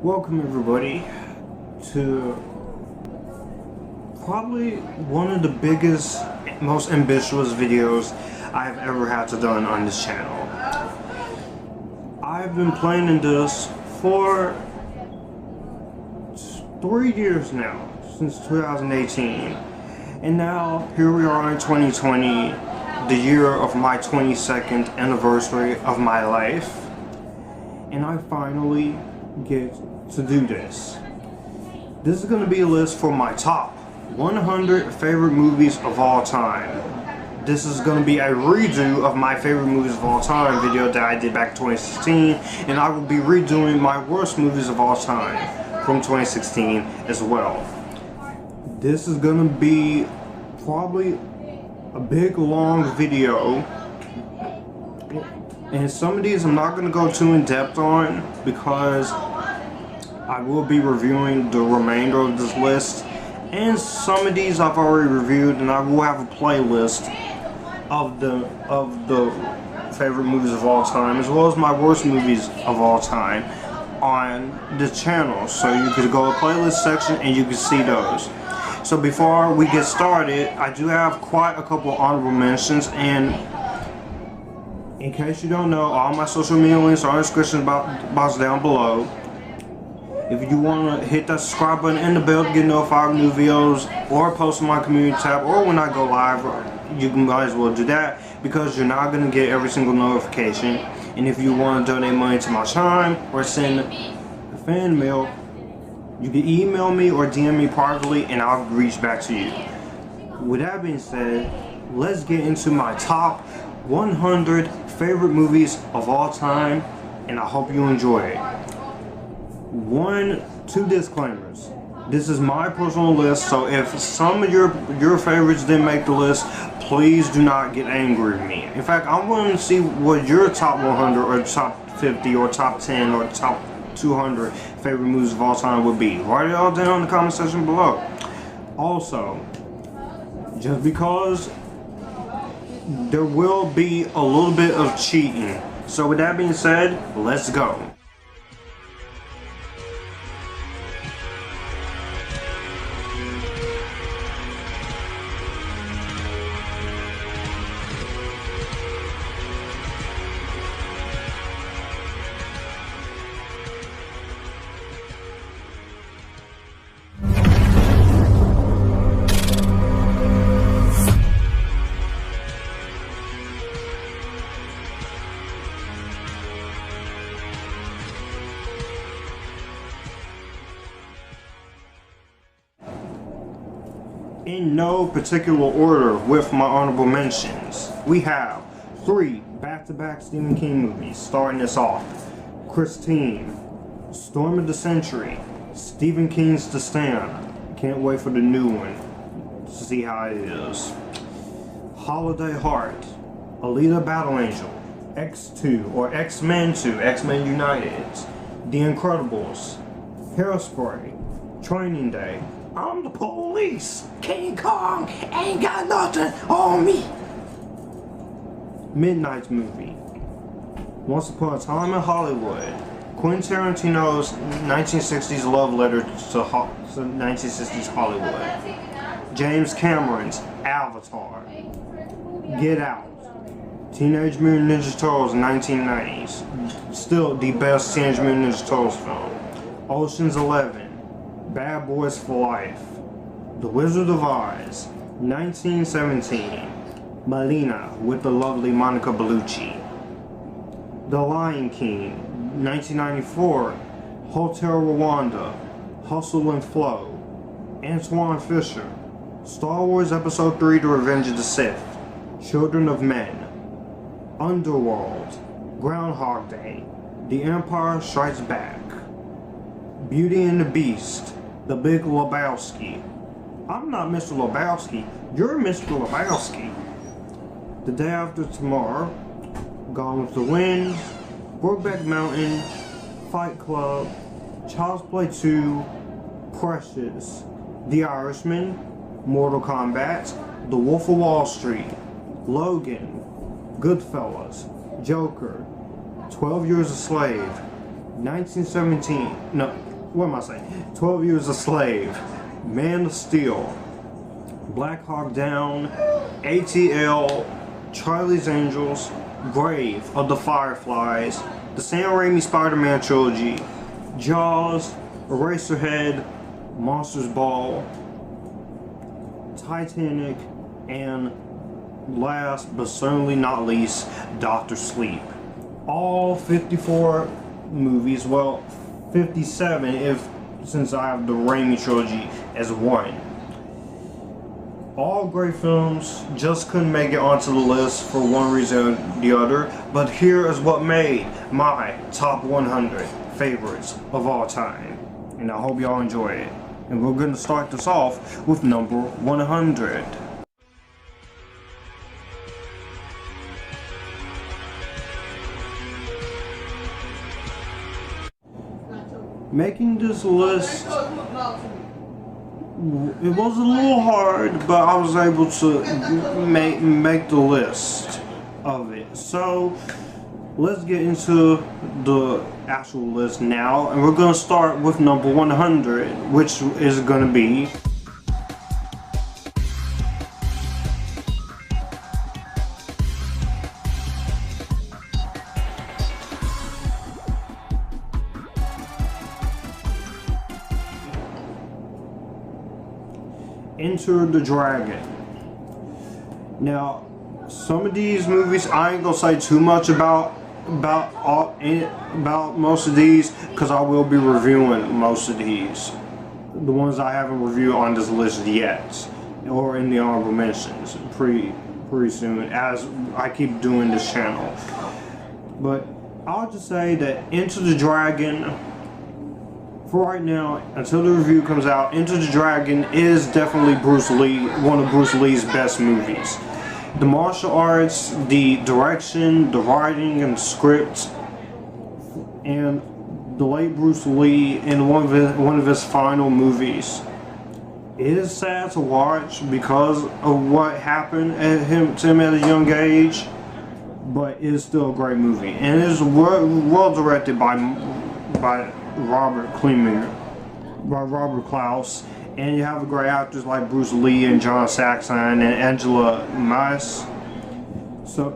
Welcome everybody to probably one of the biggest, most ambitious videos I've ever had to done on this channel. I've been planning this for 3 years now, since 2018, and now here we are in 2020, the year of my 22nd anniversary of my life, and I finally get to do this. This is going to be a list for my top 100 favorite movies of all time. This is going to be a redo of my favorite movies of all time video that I did back in 2016, and I will be redoing my worst movies of all time from 2016 as well. This is going to be probably a big long video, and some of these I'm not going to go too in depth on because I will be reviewing the remainder of this list, and some of these I've already reviewed, and I will have a playlist of the favorite movies of all time as well as my worst movies of all time on the channel, so you could go to the playlist section and you can see those. So before we get started, I do have quite a couple honorable mentions, and in case you don't know, all my social media links are in the description box down below. If you want to hit that subscribe button and the bell to get notified of new videos or post on my community tab, or when I go live, you might as well do that because you're not going to get every single notification. And if you want to donate money to my time or send a fan mail, you can email me or DM me privately and I'll reach back to you. With that being said, let's get into my top 100 favorite movies of all time, and I hope you enjoy it. Two disclaimers. This is my personal list, so if some of your favorites didn't make the list, please do not get angry with me. In fact, I'm willing to see what your top 100 or top 50 or top 10 or top 200 favorite movies of all time would be. Write it all down in the comment section below. Also, just because there will be a little bit of cheating. So with that being said, let's go. In no particular order with my honorable mentions, we have 3 back-to-back Stephen King movies starting us off. Christine, Storm of the Century, Stephen King's The Stand. Can't wait for the new one to see how it is. Holiday Heart, Alita Battle Angel, X2 or X-Men 2, X-Men United, The Incredibles, Hairspray, Training Day, I'm the police, King Kong ain't got nothing on me. Midnight Movie, Once Upon a Time in Hollywood, Quentin Tarantino's 1960s love letter to 1960s Hollywood, James Cameron's Avatar, Get Out, Teenage Mutant Ninja Turtles 1990s, still the best Teenage Mutant Ninja Turtles film, Ocean's 11, Bad Boys for Life, The Wizard of Oz, 1917, Melina with the lovely Monica Bellucci, The Lion King, 1994, Hotel Rwanda, Hustle and Flow, Antoine Fisher, Star Wars Episode 3 The Revenge of the Sith, Children of Men, Underworld, Groundhog Day, The Empire Strikes Back, Beauty and the Beast, The Big Lebowski. I'm not Mr. Lebowski, you're Mr. Lebowski. The Day After Tomorrow, Gone with the Wind, Brokeback Mountain, Fight Club, Child's Play 2, Precious, The Irishman, Mortal Kombat, The Wolf of Wall Street, Logan, Goodfellas, Joker, 12 Years a Slave, 1917, no, what am I saying? 12 Years a Slave, Man of Steel, Black Hawk Down, ATL, Charlie's Angels, Grave of the Fireflies, the Sam Raimi Spider-Man trilogy, Jaws, Eraserhead, Monsters Ball, Titanic, and last but certainly not least, Dr. Sleep. All 54 movies, well, 57 since I have the Raimi trilogy as one. All great films, just couldn't make it onto the list for one reason or the other, but here is what made my top 100 favorites of all time. And I hope y'all enjoy it. And we're going to start this off with number 100. Making this list, it was a little hard, but I was able to make the list of it. So let's get into the actual list now, and we're going to start with number 100, which is going to be Enter the Dragon. Now, some of these movies I ain't gonna say too much about most of these, because I will be reviewing most of these, the ones I haven't reviewed on this list yet, or in the honorable mentions pretty soon as I keep doing this channel. But I'll just say that Enter the Dragon, for right now, until the review comes out, Enter the Dragon is definitely one of Bruce Lee's best movies. The martial arts, the direction, the writing and script, and the late Bruce Lee in one of his final movies. It is sad to watch because of what happened to him at a young age, but it is still a great movie, and it is well directed by Robert Klaus, and you have great actors like Bruce Lee and John Saxon and Angela Mice. So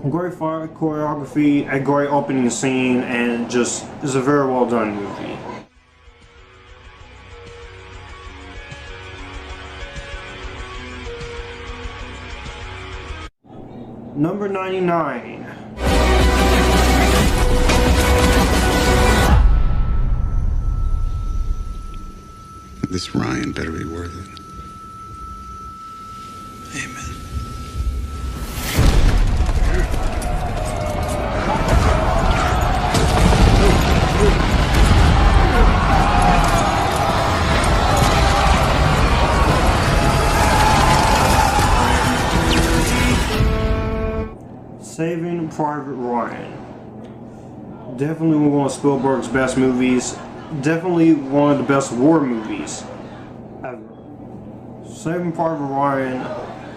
great fight choreography, a great opening scene, and just is a very well done movie. Number 99. This Ryan better be worth it. Amen. Saving Private Ryan. Definitely one of Spielberg's best movies. Definitely one of the best war movies ever. Saving Private Ryan,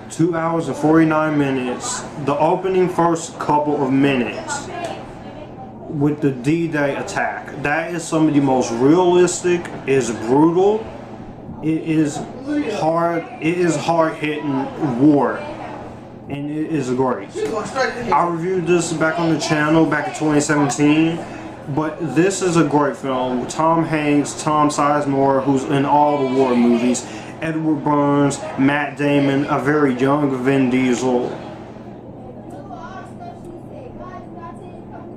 2 hours and 49 minutes. The opening first couple of minutes with the D-Day attack. That is some of the most realistic, is brutal, it is hard-hitting war. And it is great. I reviewed this back on the channel back in 2017. But this is a great film. Tom Hanks, Tom Sizemore, who's in all the war movies, Edward Burns, Matt Damon, a very young Vin Diesel,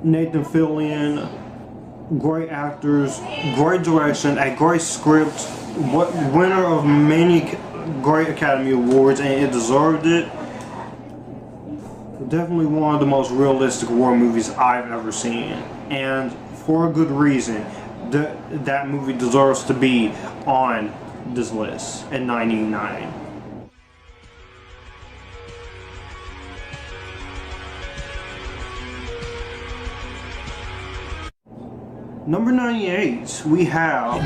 Nathan Fillion, great actors, great direction, a great script, winner of many great Academy Awards, and it deserved it. Definitely one of the most realistic war movies I've ever seen, and for a good reason. That movie deserves to be on this list at 99. Number 98, we have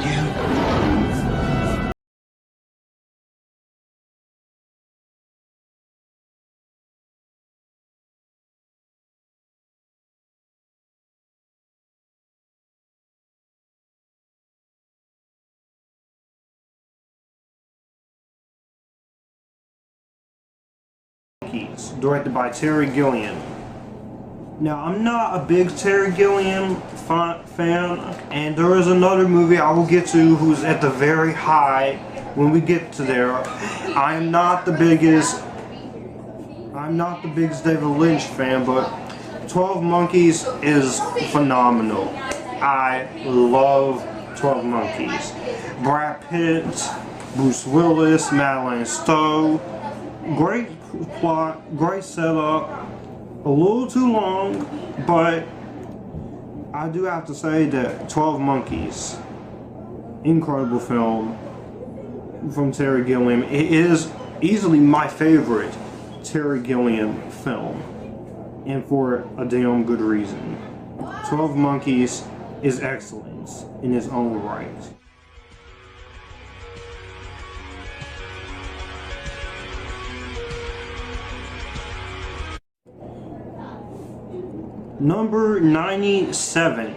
Monkeys, directed by Terry Gilliam. Now, I'm not a big Terry Gilliam fan, and there is another movie I will get to who's at the very high when we get to there. I'm not the biggest David Lynch fan, but 12 Monkeys is phenomenal. I love 12 Monkeys. Brad Pitt, Bruce Willis, Madeleine Stowe. Great plot, great setup. A little too long, but I do have to say that 12 Monkeys, incredible film from Terry Gilliam. It is easily my favorite Terry Gilliam film, and for a damn good reason. 12 Monkeys is excellence in its own right. Number 97.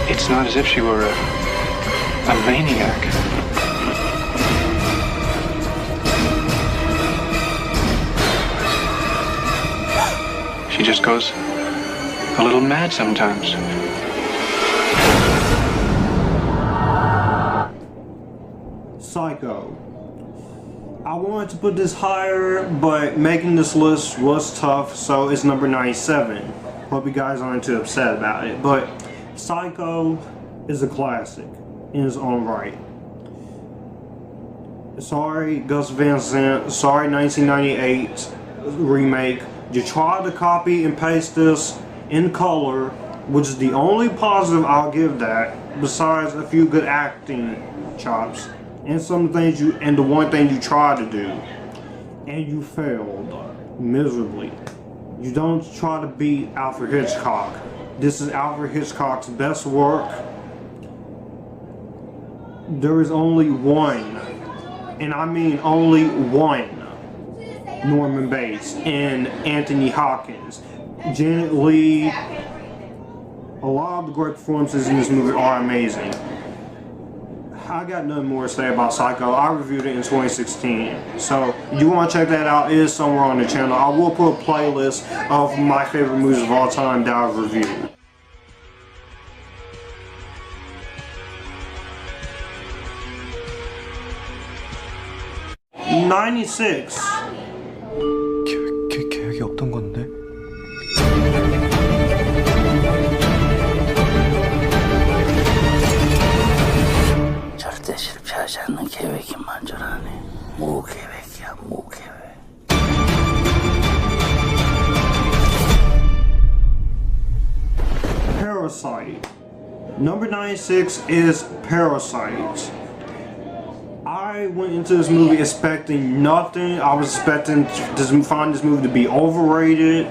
It's not as if she were a maniac. She just goes a little mad sometimes. Psycho. I wanted to put this higher, but making this list was tough, so it's number 97. Hope you guys aren't too upset about it, but Psycho is a classic in its own right. Sorry, Gus Van Sant. Sorry, 1998 remake. You tried to copy and paste this in color, which is the only positive I'll give that, besides a few good acting chops. And the one thing you tried to do, and you failed miserably. You don't try to beat Alfred Hitchcock. This is Alfred Hitchcock's best work. There is only one, and I mean only one, Norman Bates and Anthony Hopkins. Janet Leigh. A lot of the great performances in this movie are amazing. I got nothing more to say about Psycho. I reviewed it in 2016. So, you want to check that out, it is somewhere on the channel. I will put a playlist of my favorite movies of all time that I've reviewed. (96) 계획이 없던 건데? 절대 실패하지 않는 계획이 만전하네. 무계획이야, 무계획. Parasite. Number 96 is Parasite. I went into this movie expecting nothing. I was expecting to find this movie to be overrated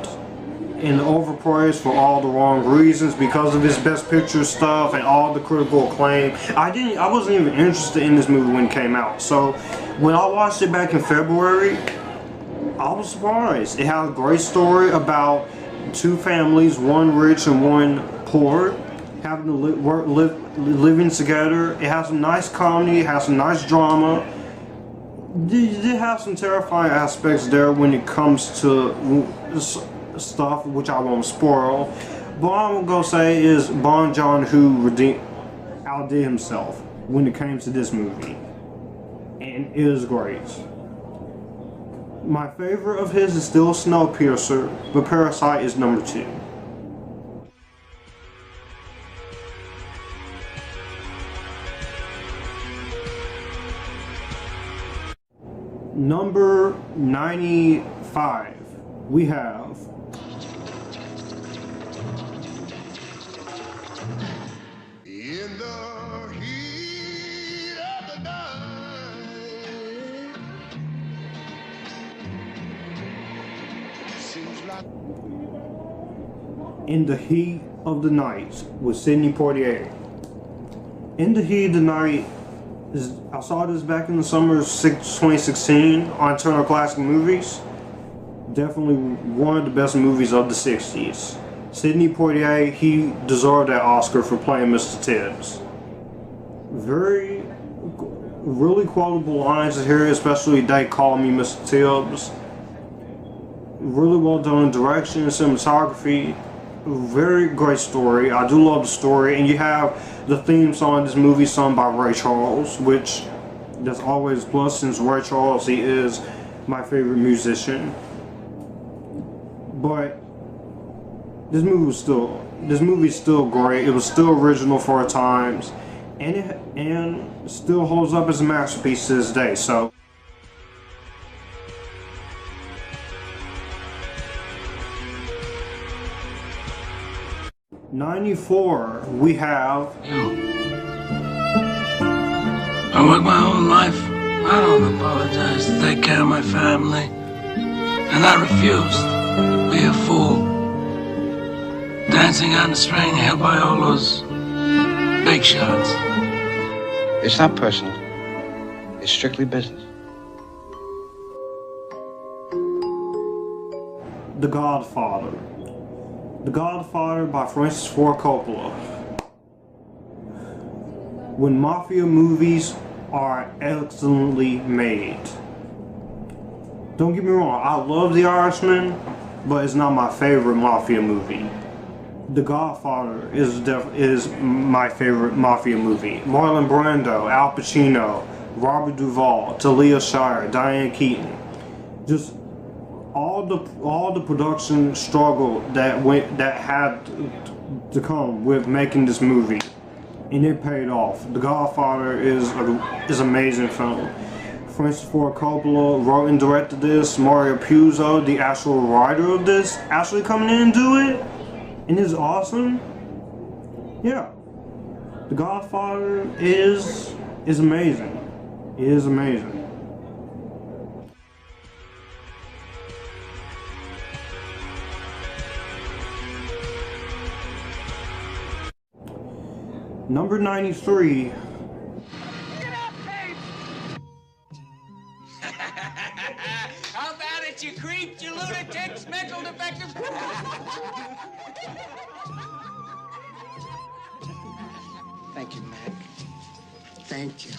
and overpraised for all the wrong reasons because of his best picture stuff and all the critical acclaim. I wasn't even interested in this movie when it came out. So when I watched it back in February, I was surprised. It had a great story about two families, one rich and one poor, having to living together. It has some nice comedy, it has some nice drama. It did have some terrifying aspects there when it comes to stuff, which I won't spoil. But what I'm gonna say is Bon Joon-ho outdid himself when it came to this movie, and it is great. My favorite of his is still Snowpiercer, but Parasite is number 2. Number 95, we have In the heat of the night, seems like In the Heat of the Night with Sidney Poitier. In the Heat of the Night I saw this back in the summer of 2016 on Turner Classic Movies. Definitely one of the best movies of the 60s. Sidney Poitier, he deserved that Oscar for playing Mr. Tibbs. Really quotable lines here, especially "They Call Me Mr. Tibbs." Really well done direction, cinematography. Very great story. I do love the story, and you have the theme song of this movie sung by Ray Charles, which that's always a plus since Ray Charles, he is my favorite musician. But this movie's still great. It was still original for its times, and still holds up as a masterpiece to this day. So. '94, we have. I worked my whole life. I don't apologize to take care of my family. And I refused to be a fool. Dancing on the string held by all those big shots. It's not personal. It's strictly business. The Godfather. The Godfather by Francis Ford Coppola. When mafia movies are excellently made. Don't get me wrong, I love The Irishman, but it's not my favorite mafia movie. The Godfather is my favorite mafia movie. Marlon Brando, Al Pacino, Robert Duvall, Talia Shire, Diane Keaton. Just all the production struggle that had to come with making this movie, and it paid off. The Godfather is an amazing film. Francis Ford Coppola wrote and directed this. Mario Puzo, the actual writer of this, actually coming in and do it, and it's awesome. Yeah, The Godfather is amazing. It is amazing. Number 93. Get up, Pete! How about it, you creeps, you lunatics, mental defectives? Thank you, Mac. Thank you.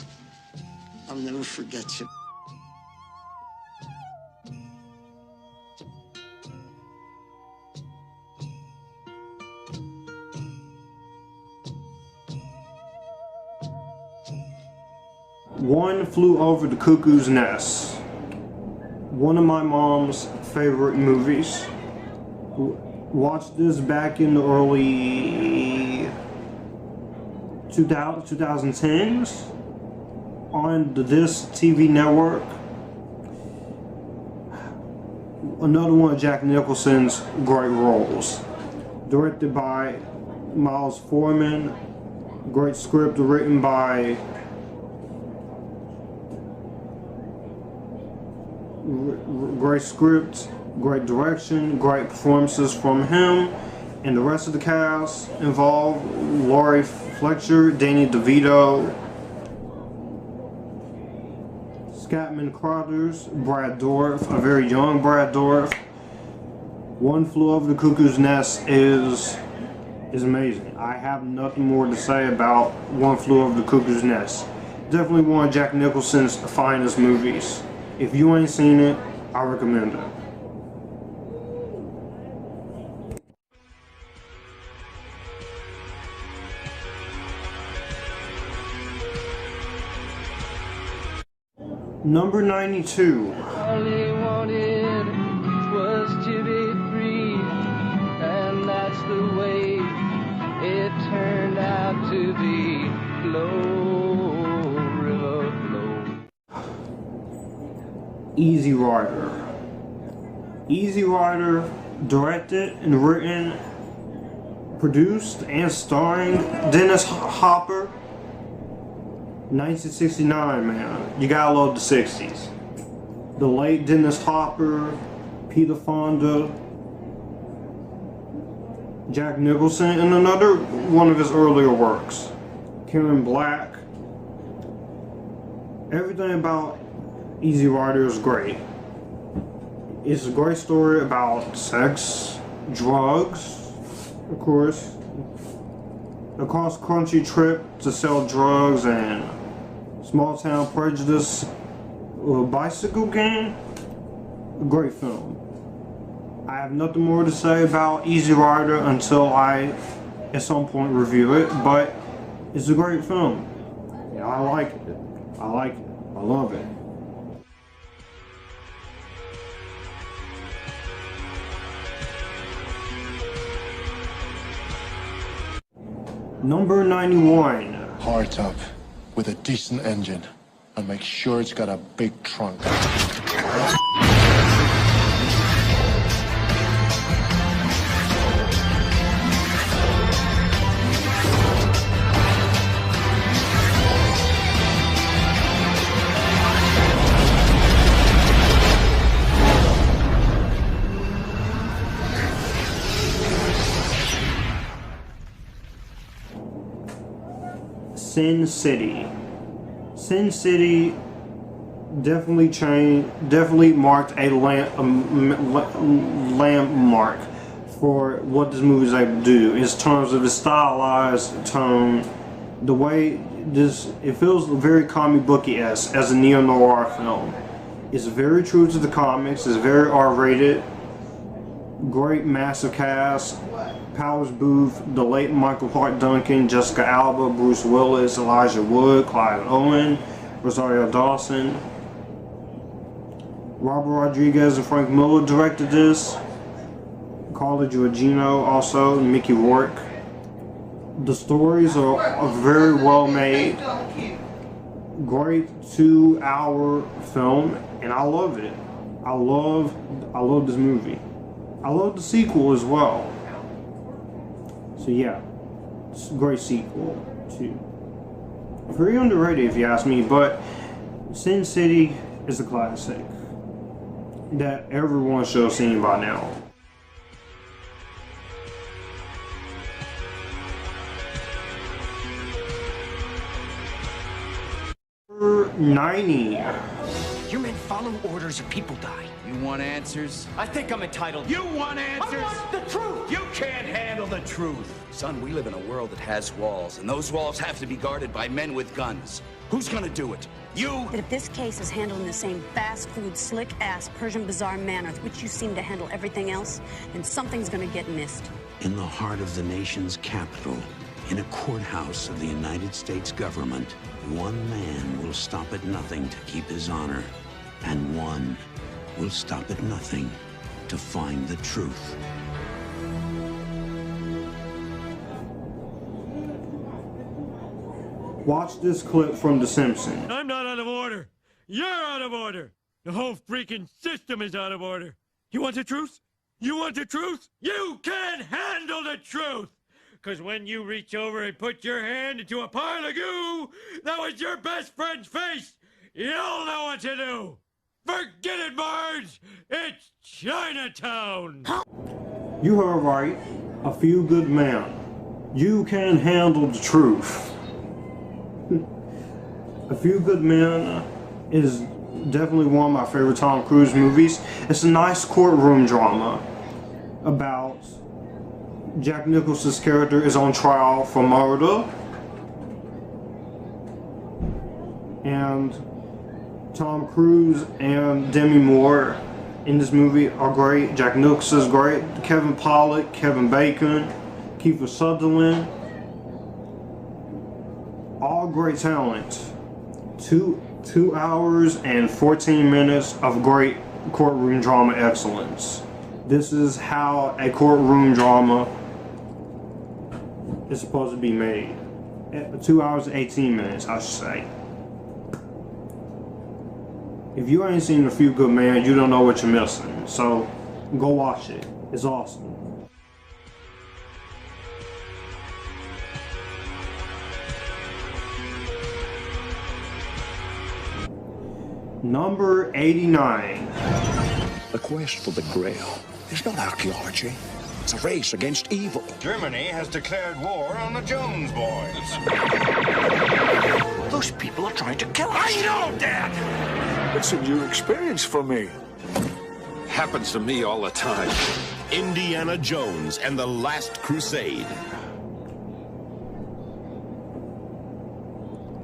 I'll never forget you. One Flew Over the Cuckoo's Nest. One of my mom's favorite movies. Watched this back in the early 2010s on this TV network. Another one of Jack Nicholson's great roles. Directed by Miles Forman. Great script written by great script, great direction, great performances from him and the rest of the cast involved. Laurie Fletcher, Danny DeVito, Scatman Crothers, Brad Dourif, a very young Brad Dourif. One Flew Over the Cuckoo's Nest is amazing. I have nothing more to say about One Flew Over the Cuckoo's Nest. Definitely one of Jack Nicholson's finest movies. If you ain't seen it, I recommend it. Number 92. All he wanted was to be free, and that's the way it turned out to be. Flow, river, flow. Easy Rider. Easy Rider, directed and written, produced and starring Dennis Hopper. 1969, man. You gotta love the 60s. The late Dennis Hopper, Peter Fonda, Jack Nicholson, and another one of his earlier works, Karen Black. Everything about Easy Rider is great. It's a great story about sex, drugs, of course, a cross-country trip to sell drugs and Small Town Prejudice, bicycle gang. Great film. I have nothing more to say about Easy Rider until I, at some point, review it. But it's a great film. Yeah, I like it. I like it. I love it. Number 91. Hardtop with a decent engine, and make sure it's got a big trunk. Sin City. Sin City definitely marked a landmark for what this movie is able to do in terms of its stylized tone. The way it feels very comic booky-esque as a neo-noir film. It's very true to the comics. It's very R-rated. Great massive cast. Powers Booth, the late Michael Clark Duncan, Jessica Alba, Bruce Willis, Elijah Wood, Clive Owen, Rosario Dawson. Robert Rodriguez and Frank Miller directed this. Carla Gugino also, and Mickey Rourke. The stories are very well made. Great 2-hour film, and I love it. I love this movie. I love the sequel as well. So yeah, it's a great sequel too. Very underrated if you ask me, but Sin City is a classic that everyone should have seen by now. Number 90. Your men follow orders or people die. You want answers? I think I'm entitled. You want answers? I want the truth! You can't handle the truth! Son, we live in a world that has walls, and those walls have to be guarded by men with guns. Who's gonna do it? You? That if this case is handled in the same fast food, slick-ass, Persian bazaar manner with which you seem to handle everything else, then something's gonna get missed. In the heart of the nation's capital, in a courthouse of the United States government, one man will stop at nothing to keep his honor, and one will stop at nothing to find the truth. Watch this clip from The Simpsons. I'm not out of order. You're out of order. The whole freaking system is out of order. You want the truth? You want the truth? You can't handle the truth! Because when you reach over and put your hand into a pile of goo, that was your best friend's face. You'll know what to do. Forget it, Marge. It's Chinatown. You heard right. A Few Good Men. You can handle the truth. A Few Good Men is definitely one of my favorite Tom Cruise movies. It's a nice courtroom drama about Jack Nicholson's character is on trial for murder, and Tom Cruise and Demi Moore in this movie are great. Jack Nicholson's great. Kevin Pollak, Kevin Bacon, Kiefer Sutherland, all great talent. 2 hours and 14 minutes of great courtroom drama excellence. This is how a courtroom drama is supposed to be made. 2 hours and 18 minutes, I should say. If you ain't seen A Few Good Men, you don't know what you're missing. So, go watch it. It's awesome. Number 89. The quest for the Grail is not archaeology. It's a race against evil. Germany has declared war on the Jones boys. Those people are trying to kill us. I know, Dad! It's a new experience for me. Happens to me all the time. Indiana Jones and the Last Crusade.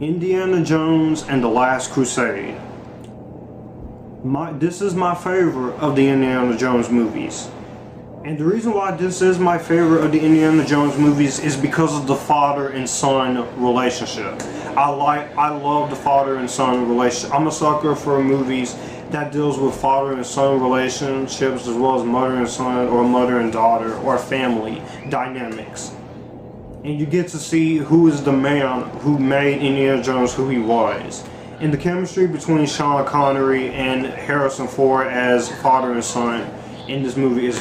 Indiana Jones and the Last Crusade. This is my favorite of the Indiana Jones movies. And the reason why this is my favorite of the Indiana Jones movies is because of the father and son relationship. I love the father and son relationship. I'm a sucker for movies that deals with father and son relationships, as well as mother and son, or mother and daughter, or family dynamics. And you get to see who is the man who made Indiana Jones who he was. And the chemistry between Sean Connery and Harrison Ford as father and son in this movie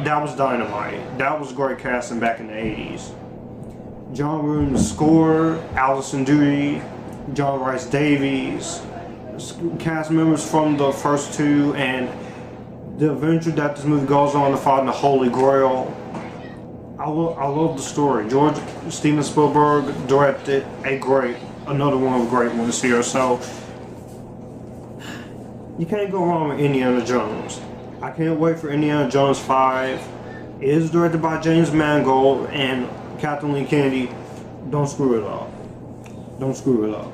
that was dynamite. That was great casting back in the 80s. John Williams' score, Alison Dewey, John Rhys Davies, cast members from the first two, and the adventure that this movie goes on to find the Holy Grail. I love the story. Steven Spielberg directed another one of the great ones here, so you can't go wrong with Indiana Jones. I can't wait for Indiana Jones 5. It is directed by James Mangold and Kathleen Kennedy. Don't screw it up. Don't screw it up.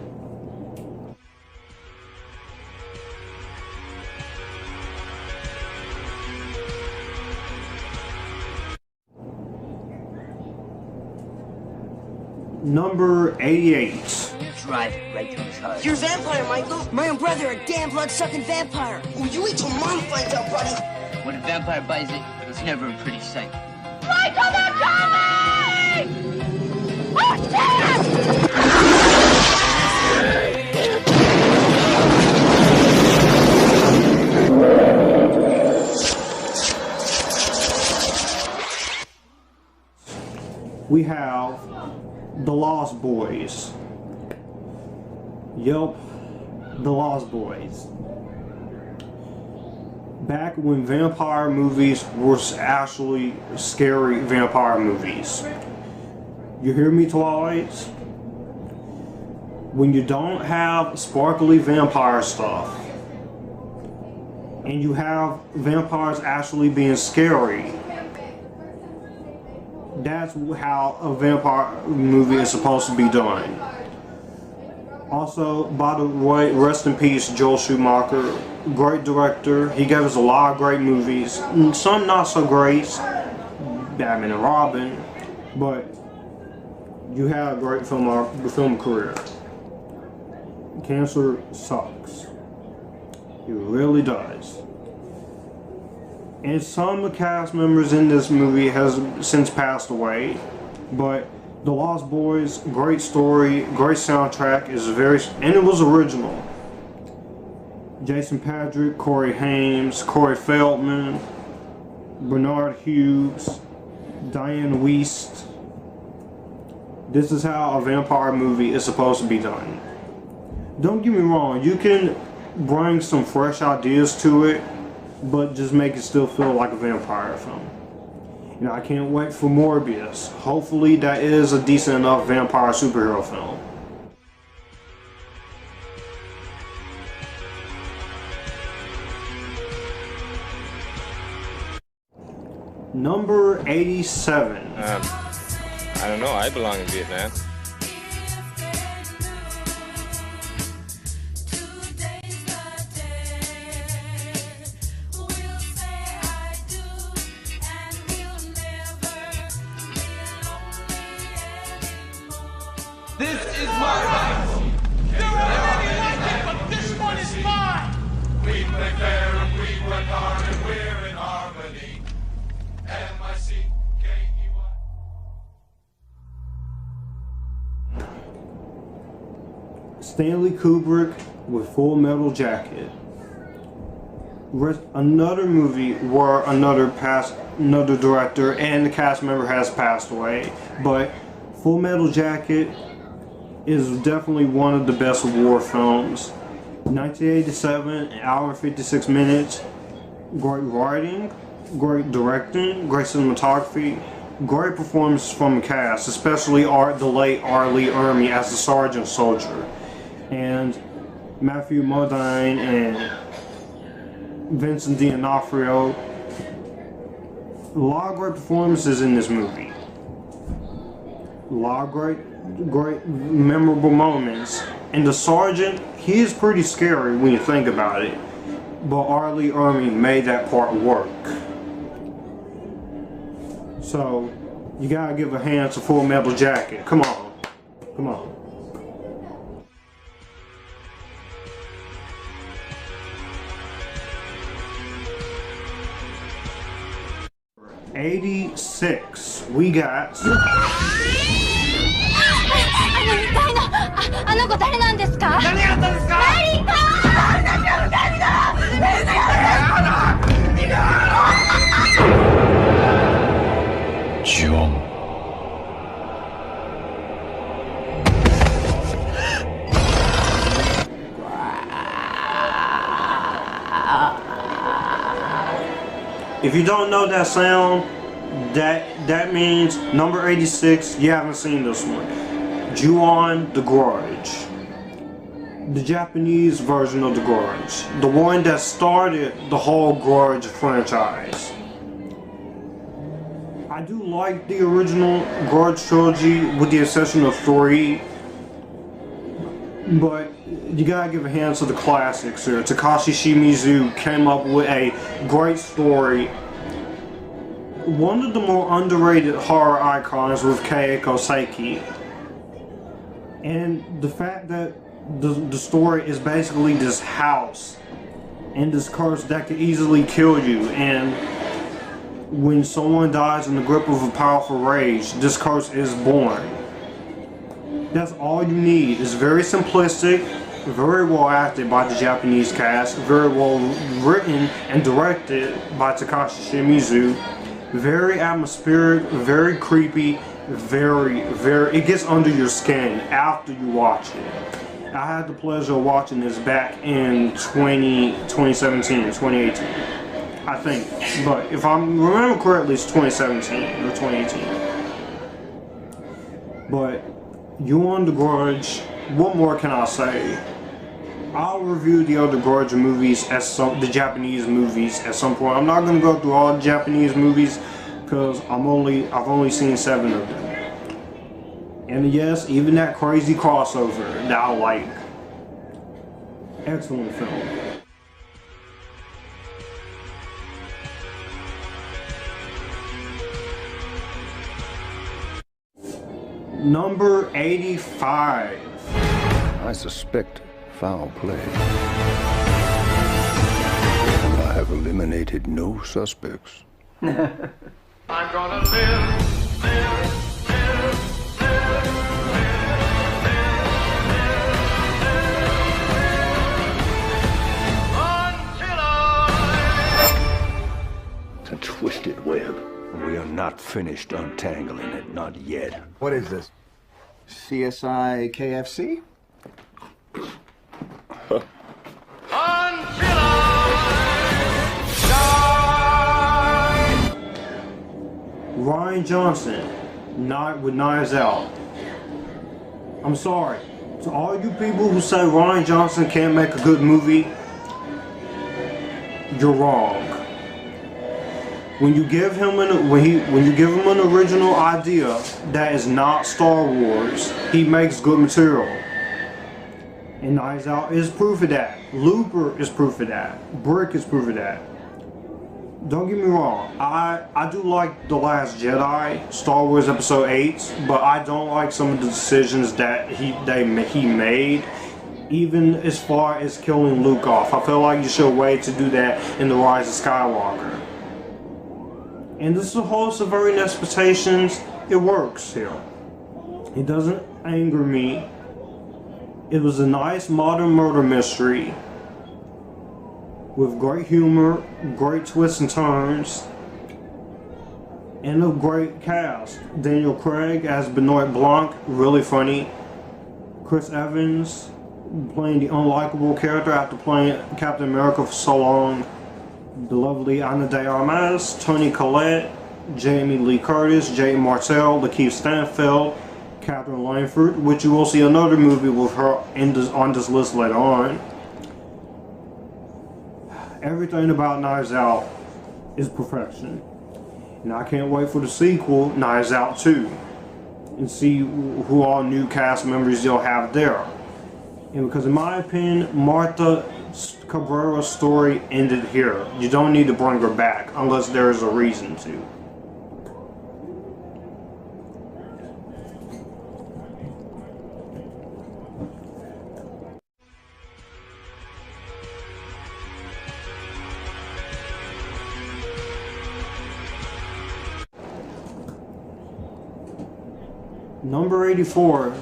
Number 88. Drive it right to his heart. You're a vampire, Michael. My own brother, a damn blood-sucking vampire. Oh, you wait till Mom finds out, buddy. When a vampire buys it, it's never a pretty sight. Michael, they're coming! Oh, shit! We have The Lost Boys. Yup, The Lost Boys. Back when vampire movies were actually scary vampire movies. You hear me, Twilight? When you don't have sparkly vampire stuff, and you have vampires actually being scary, that's how a vampire movie is supposed to be done. Also, by the way, rest in peace, Joel Schumacher. Great director. He gave us a lot of great movies. Some not so great. Batman and Robin. But you had a great film career. Cancer sucks. It really does. And some of the cast members in this movie has since passed away, but The Lost Boys, great story, great soundtrack, and it was original. Jason Patric, Corey Haim, Corey Feldman, Bernard Hughes, Diane Wiest. This is how a vampire movie is supposed to be done. Don't get me wrong, you can bring some fresh ideas to it, but just make it still feel like a vampire film. You know, I can't wait for Morbius. Hopefully that is a decent enough vampire superhero film. Number 87. I don't know, I belong in Vietnam. This is my rifle. There are many like it, but this one is mine. We play fair and we work hard and we're in harmony. M-I-C-K-E-Y. Stanley Kubrick with Full Metal Jacket. Another movie where another director and the cast member has passed away, but Full Metal Jacket is definitely one of the best war films. 1987, an hour and 56 minutes. Great writing, great directing, great cinematography, great performances from the cast, especially the late R. Lee Ermey as the Sergeant Soldier, and Matthew Modine and Vincent D'Onofrio. A lot of great performances in this movie. A lot of great memorable moments. And the sergeant, he is pretty scary when you think about it. But R. Lee Ermey made that part work. So, you gotta give a hand to Full Metal Jacket. Come on. Come on. '86, we got... あの子誰なんですか？何があったんですか？メリージョン。If you don't know that sound, that means number 86, you haven't seen this one. Ju-on the Grudge. The Japanese version of the Grudge. The one that started the whole Grudge franchise. I do like the original Grudge trilogy with the exception of 3. But you gotta give a hand to the classics here. Takashi Shimizu came up with a great story. One of the more underrated horror icons with Keiko Saiki. And the fact that the story is basically this house and this curse that could easily kill you, and when someone dies in the grip of a powerful rage, this curse is born. That's all you need. It's very simplistic, very well acted by the Japanese cast, very well written and directed by Takashi Shimizu, very atmospheric, very creepy, it gets under your skin after you watch it. I had the pleasure of watching this back in 2017, 2018, I think. But if I remember correctly, it's 2017 or 2018. But Ju-on the Grudge, what more can I say? I'll review the other Grudge movies the Japanese movies at some point. I'm not gonna go through all the Japanese movies because I've only seen 7 of them. And yes, even that crazy crossover that I like. Excellent film. Number 85. I suspect foul play. I have eliminated no suspects. I'm gonna live. It's a twisted web. We are not finished untangling it, not yet. What is this? CSI KFC? Rian Johnson, with Knives Out. I'm sorry. To all you people who say Rian Johnson can't make a good movie, you're wrong. When you give him when you give him an original idea that is not Star Wars, he makes good material. And Knives Out is proof of that. Looper is proof of that. Brick is proof of that. Don't get me wrong, I do like The Last Jedi, Star Wars Episode 8, but I don't like some of the decisions that he made, even as far as killing Luke off. I feel like you should wait to do that in The Rise of Skywalker. And this is a host of very expectations. It works here. It doesn't anger me. It was a nice modern murder mystery with great humor, great twists and turns, and a great cast. Daniel Craig as Benoit Blanc, really funny. Chris Evans playing the unlikable character after playing Captain America for so long. The lovely Ana de Armas, Toni Collette, Jamie Lee Curtis, Jay Martell, Lakeith Stanfield, Catherine Langford, which you will see another movie with her on this list later on. Everything about Knives Out is perfection. And I can't wait for the sequel, Knives Out 2. and see who all new cast members you'll have there. And because in my opinion, Martha Cabrera's story ended here. You don't need to bring her back unless there is a reason to. Number 84.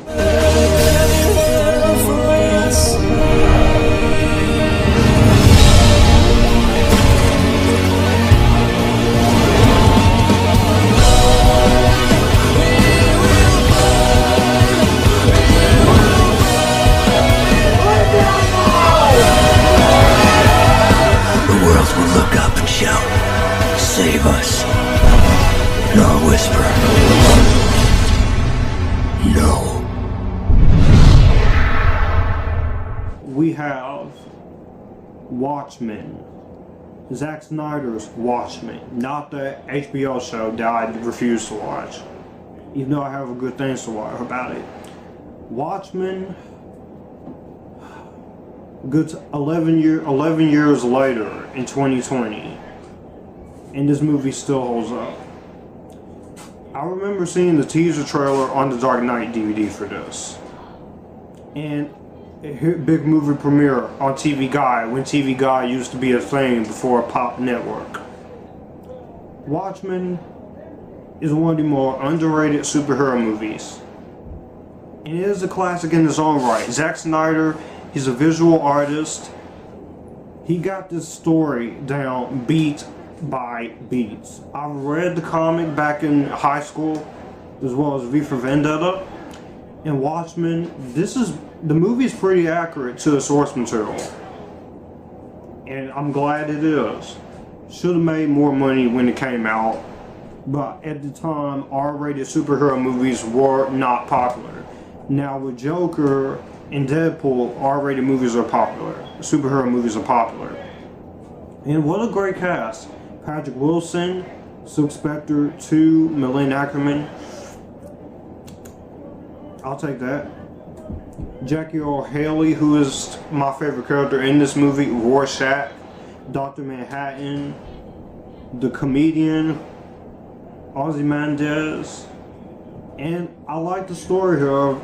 The world will look up and shout, "Save us!" Nor whisper, "No." We have Watchmen. Zack Snyder's Watchmen, not the HBO show that I refuse to watch, even though I have good things to watch about it. Watchmen, good 11 years later in 2020, and this movie still holds up. I remember seeing the teaser trailer on the Dark Knight DVD for this, and a big movie premiere on TV Guide when TV Guide used to be a thing before Pop Network. Watchmen is one of the more underrated superhero movies, and it is a classic in its own right. Zack Snyder, he's a visual artist. He got this story down beat by beats. I read the comic back in high school, as well as V for Vendetta. And Watchmen, the movie is pretty accurate to the source material, and I'm glad it is. Should have made more money when it came out, but at the time, R-rated superhero movies were not popular. Now with Joker and Deadpool, R-rated movies are popular. Superhero movies are popular. And what a great cast. Patrick Wilson, Silk Spectre 2, Malin Ackerman. I'll take that. Jackie Earle Haley, who is my favorite character in this movie, Rorschach, Dr. Manhattan, the comedian, Ozymandias, and I like the story here of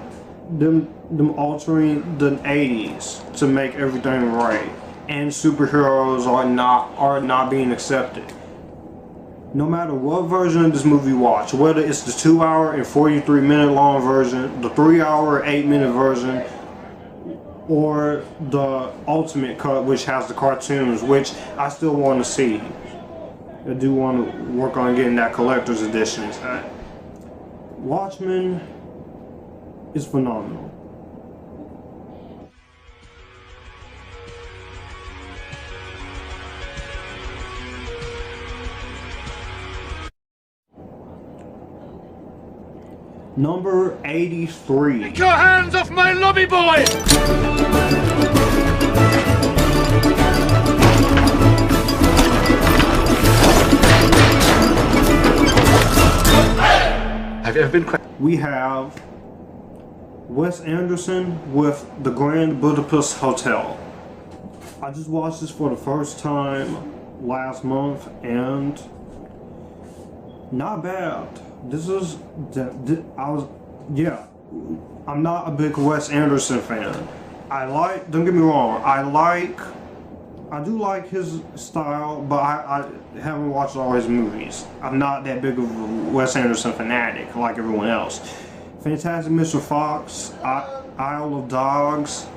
them altering the 80s to make everything right, and superheroes are not being accepted. No matter what version of this movie you watch, whether it's the 2-hour and 43-minute long version, the 3-hour, 8-minute version, or the ultimate cut, which has the cartoons, which I still want to see. I do want to work on getting that collector's edition. Watchmen is phenomenal. Number 83. Take your hands off my lobby boy! Have you ever been? We have Wes Anderson with The Grand Budapest Hotel. I just watched this for the first time last month, and not bad. I'm not a big Wes Anderson fan. Don't get me wrong, I do like his style, but I haven't watched all his movies. I'm not that big of a Wes Anderson fanatic like everyone else. Fantastic Mr. Fox, Isle of Dogs.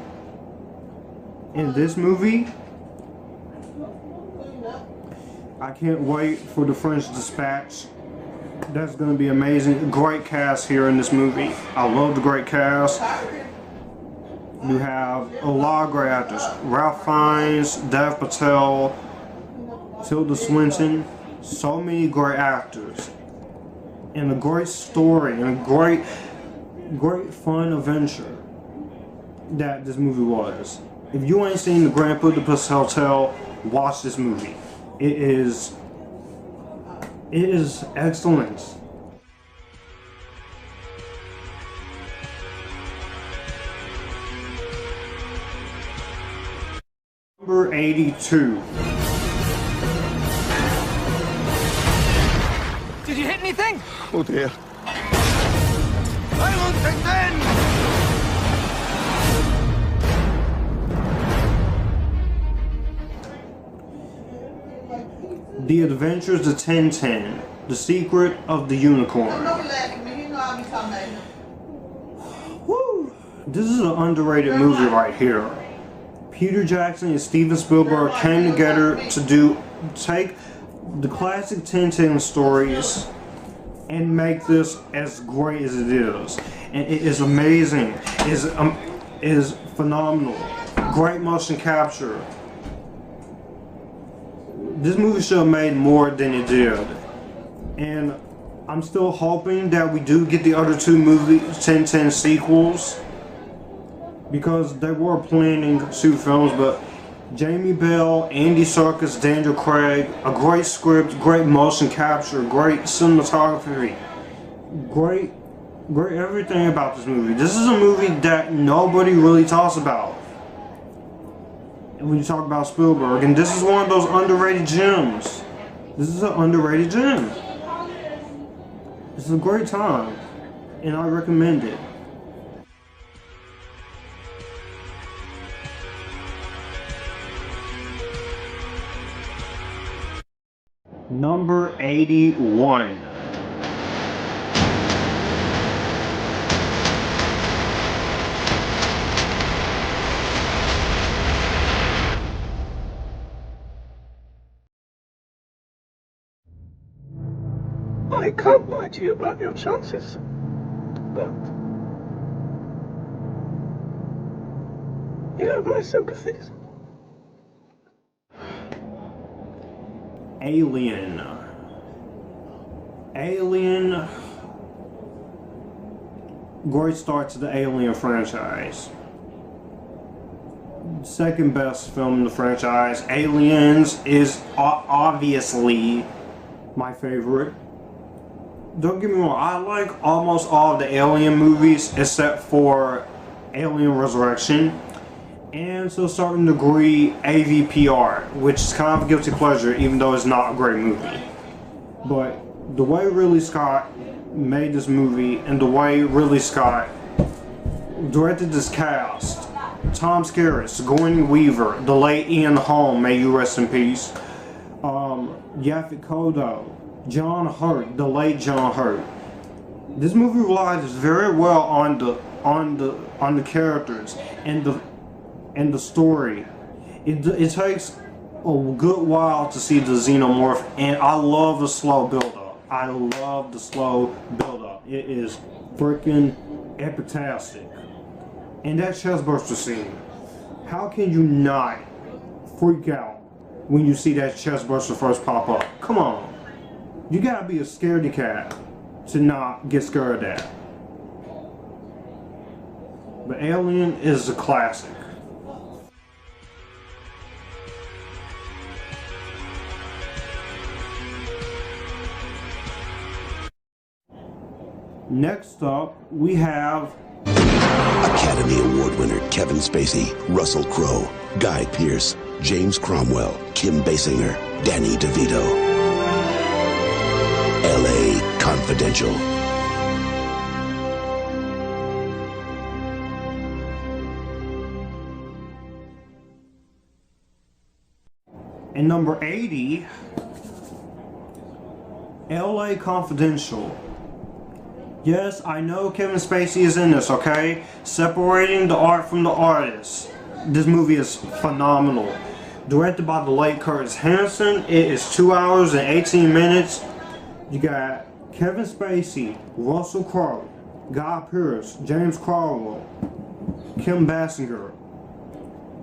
In this movie, I can't wait for The French Dispatch. That's going to be amazing. Great cast here in this movie. I love the great cast. You have a lot of great actors. Ralph Fiennes, Dev Patel, Tilda Swinton. So many great actors. And a great story. And a great fun adventure that this movie was. If you ain't seen The Grand Budapest Hotel, watch this movie. It is excellent. Number 82. Did you hit anything? Oh dear. I won't defend! The Adventures of Tintin, The Secret of the Unicorn. Woo! This is an underrated movie right here. Peter Jackson and Steven Spielberg came together to take the classic Tintin stories and make this as great as it is. And it is amazing. It is phenomenal. Great motion capture. This movie should have made more than it did. And I'm still hoping that we do get the other two movies, Tintin sequels, because they were planning 2 films, but Jamie Bell, Andy Serkis, Daniel Craig, a great script, great motion capture, great cinematography, great everything about this movie. This is a movie that nobody really talks about when you talk about Spielberg, and this is one of those underrated gems. This is an underrated gem. This is a great time, and I recommend it. Number 81. I can't lie to you about your chances, but you have my sympathies. Alien. Great start to the Alien franchise. Second best film in the franchise. Aliens is obviously my favorite. Don't get me wrong, I like almost all of the Alien movies except for Alien Resurrection, and to a certain degree AVPR, which is kind of a guilty pleasure even though it's not a great movie. But the way Ridley Scott made this movie and the way Ridley Scott directed this cast, Tom Skerritt, Sigourney Weaver, the late Ian Holm, may you rest in peace, Yaphet Kotto, John Hurt, the late John Hurt. This movie relies very well on the characters and the story. It takes a good while to see the xenomorph, and I love the slow build-up. I love the slow build-up. It is freaking epitastic. And that chestburster scene, how can you not freak out when you see that chestburster first pop up? Come on. You gotta be a scaredy cat to not get scared at. But Alien is a classic. Next up, we have Academy Award winner Kevin Spacey, Russell Crowe, Guy Pearce, James Cromwell, Kim Basinger, Danny DeVito. LA Confidential. And number 80, LA Confidential. Yes, I know Kevin Spacey is in this, okay? Separating the art from the artist. This movie is phenomenal. Directed by the late Curtis Hanson. It is 2 hours and 18 minutes. You got Kevin Spacey, Russell Crowe, Guy Pearce, James Cromwell, Kim Basinger.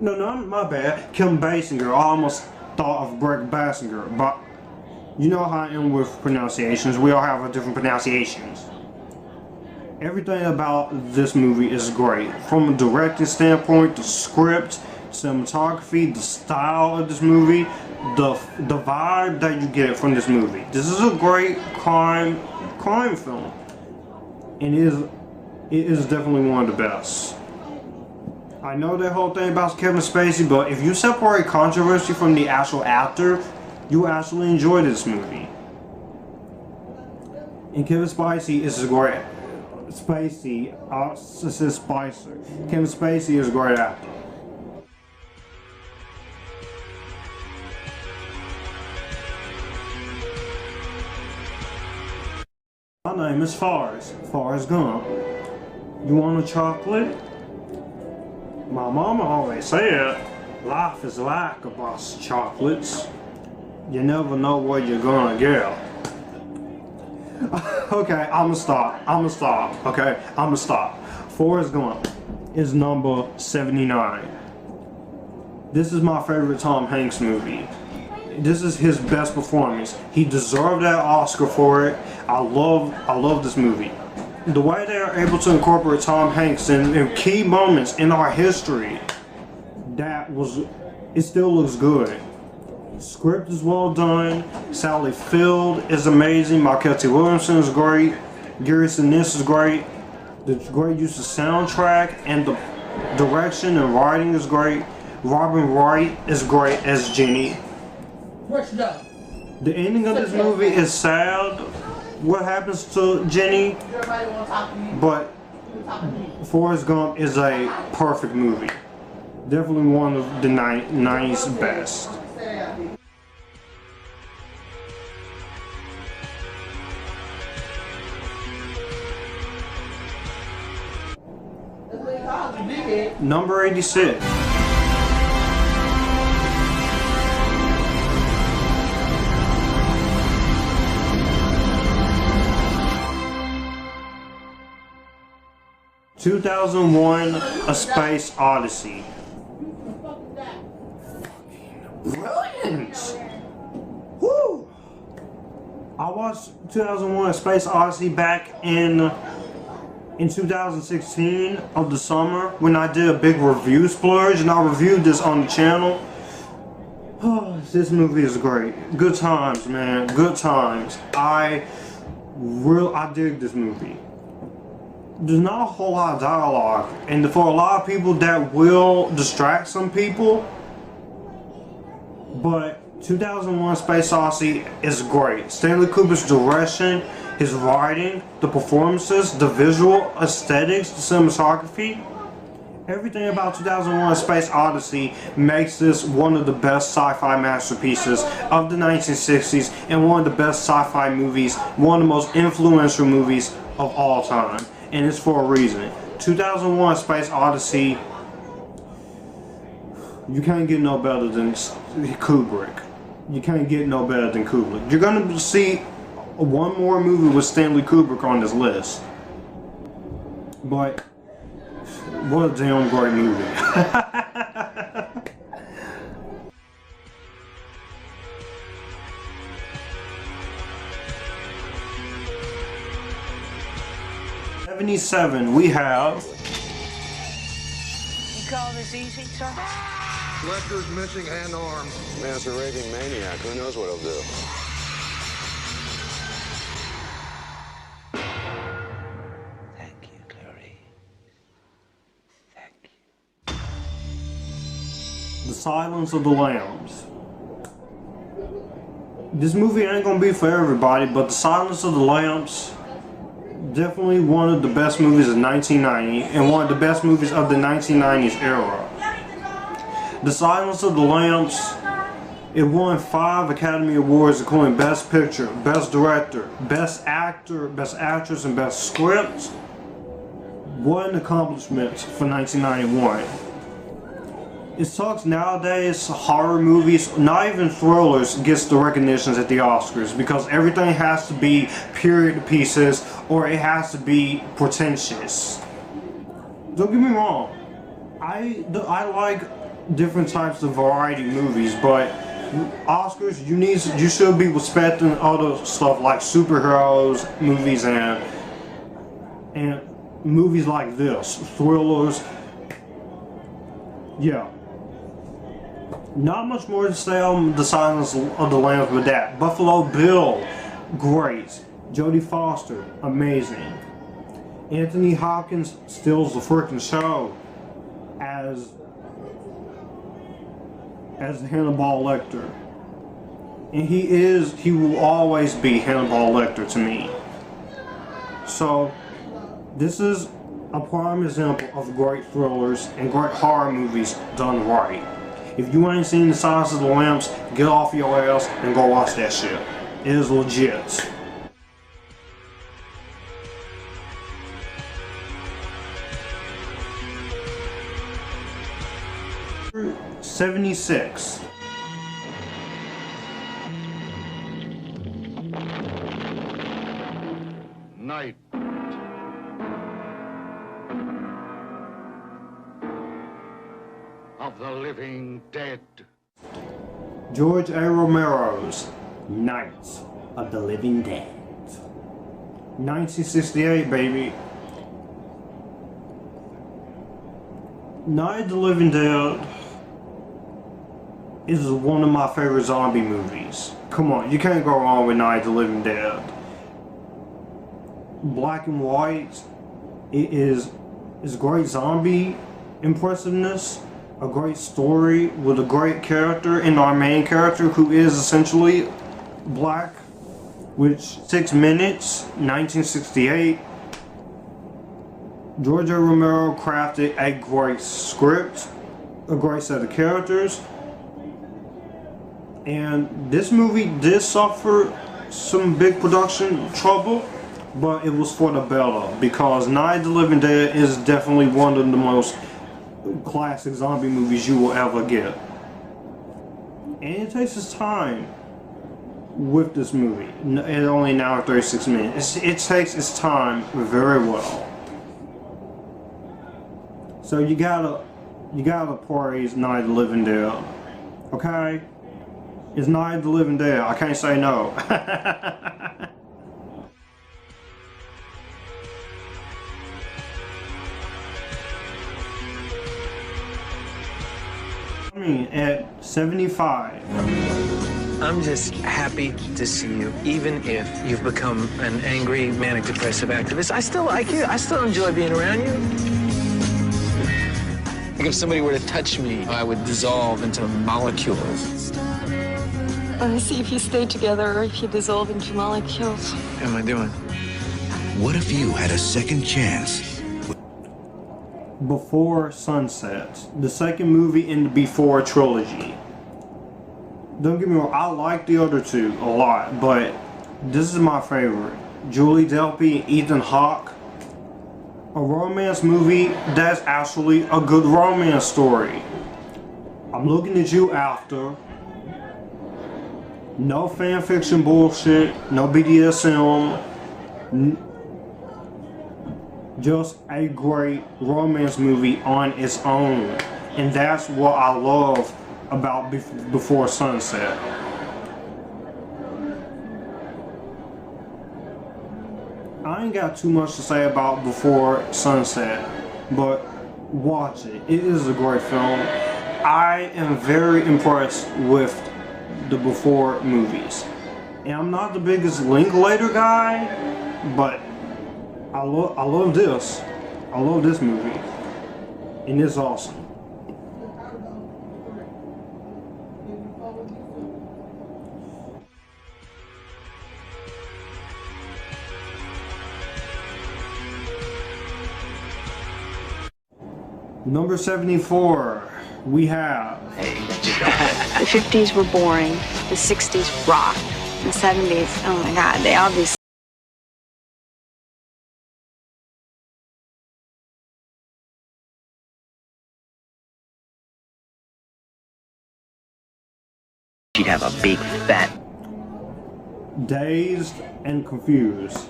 No, my bad. Kim Basinger. I almost thought of Brett Basinger, but you know how I am with pronunciations. We all have different pronunciations. Everything about this movie is great. From a directing standpoint, the script, cinematography, the style of this movie, the vibe that you get from this movie. This is a great crime film, and it is definitely one of the best. I know that whole thing about Kevin Spacey, but if you separate controversy from the actual actor, you actually enjoy this movie. And Kevin Spacey is a great this is Spicer. Kevin Spacey is a great actor. My name is Forrest Gump. You want a chocolate? My mama always said, life is like a box of chocolates. You never know what you're gonna get. Okay, I'ma stop. Okay, I'ma stop. Forrest Gump is number 79. This is my favorite Tom Hanks movie. This is his best performance. He deserved that Oscar for it. I love this movie. The way they are able to incorporate Tom Hanks in key moments in our history, it still looks good. Script is well done. Sally Field is amazing. Michael T. Williamson is great. Gary Sinise is great. The great use of soundtrack and the direction and writing is great. Robin Wright is great as Jenny. The ending of this movie is sad. What happens to Jenny? But Forrest Gump is a perfect movie. Definitely one of the 90s best. Number 86. "2001: A Space Odyssey." Brilliant! Woo! I watched 2001: A Space Odyssey back in 2016 of the summer when I did a big review splurge, and I reviewed this on the channel. Oh, this movie is great. Good times, man. Good times. I dig this movie. There's not a whole lot of dialogue, and for a lot of people that will distract some people, but 2001: Space Odyssey is great. Stanley Kubrick's direction, his writing, the performances, the visual aesthetics, the cinematography, everything about 2001: Space Odyssey makes this one of the best sci-fi masterpieces of the 1960s and one of the best sci-fi movies, one of the most influential movies of all time. And it's for a reason. 2001: Space Odyssey, you can't get no better than Kubrick. You can't get no better than Kubrick. You're gonna see one more movie with Stanley Kubrick on this list. But what a damn great movie. '77, we have... You call this easy, sir? Lecter's missing hand arm. Man's a raving maniac. Who knows what he'll do? The Silence of the Lambs. This movie ain't gonna be for everybody, but The Silence of the Lambs, definitely one of the best movies of 1990 and one of the best movies of the 1990s era. The Silence of the Lambs, it won 5 Academy Awards, including Best Picture, Best Director, Best Actor, Best Actress, and Best Script. What an accomplishment for 1991. It sucks nowadays, horror movies, not even thrillers, gets the recognitions at the Oscars because everything has to be period pieces or it has to be pretentious. Don't get me wrong, I like different types of variety movies, but Oscars, you should be respecting other stuff like superheroes movies and movies like this, thrillers. Yeah. Not much more to say on The Silence of the Lambs with that. Buffalo Bill, great. Jodie Foster, amazing. Anthony Hopkins steals the freaking show as as Hannibal Lecter. And he will always be Hannibal Lecter to me. So, this is a prime example of great thrillers and great horror movies done right. If you ain't seen The Silence of the Lambs, get off your ass and go watch that shit. It is legit. '76. Night. Of the living dead. George A. Romero's Night of the Living Dead. 1968, baby. Night of the Living Dead is one of my favorite zombie movies. Come on, you can't go wrong with Night of the Living Dead. Black and white, it is great zombie impressiveness, a great story with a great character, and our main character who is essentially black, which 6 minutes, 1968. George A. Romero crafted a great script, a great set of characters, and this movie did suffer some big production trouble, but it was for the better, because Night of the Living Dead is definitely one of the most classic zombie movies you will ever get. And it takes its time with this movie. It's only an hour 36 minutes. It takes its time very well. So you gotta praise Night of the Living Dead. Okay? It's Night of the Living Dead. I can't say no. At 75. I'm just happy to see you, even if you've become an angry, manic depressive activist. I still like you. I still enjoy being around you. Like if somebody were to touch me, I would dissolve into molecules. See if you stay together or if you dissolve into molecules. What am I doing? What if you had a second chance? Before Sunset, the second movie in the Before trilogy. Don't get me wrong, I like the other two a lot, but this is my favorite. Julie Delpy and Ethan Hawke. A romance movie that's actually a good romance story. I'm looking at you after. No fanfiction bullshit, no BDSM. Just a great romance movie on its own, and that's what I love about Before Sunset. I ain't got too much to say about Before Sunset, but watch it. It is a great film. I am very impressed with the Before movies, and I'm not the biggest Linklater guy, but I love this. I love this movie. And it's awesome. Number 74, we have... The 50s were boring. The 60s rocked. The 70s, oh my God, they obviously... She'd have a big fat... Dazed and Confused.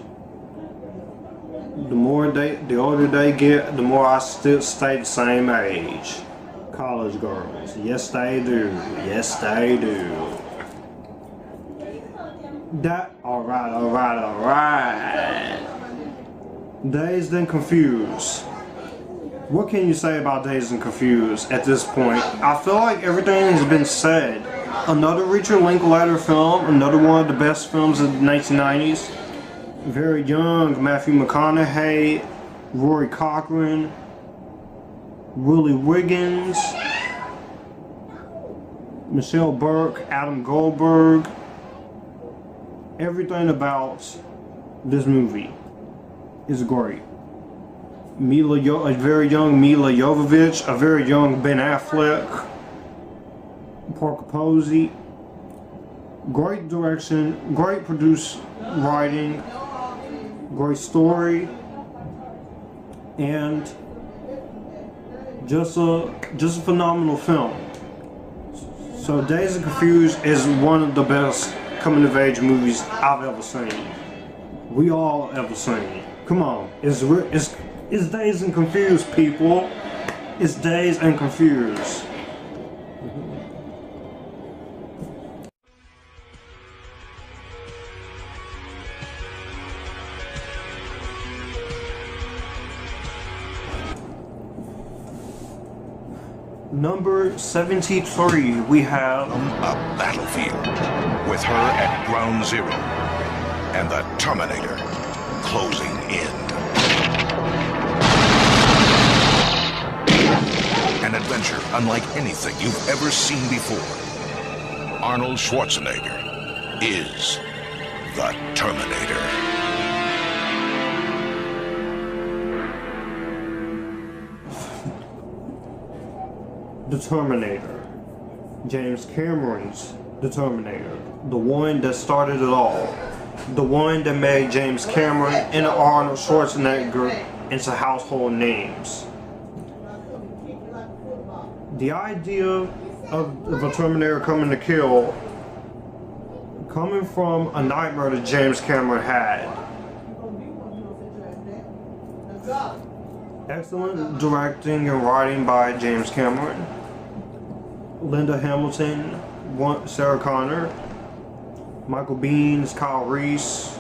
The older they get, the more I still stay the same age. College girls. Yes, they do. Yes, they do. Alright. Dazed and Confused. What can you say about Dazed and Confused at this point? I feel like everything has been said. Another Richard Linklater film, another one of the best films of the 1990s. Very young Matthew McConaughey, Rory Cochrane. Willie Wiggins, Michelle Burke, Adam Goldberg. Everything about this movie is great. A very young Mila Jovovich, a very young Ben Affleck, Parker Posey. Great direction, great produced writing, great story, and just a phenomenal film. So Dazed and Confused is one of the best coming-of-age movies I've ever seen. We all ever seen. Come on, it's Dazed and Confused, people. It's Dazed and Confused. Number 73, we have a battlefield with her at ground zero and the Terminator closing in. An adventure unlike anything you've ever seen before. Arnold Schwarzenegger is the Terminator. The Terminator. James Cameron's The Terminator. The one that started it all. The one that made James Cameron and Arnold Schwarzenegger into household names. The idea of a Terminator coming to kill, coming from a nightmare that James Cameron had. Excellent directing and writing by James Cameron. Linda Hamilton, Sarah Connor, Michael Biehn, Kyle Reese,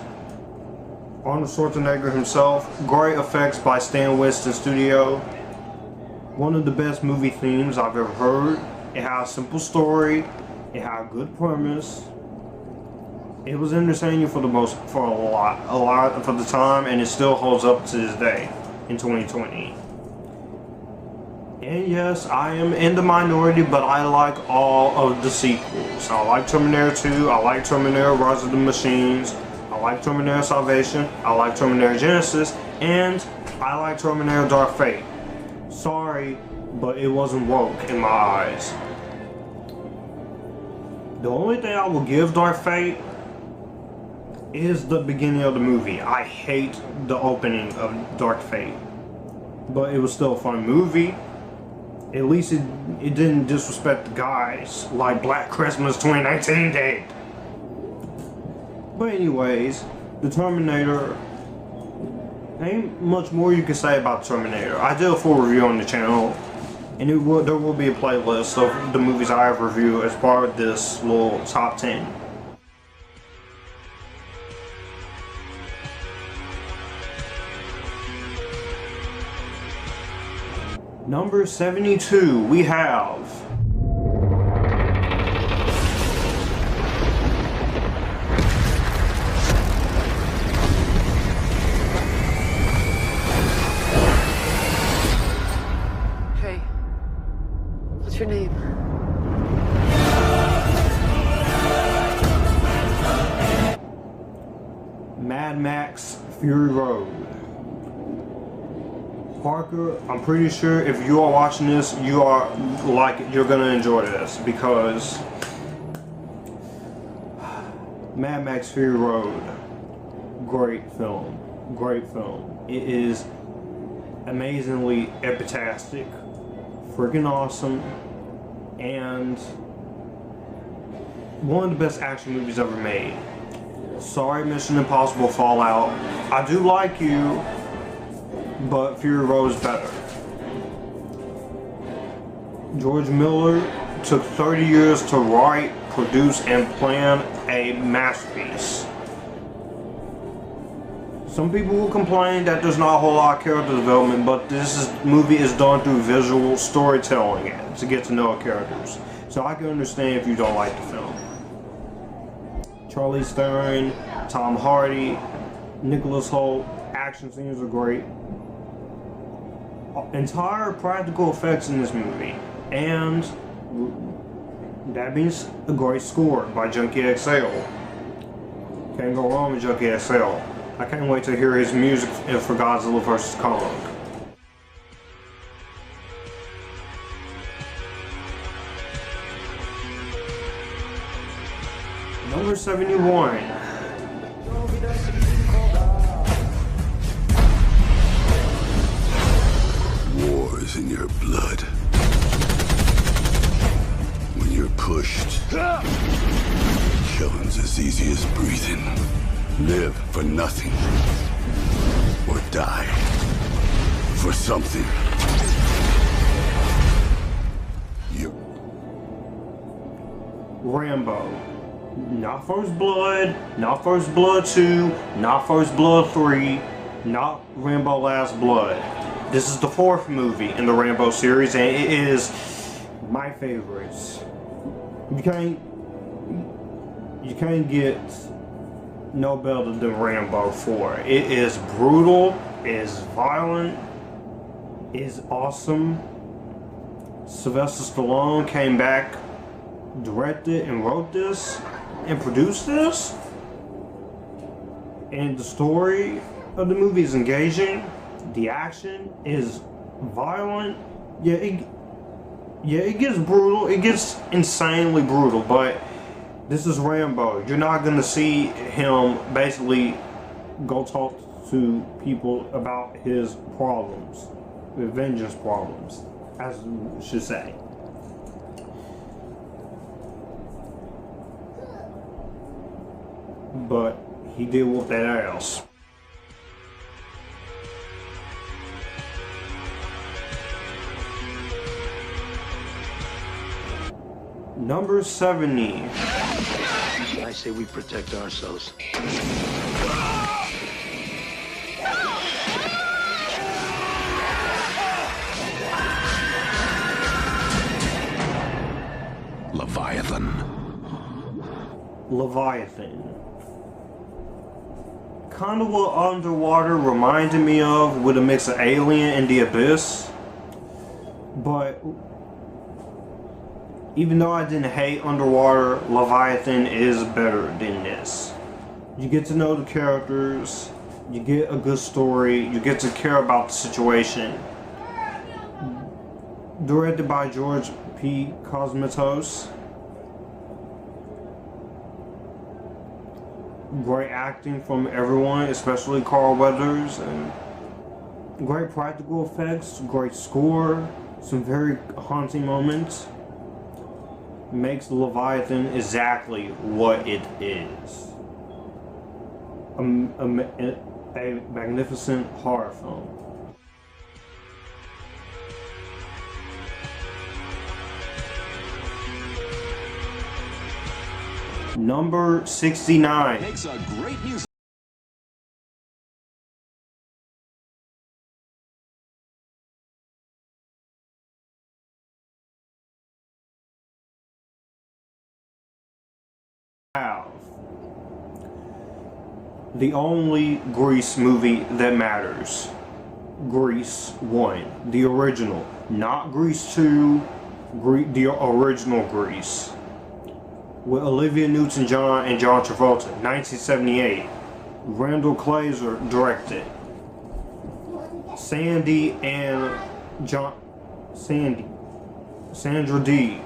Arnold Schwarzenegger himself. Great effects by Stan Winston Studio. One of the best movie themes I've ever heard. It had a simple story. It had a good premise. It was entertaining for a lot for the time, and it still holds up to this day in 2020. And yes, I am in the minority, but I like all of the sequels. I like Terminator 2, I like Terminator Rise of the Machines, I like Terminator Salvation, I like Terminator Genesis, and I like Terminator Dark Fate. Sorry, but it wasn't woke in my eyes. The only thing I will give Dark Fate is the beginning of the movie. I hate the opening of Dark Fate, but it was still a fun movie. At least it didn't disrespect the guys like Black Christmas 2019 did. But anyways, the Terminator, ain't much more you can say about Terminator. I did a full review on the channel, and there will be a playlist of the movies I have reviewed as part of this little top 10. Number 72, we have Hey, what's your name? Mad Max Fury Road. Parker, I'm pretty sure if you are watching this, you're gonna enjoy this, because Mad Max Fury Road, great film, It is amazingly epitastic, freaking awesome, and one of the best action movies ever made. Sorry, Mission Impossible Fallout. I do like you, but Fury Road is better. George Miller took 30 years to write, produce, and plan a masterpiece. Some people will complain that there's not a whole lot of character development, but this movie is done through visual storytelling to get to know characters. So I can understand if you don't like the film. Charlize Theron, Tom Hardy, Nicholas Hoult, action scenes are great. entire practical effects in this movie, and that means a great score by Junkie XL. Can't go wrong with Junkie XL. I can't wait to hear his music for Godzilla vs. Kong. Number 71. War is in your blood. When you're pushed, killing's as easy as breathing. Live for nothing, or die for something. Rambo. Not First Blood, not First Blood 2, not First Blood 3, not Rambo Last Blood. This is the 4th movie in the Rambo series, and it is my favorites. You can't get no better than Rambo 4. It is brutal, it is violent, it is awesome. Sylvester Stallone came back, directed and wrote this, and produced this. And the story of the movie is engaging. The action is violent. Yeah, it gets brutal. It gets insanely brutal, but this is Rambo. You're not gonna see him basically go talk to people about his problems, the vengeance problems, as we should say. But he did whoop that ass. Number 70. I say we protect ourselves. Leviathan. Kind of what Underwater reminded me of, with a mix of Alien and The Abyss. But even though I didn't hate Underwater, Leviathan is better than this. You get to know the characters, you get a good story, you get to care about the situation. Directed by George P. Cosmatos. Great acting from everyone, especially Carl Weathers, and great practical effects, great score, some very haunting moments. Makes Leviathan exactly what it is. A magnificent horror film. Number 69. Makes a great music. The only Grease movie that matters. Grease 1, the original, not Grease 2, the original Grease. With Olivia Newton-John and John Travolta, 1978. Randall Kleiser directed. Sandy and Sandra Dee.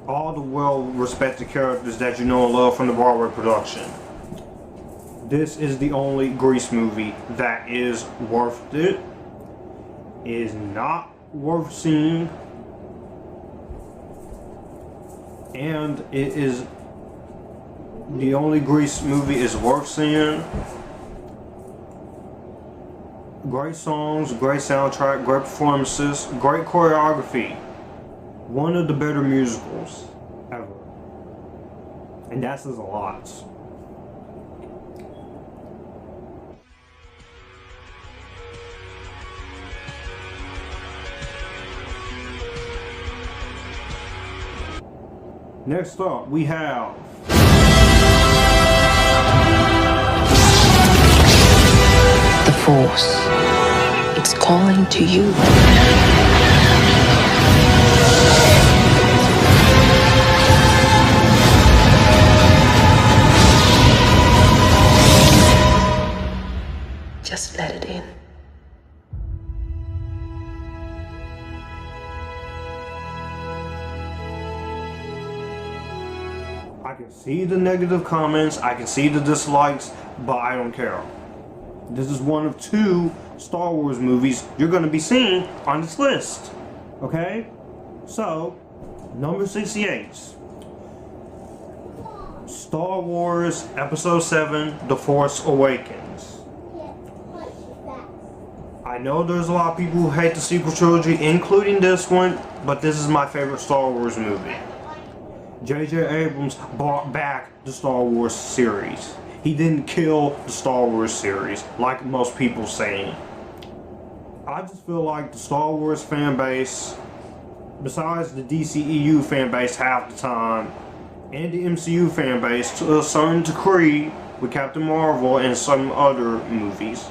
All the well-respected characters that you know and love from the Broadway production. This is the only Grease movie that is worth it. Is not worth seeing. And it is the only Grease movie is worth seeing. Great songs, great soundtrack, great performances, great choreography. One of the better musicals ever. And that says a lot. Next up, we have the Force. It's calling to you. Just let it in. I can see the negative comments, I can see the dislikes, but I don't care. This is one of 2 Star Wars movies you're going to be seeing on this list. Okay? So, number 68. Star Wars Episode 7, The Force Awakens. I know there's a lot of people who hate the sequel trilogy, including this one, but this is my favorite Star Wars movie. J.J. Abrams brought back the Star Wars series. He didn't kill the Star Wars series, like most people saying. I just feel like the Star Wars fan base, besides the DCEU fan base half the time, and the MCU fan base to a certain degree with Captain Marvel and some other movies,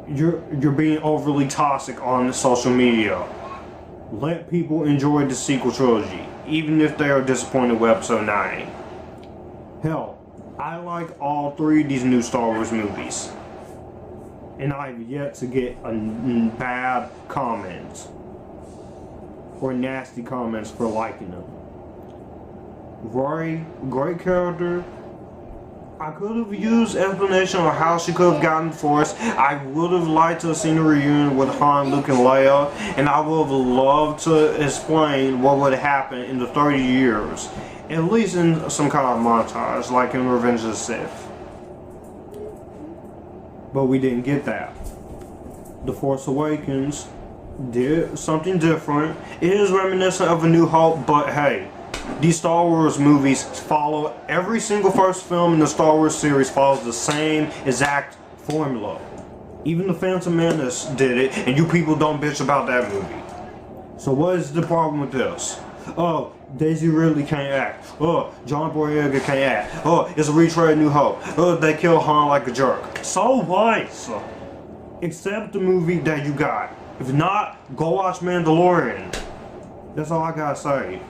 you're being overly toxic on social media. Let people enjoy the sequel trilogy, even if they are disappointed with Episode 9. Hell, I like all 3 of these new Star Wars movies, and I've yet to get a bad comment or nasty comments for liking them. Rory, great character. I could have used explanation on how she could have gotten Force. I would have liked to have seen a reunion with Han, Luke, and Leia, and I would have loved to explain what would happen in the 30 years, at least in some kind of montage, like in Revenge of the Sith. But we didn't get that. The Force Awakens did something different. It is reminiscent of A New Hope, but hey, these Star Wars movies follow, every single first film in the Star Wars series follows the same exact formula. Even the Phantom Menace did it, and you people don't bitch about that movie. So what is the problem with this? Oh, Daisy Ridley can't act. Oh, John Boyega can't act. Oh, it's a retread of New Hope. Oh, they kill Han like a jerk. So what? Accept the movie that you got. If not, go watch Mandalorian. That's all I gotta say.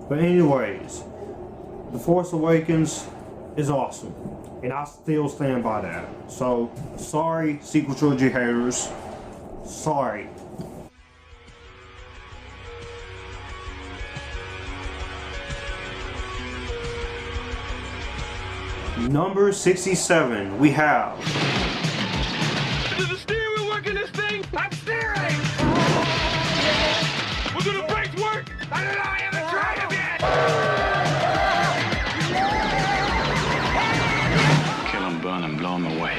But anyways, The Force Awakens is awesome, and I still stand by that. So, sorry, sequel trilogy haters. Sorry. Number 67, we have... Does the steering wheel work in this thing? I'm steering! Well, do the brakes work? I don't know, I haven't tried them yet! Kill them, burn them, blow them away.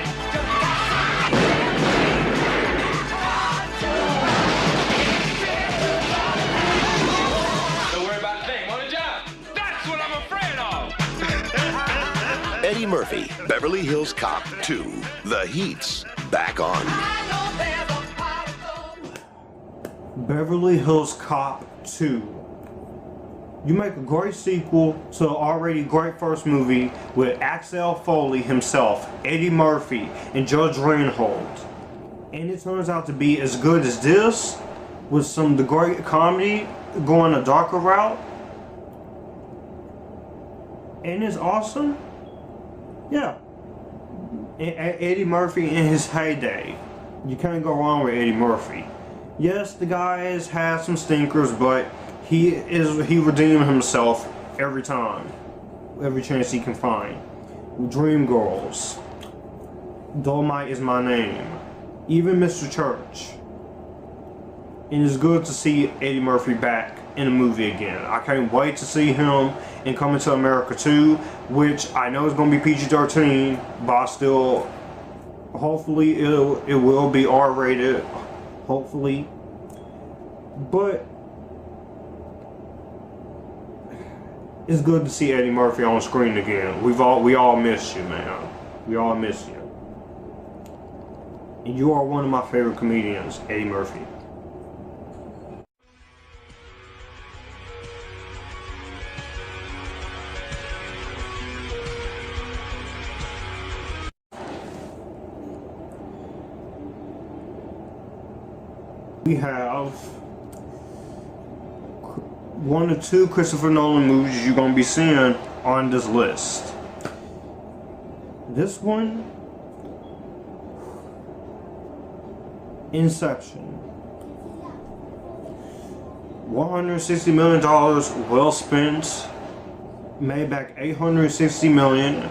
Don't worry about a thing, want a job? That's what I'm afraid of! Eddie Murphy, Beverly Hills Cop 2. The Heat's back on. Beverly Hills Cop 2. You make a great sequel to an already great first movie with Axel Foley himself, Eddie Murphy, and Judge Reinhold. And it turns out to be as good as this, with some of the great comedy going a darker route. And it's awesome. Yeah. Eddie Murphy in his heyday. You can't go wrong with Eddie Murphy. Yes, the guy has had some stinkers, but he redeemed himself every time, every chance he can find. Dreamgirls, Dolomite Is My Name, even Mr. Church. And it's good to see Eddie Murphy back in a movie again. I can't wait to see him in Coming to America 2, which I know is going to be PG-13, but I still, hopefully it will be R-rated, hopefully. But it's good to see Eddie Murphy on screen again. We all miss you, man. We all miss you. And you are one of my favorite comedians, Eddie Murphy. We have one of two Christopher Nolan movies you're going to be seeing on this list. This one, Inception. $160 million well spent. Made back $860 million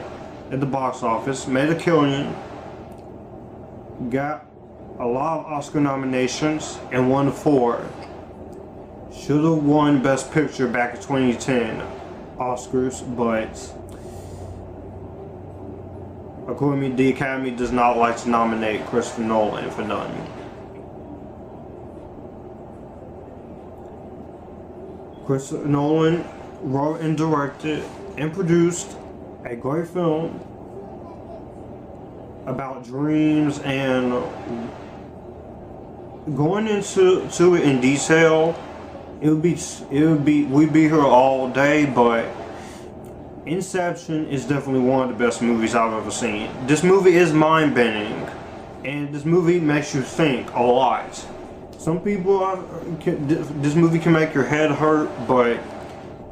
at the box office. Made a killing. Got a lot of Oscar nominations and won 4. Should have won Best Picture back in 2010 Oscars, but according to me, the Academy does not like to nominate Christopher Nolan for none. Christopher Nolan wrote and directed and produced a great film about dreams, and going into it in detail, we'd be here all day, but Inception is definitely one of the best movies I've ever seen. This movie is mind-bending, and this movie makes you think a lot. Some people, this movie can make your head hurt, but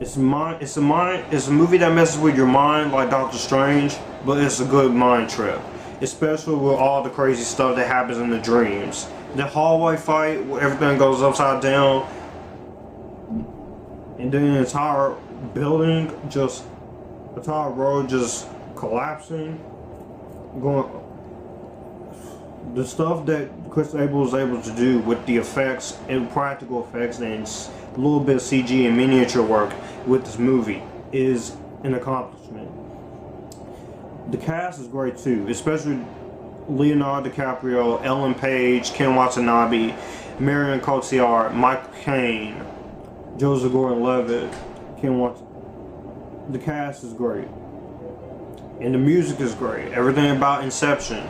it's a movie that messes with your mind like Doctor Strange, but it's a good mind trip. Especially with all the crazy stuff that happens in the dreams. The hallway fight where everything goes upside down, and then the entire building, just the entire road just collapsing. The stuff that Chris Abel was able to do with the effects and practical effects and a little bit of CG and miniature work with this movie is an accomplishment. The cast is great too, especially Leonardo DiCaprio, Ellen Page, Ken Watanabe, Marion Cotillard, Michael Caine, Joseph Gordon-Levitt, The cast is great, and the music is great. Everything about Inception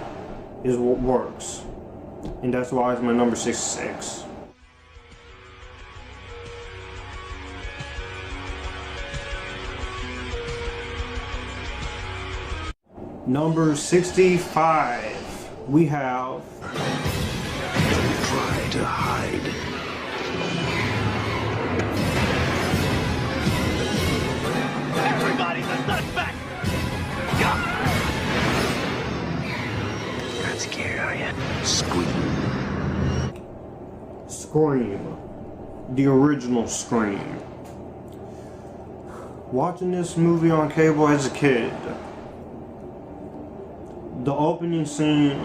is what works, and that's why it's my number 66. Number 65, we have... Try to hide. Everybody's a suspect! Not scared, are you? Scream. The original Scream. Watching this movie on cable as a kid, the opening scene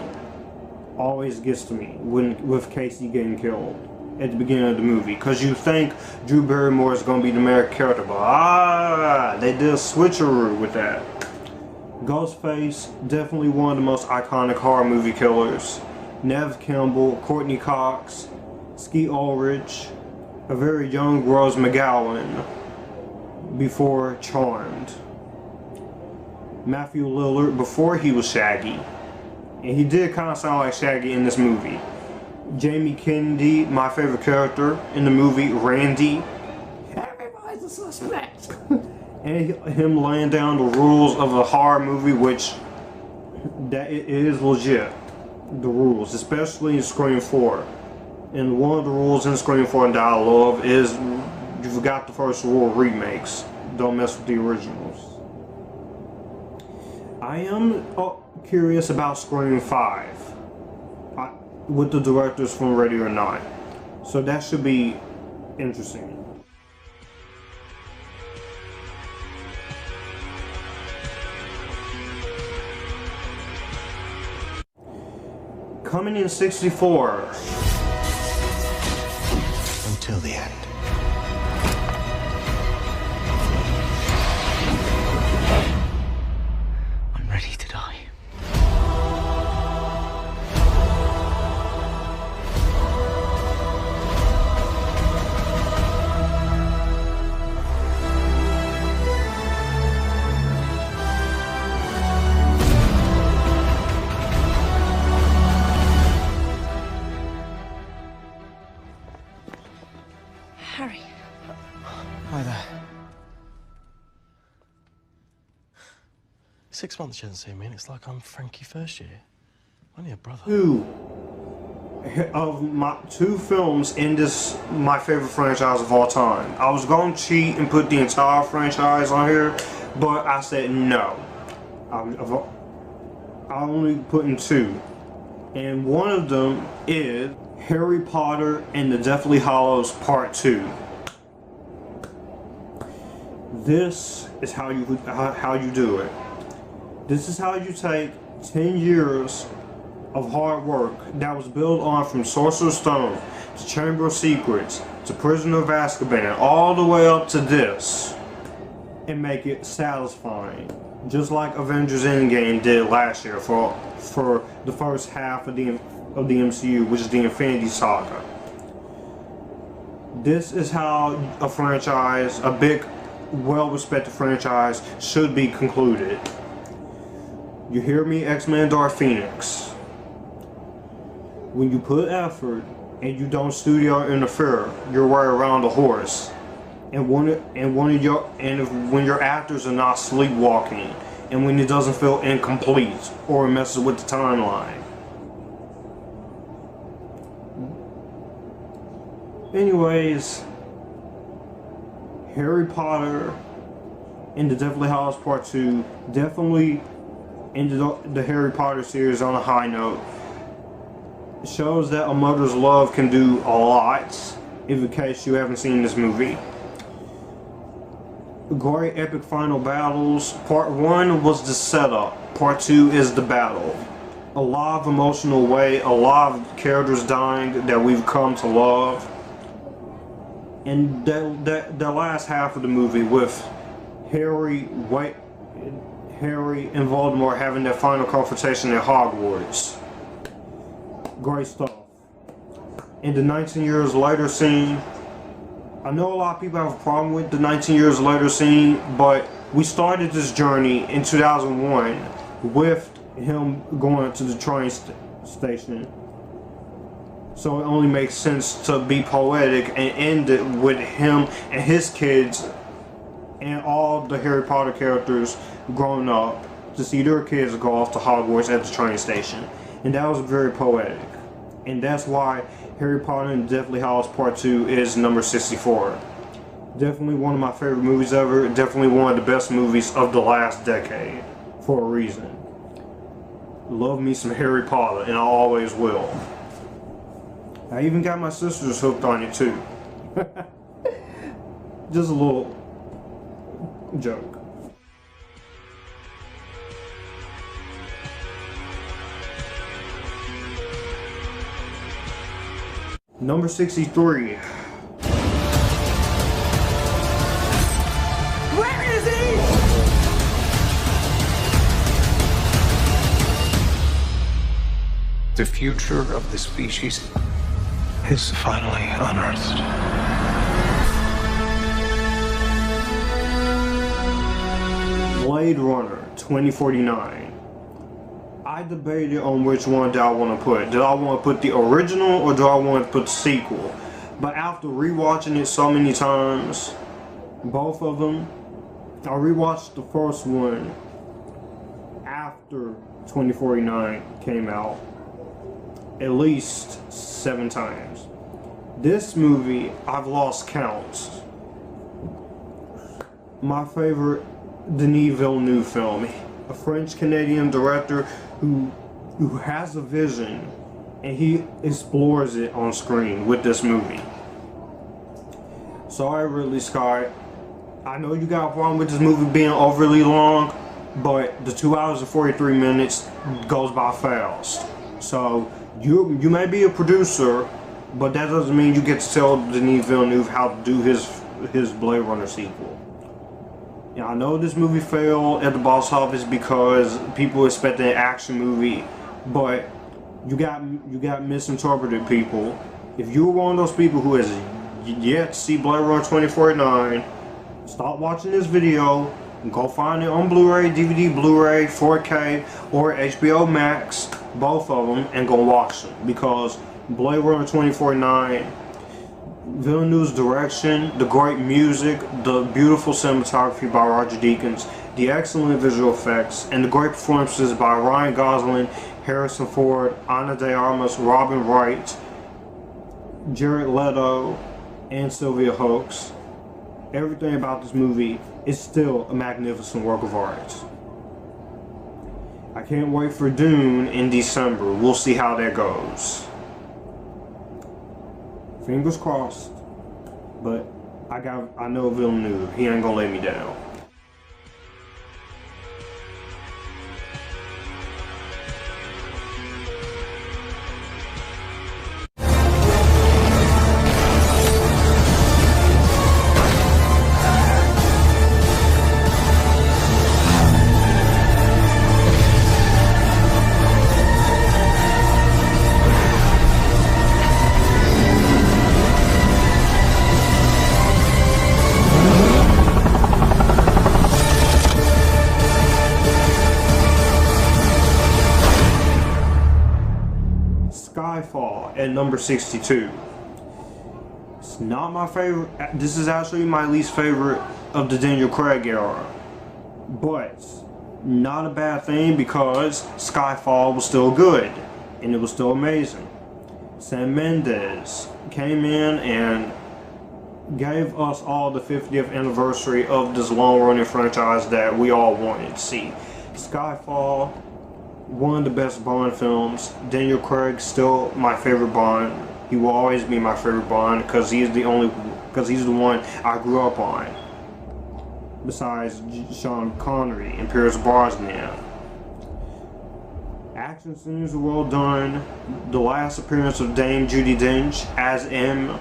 always gets to me with Casey getting killed at the beginning of the movie, because you think Drew Barrymore is going to be the main character, but they did a switcheroo with that. Ghostface, definitely one of the most iconic horror movie killers. Neve Campbell, Courtney Cox, Skeet Ulrich, a very young Rose McGowan before Charmed. Matthew Lillard before he was Shaggy, and he did kind of sound like Shaggy in this movie. Jamie Kennedy, my favorite character in the movie, Randy. Everybody's a suspect. And him laying down the rules of a horror movie, which that it is legit. The rules, especially in Scream 4. And one of the rules in Scream 4 that I love is you forgot the first rule: remakes. Don't mess with the originals. I am curious about Scream 5 with the directors from Ready or Not, so that should be interesting. Coming in 64. Until the end. Ready to die. Harry. Hi there. 6 months you haven't seen me, and it's like I'm Frankie first year. Only a brother. 2. my 2 films in this my favorite franchise of all time. I was going to cheat and put the entire franchise on here, but I said no. I only put in 2, and one of them is Harry Potter and the Deathly Hallows Part 2. This is how you do it. This is how you take 10 years of hard work that was built on from Sorcerer's Stone to Chamber of Secrets to Prisoner of Azkaban all the way up to this and make it satisfying, just like Avengers Endgame did last year for the first half of the MCU, which is the Infinity Saga. This is how a franchise, a big, well-respected franchise, should be concluded. You hear me, X-Men Dark Phoenix? When you put effort and you don't studio interfere, you're right around the horse. And when your actors are not sleepwalking, and when it doesn't feel incomplete or it messes with the timeline. Anyways, Harry Potter and the Deathly Hallows Part 2 definitely ended up the Harry Potter series on a high note. It shows that a mother's love can do a lot, in case you haven't seen this movie. Great epic final battles. Part 1 was the setup. Part 2 is the battle. A lot of emotional weight, a lot of characters dying that we've come to love. And the last half of the movie with Harry and Voldemort having their final confrontation at Hogwarts. Great stuff. In the 19 years later scene, I know a lot of people have a problem with the 19 years later scene, but we started this journey in 2001 with him going to the train station. So it only makes sense to be poetic and end it with him and his kids and all the Harry Potter characters growing up to see their kids go off to Hogwarts at the train station. And that was very poetic. And that's why Harry Potter and Deathly Hallows Part 2 is number 64. Definitely one of my favorite movies ever. Definitely one of the best movies of the last decade. For a reason. Love me some Harry Potter, and I always will. I even got my sisters hooked on it too. Just a little joke. Number 63. Where is he? The future of the species is finally unearthed. Blade Runner 2049. I debated on which one did I want to put. Did I want to put the original or do I want to put the sequel? But after rewatching it so many times, both of them, I rewatched the first one after 2049 came out at least 7 times. This movie, I've lost count. My favorite Denis Villeneuve film. A French-Canadian director who has a vision and he explores it on screen with this movie. Sorry, Ridley Scott. I know you got a problem with this movie being overly long, but the 2 hours and 43 minutes goes by fast. So you may be a producer, but that doesn't mean you get to tell Denis Villeneuve how to do his Blade Runner sequel. Yeah, I know this movie failed at the box office because people expected an action movie, but you got misinterpreted people. If you're one of those people who has yet to see Blade Runner 2049, stop watching this video and go find it on Blu-ray, DVD, Blu-ray, 4K, or HBO Max, both of them, and go watch them. Because Blade Runner 2049, Villeneuve's direction, the great music, the beautiful cinematography by Roger Deakins, the excellent visual effects, and the great performances by Ryan Gosling Harrison Ford, Ana de Armas, Robin Wright, Jared Leto, and Sylvia Hoeks. Everything about this movie is still a magnificent work of art. I can't wait for Dune in December. We'll see how that goes. Fingers crossed. But I know Villeneuve. He ain't gonna let me down. Skyfall at number 62. It's not my favorite. This is actually my least favorite of the Daniel Craig era. But not a bad thing because Skyfall was still good and it was still amazing. Sam Mendes came in and gave us all the 50th anniversary of this long-running franchise that we all wanted to see. Skyfall, one of the best Bond films. Daniel Craig still my favorite Bond. He will always be my favorite Bond because he's the one I grew up on. Besides Sean Connery and Pierce Brosnan. Action scenes are well done. The last appearance of Dame Judi Dench as M.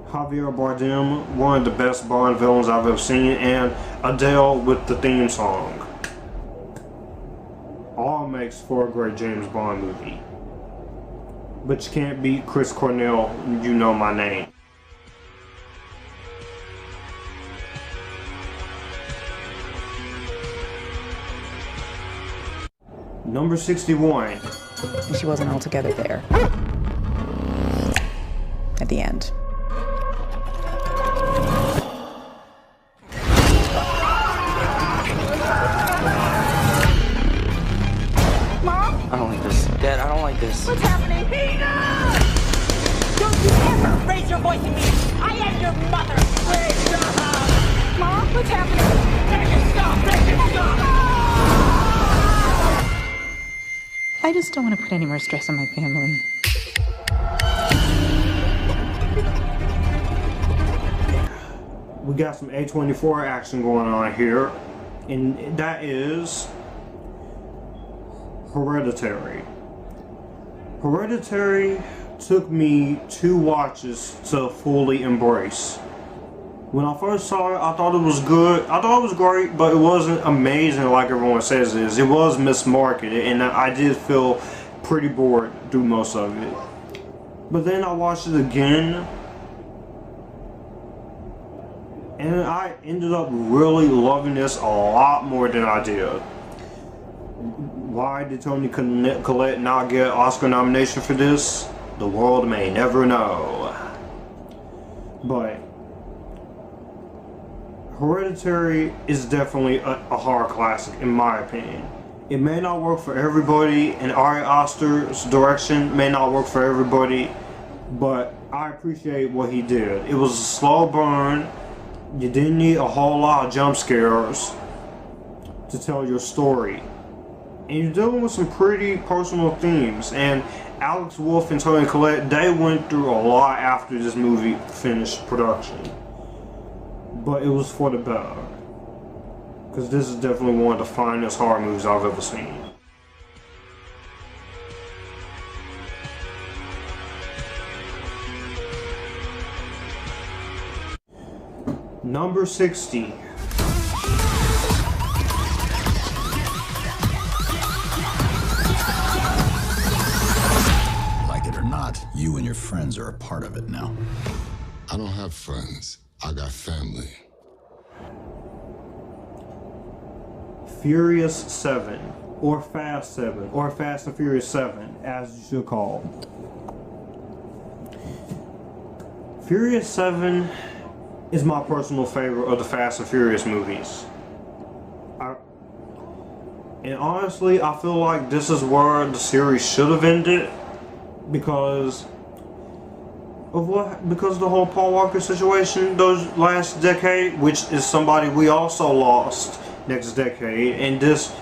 Javier Bardem, one of the best Bond villains I've ever seen, and Adele with the theme song. All makes for a great James Bond movie. But you can't beat Chris Cornell, You Know My Name. Number 61. She wasn't altogether there. At the end. I don't like this. Dad, I don't like this. What's happening? Peter! Don't you ever raise your voice at me! I am your mother! Please stop! Mom, what's happening? Make it stop! Make it stop! I just don't want to put any more stress on my family. We got some A24 action going on here, and that is Hereditary. Hereditary took me 2 watches to fully embrace. When I first saw it, I thought it was good. I thought it was great, but it wasn't amazing like everyone says it is. It was mismarketed, and I did feel pretty bored through most of it. But then I watched it again, and I ended up really loving this a lot more than I did. Why did Toni Collette not get an Oscar nomination for this? The world may never know. But Hereditary is definitely a horror classic in my opinion. It may not work for everybody, and Ari Aster's direction may not work for everybody, but I appreciate what he did. It was a slow burn. You didn't need a whole lot of jump scares to tell your story. And you're dealing with some pretty personal themes, and Alex Wolff and Toni Collette, they went through a lot after this movie finished production. But it was for the better. Because this is definitely one of the finest horror movies I've ever seen. Number 60. Like it or not, you and your friends are a part of it now. I don't have friends. I got family. Furious 7, or Fast 7, or Fast and Furious 7, as you should call. Furious 7 is my personal favorite of the Fast and Furious movies. And honestly, I feel like this is where the series should have ended because of the whole Paul Walker situation those last decade, which is somebody we also lost next decade, and this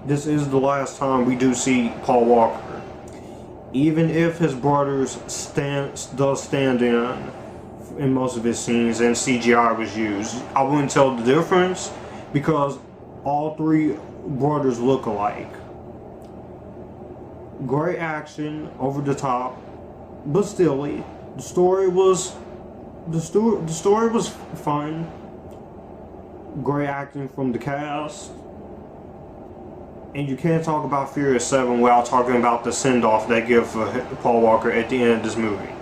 is the last time we do see Paul Walker. Even if his brothers does stand in most of his scenes and CGI was used, I wouldn't tell the difference because all three brothers look alike. Great action, over the top, but still, the story was fun. Great acting from the cast, and you can't talk about Furious 7 without talking about the send-off they give for Paul Walker at the end of this movie.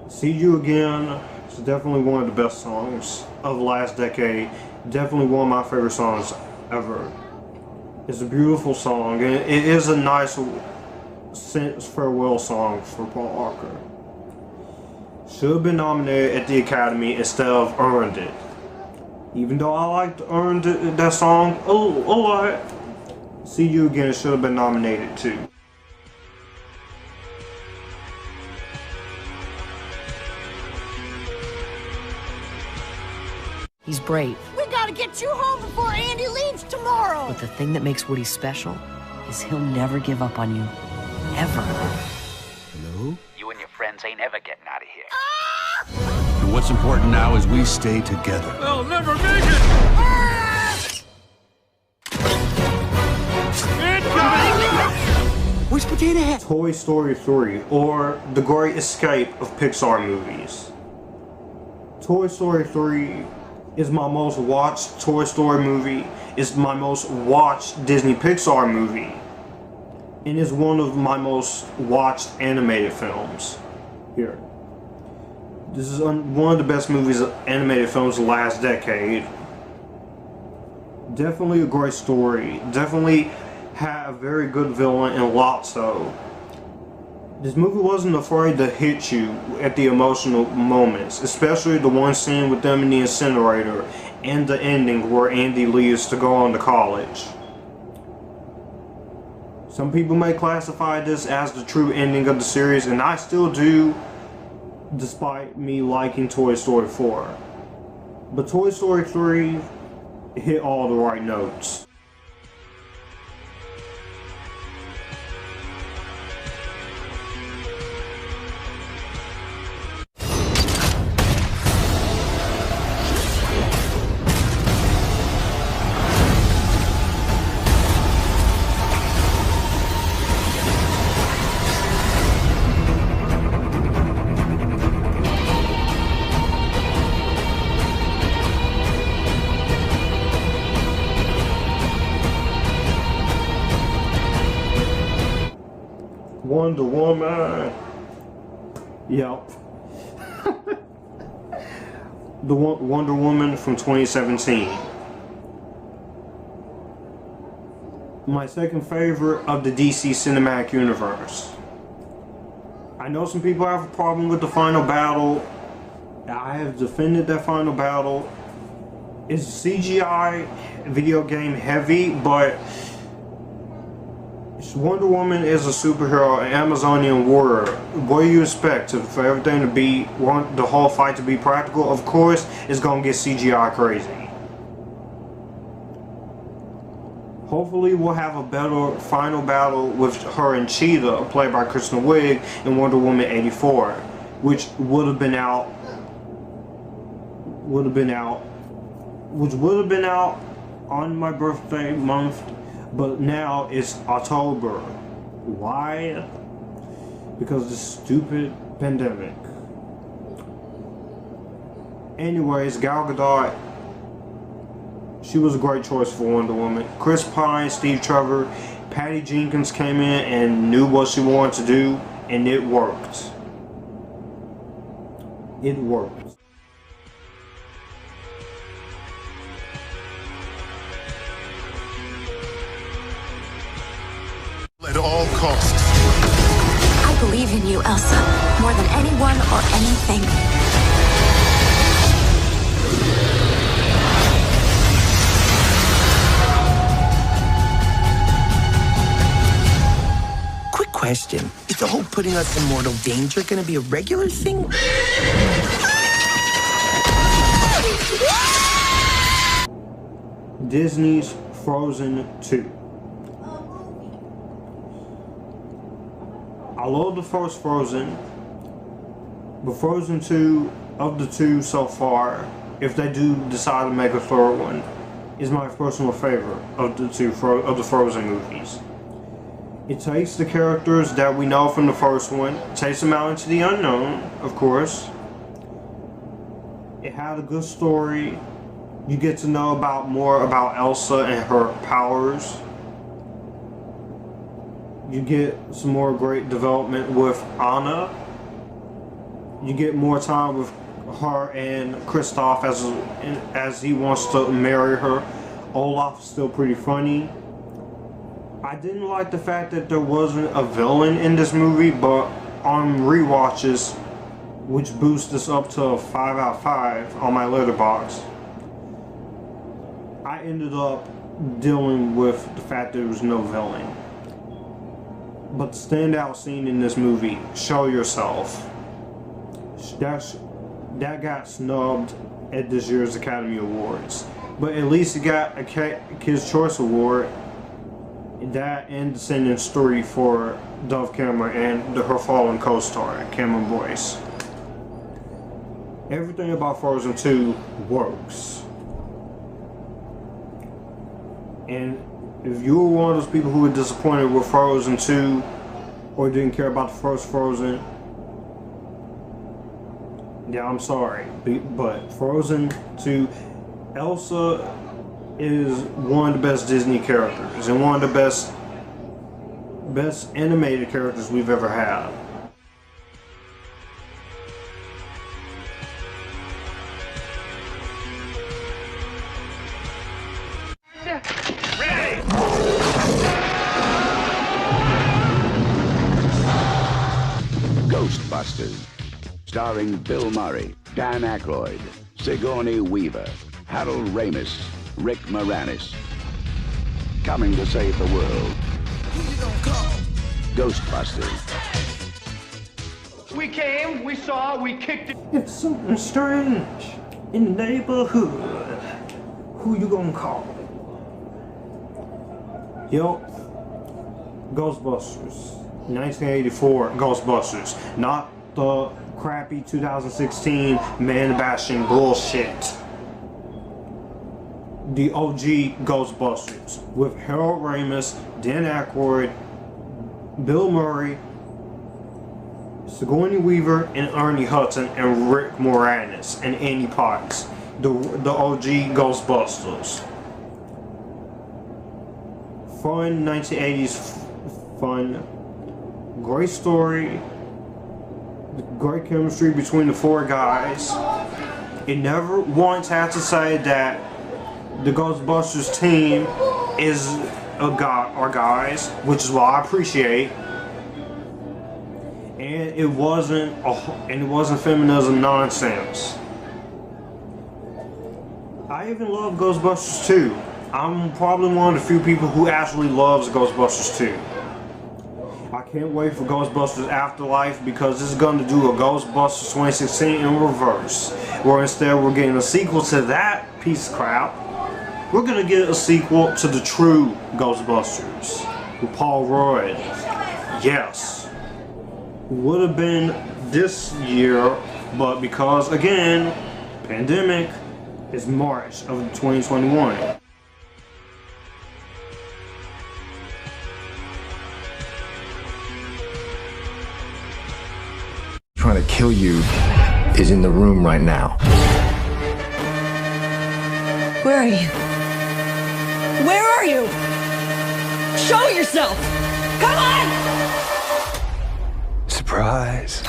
See You Again is definitely one of the best songs of the last decade. Definitely one of my favorite songs ever. It's a beautiful song, and it is a nice farewell song for Paul Walker. Should have been nominated at the Academy instead of earned it. Even though I liked earned that song a lot, See You Again should have been nominated too. He's brave. We gotta get you home before Andy leaves tomorrow! But the thing that makes Woody special is he'll never give up on you. Ever. Hello? You and your friends ain't ever getting out of here. And what's important now is we stay together. They'll never make it! Where's Potato Head? Toy Story 3, or The Great Escape of Pixar movies. Toy Story 3 is my most watched Toy Story movie, is my most watched Disney Pixar movie, and is one of my most watched animated films. Here. This is one of the best movies, animated films of the last decade. Definitely a great story. Definitely had a very good villain in Lotso. This movie wasn't afraid to hit you at the emotional moments, especially the one scene with them in the incinerator and the ending where Andy leaves to go on to college. Some people may classify this as the true ending of the series, and I still do, despite me liking Toy Story 4. But Toy Story 3 hit all the right notes. Wonder Woman. Yep. The Wonder Woman from 2017. My second favorite of the DC Cinematic Universe. I know some people have a problem with the final battle. I have defended that final battle. It's CGI video game heavy, but Wonder Woman is a superhero, an Amazonian warrior. What do you expect? For everything to be, the whole fight to be practical? Of course, it's gonna get CGI crazy. Hopefully we'll have a better final battle with her and Cheetah, played by Kristen Wiig, in Wonder Woman 84, which would have been out on my birthday month. But now it's October. Why? Because of this stupid pandemic. Anyways, Gal Gadot, she was a great choice for Wonder Woman. Chris Pine, Steve Trevor, Patty Jenkins came in and knew what she wanted to do, and it worked. It worked. At all costs. I believe in you, Elsa, more than anyone or anything. question. Is the whole putting us in mortal danger gonna be a regular thing? Disney's Frozen 2. I love the first Frozen, but Frozen 2, of the two so far, if they do decide to make a third one, is my personal favorite of the two of the Frozen movies. It takes the characters that we know from the first one, takes them out into the unknown, of course. It had a good story. You get to know more about Elsa and her powers. You get some more great development with Anna. You get more time with her and Kristoff as he wants to marry her. Olaf's still pretty funny. I didn't like the fact that there wasn't a villain in this movie, but on rewatches, which boosts this up to a 5 out of 5 on my Letterboxd, I ended up dealing with the fact that there was no villain. But the standout scene in this movie, Show Yourself, that got snubbed at this year's Academy Awards. But at least it got a Kids' Choice Award. That and the singing story for Dove Cameron and her fallen co-star, Cameron Boyce. Everything about Frozen 2 works. And if you were one of those people who were disappointed with Frozen 2 or didn't care about the first Frozen, yeah, I'm sorry. But Frozen 2, Elsa is one of the best Disney characters and one of the best animated characters we've ever had. Ghostbusters, starring Bill Murray, Dan Aykroyd, Sigourney Weaver, Harold Ramis, Rick Moranis. Coming to save the world. Who you gonna call? Ghostbusters. We came, we saw, we kicked it. It's something strange in the neighborhood. Who you gonna call? Yup. Ghostbusters. 1984 Ghostbusters. Not the crappy 2016 man-bashing bullshit. The OG Ghostbusters with Harold Ramis, Dan Aykroyd, Bill Murray, Sigourney Weaver, and Ernie Hudson, and Rick Moranis, and Annie Potts. The OG Ghostbusters. Fun 1980s fun. Great story. Great chemistry between the four guys. It never once had to say that the Ghostbusters team is our guys, which is what I appreciate. And it wasn't feminism nonsense. I even love Ghostbusters 2. I'm probably one of the few people who actually loves Ghostbusters 2. I can't wait for Ghostbusters Afterlife because this is going to do a Ghostbusters 2016 in reverse. Where instead we're getting a sequel to that piece of crap. We're going to get a sequel to the true Ghostbusters with Paul Rudd. Yes. Would have been this year, but because, again, pandemic, it's March of 2021. Trying to kill you is in the room right now. Where are you? Where are you? Show yourself! Come on! Surprise.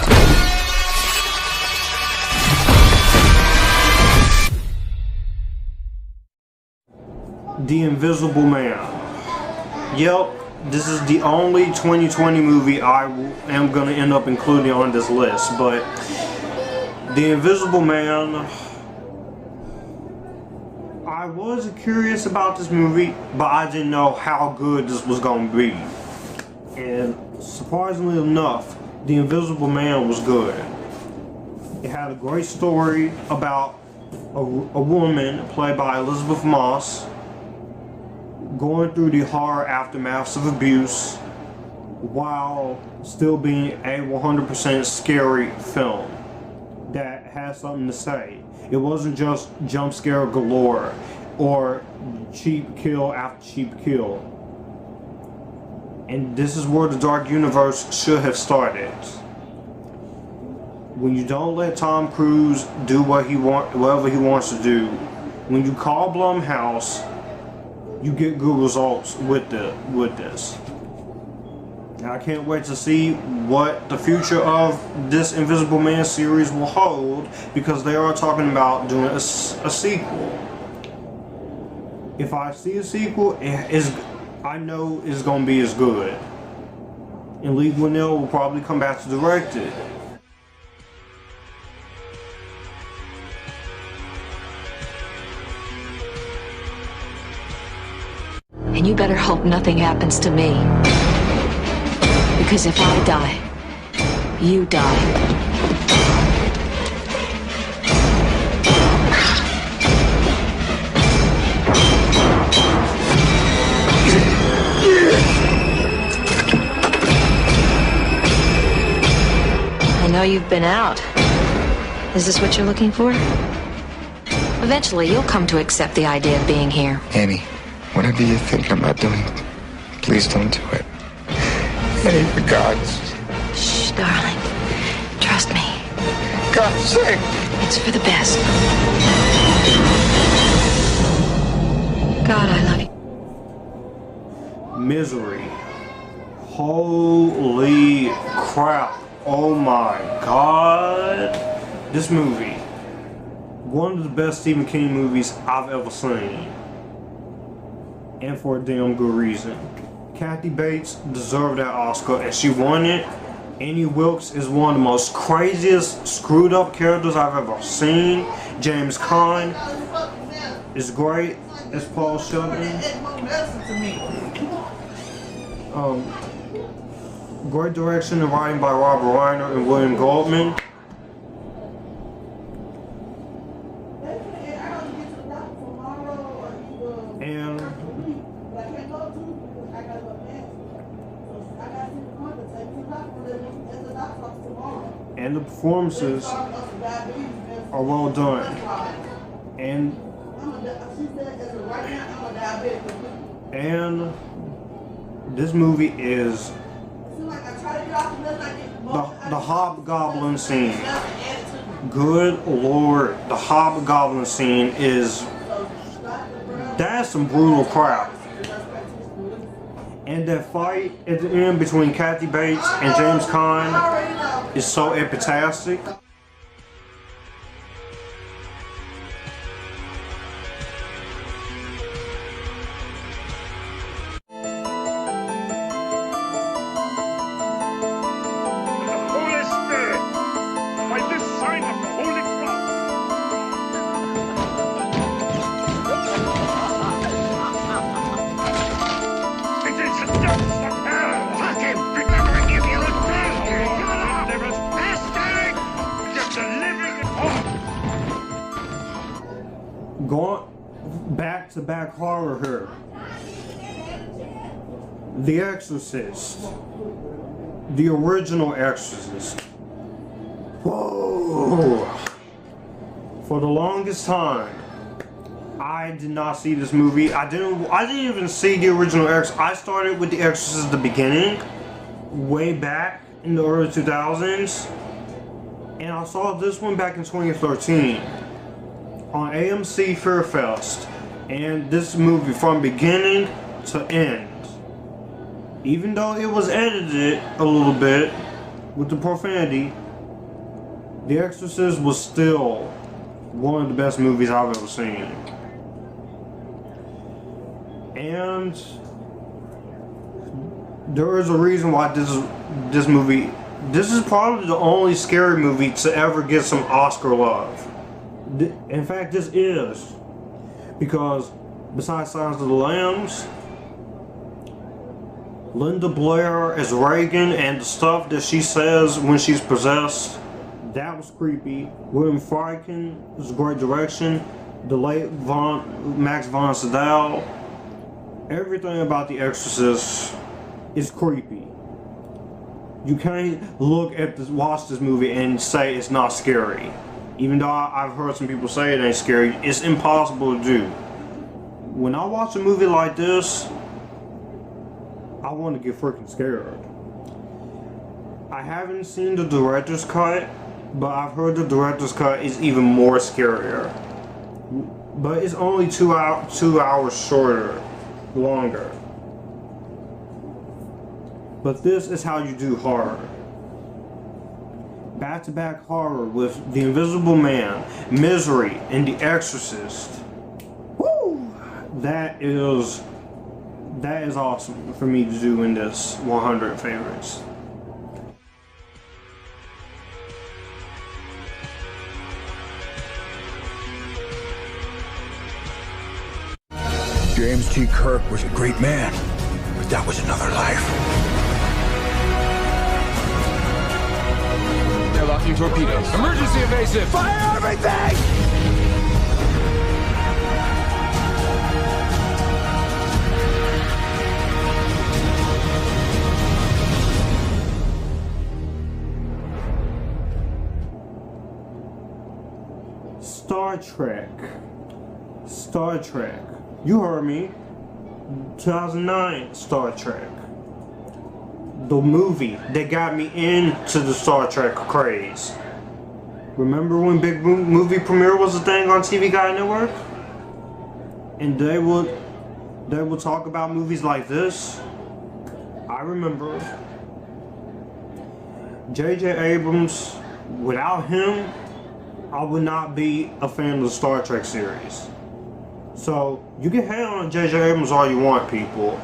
The Invisible Man. Yep, this is the only 2020 movie I am going to end up including on this list, but The Invisible Man, I was curious about this movie, but I didn't know how good this was going to be. And surprisingly enough, The Invisible Man was good. It had a great story about a woman played by Elizabeth Moss going through the horror aftermaths of abuse while still being a 100% scary film that has something to say. It wasn't just jump scare galore or cheap kill after cheap kill. And this is where the Dark Universe should have started. When you don't let Tom Cruise do whatever he wants to do, when you call Blumhouse, you get good results with this. I can't wait to see what the future of this Invisible Man series will hold, because they are talking about doing a sequel. If I see a sequel, I know it's going to be as good. And Lee Winnell will probably come back to direct it. And you better hope nothing happens to me. Because if I die, you die. I know you've been out. Is this what you're looking for? Eventually, you'll come to accept the idea of being here. Annie, whatever you think I'm not doing, please don't do it. Any regards. Shh, darling. Trust me. God's sake. It's for the best. God, I love you. Misery. Holy crap. Oh my god. This movie. One of the best Stephen King movies I've ever seen. And for a damn good reason. Kathy Bates deserved that Oscar and she won it. Annie Wilkes is one of the most craziest screwed up characters I've ever seen. James Caan is great as Paul Sheldon. Great direction and writing by Robert Reiner and William Goldman. And the performances are well done. And this movie is the Hobgoblin scene. Good Lord, the Hobgoblin scene is, that's some brutal crap. And that fight at the end between Kathy Bates and James Caan is so epitastic. Going back-to-back horror here. The Exorcist. The original Exorcist. Whoa! For the longest time, I did not see this movie. I didn't even see the original Exorcist. I started with The Exorcist at the beginning, way back in the early 2000s. And I saw this one back in 2013. On AMC Fear Fest, and this movie from beginning to end, even though it was edited a little bit with the profanity, The Exorcist was still one of the best movies I've ever seen. And there is a reason why this is probably the only scary movie to ever get some Oscar love. In fact, this is, because besides Silence of the Lambs, Linda Blair as Reagan and the stuff that she says when she's possessed, that was creepy. William Friedkin was a great direction. The late Max von Sydow. Everything about The Exorcist is creepy. You can't watch this movie and say it's not scary. Even though I've heard some people say it ain't scary, it's impossible to do. When I watch a movie like this, I want to get freaking scared. I haven't seen the director's cut, but I've heard the director's cut is even more scarier. But it's only 2 hours longer. But this is how you do horror. Back-to-back horror with The Invisible Man, Misery, and The Exorcist. Woo! That is awesome for me to do in this 100 favorites. James T. Kirk was a great man, but that was another life. They're locking torpedoes. Emergency evasive! Fire everything! Star Trek. You heard me. 2009 Star Trek. The movie that got me into the Star Trek craze. Remember when big movie premiere was a thing on TV Guide Network? And they would talk about movies like this. I remember. J.J. Abrams, without him, I would not be a fan of the Star Trek series. So, you can hate on J.J. Abrams all you want, people.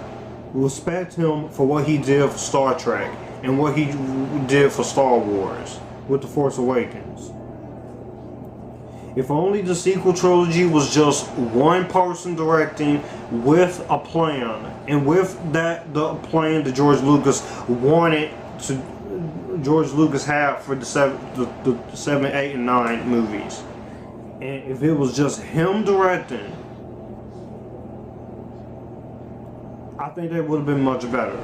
Respect him for what he did for Star Trek and what he did for Star Wars with The Force Awakens. If only the sequel trilogy was just one person directing with a plan, and with the plan that George Lucas had for the 7, 8, and 9 movies. And if it was just him directing, I think they would have been much better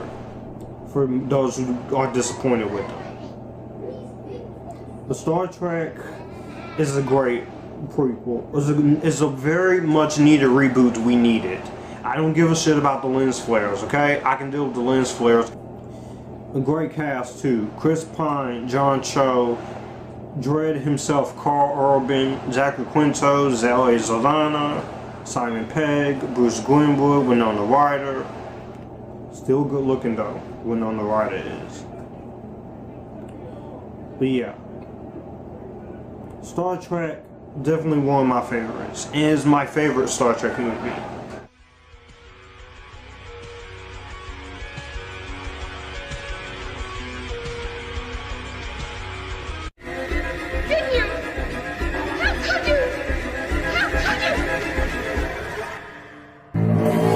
for those who are disappointed with them. But Star Trek is a great prequel. It's a very much needed reboot we needed. I don't give a shit about the lens flares, okay? I can deal with the lens flares. A great cast too. Chris Pine, John Cho, Dredd himself, Carl Urban, Zachary Quinto, Zoe Saldana, Simon Pegg, Bruce Glenwood, Winona Ryder. Still good looking though, Winona Ryder is. But yeah. Star Trek, definitely one of my favorites. And is my favorite Star Trek movie.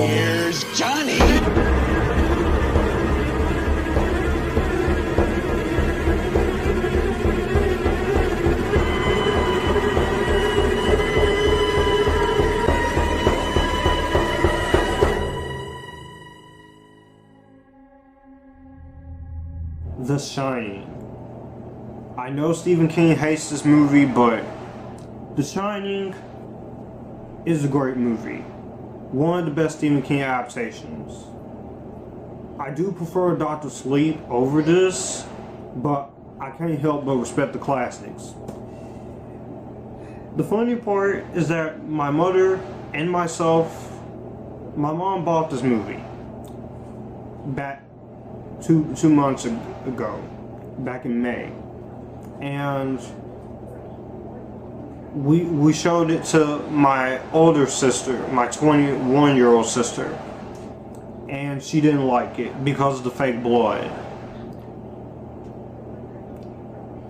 Here's Johnny. The Shining. I know Stephen King hates this movie, but The Shining is a great movie. One of the best Stephen King adaptations. I do prefer Dr. Sleep over this, but I can't help but respect the classics. The funny part is that my mother and myself, my mom bought this movie back two months ago, back in May, and we showed it to my older sister, my 21-year-old sister, and she didn't like it because of the fake blood.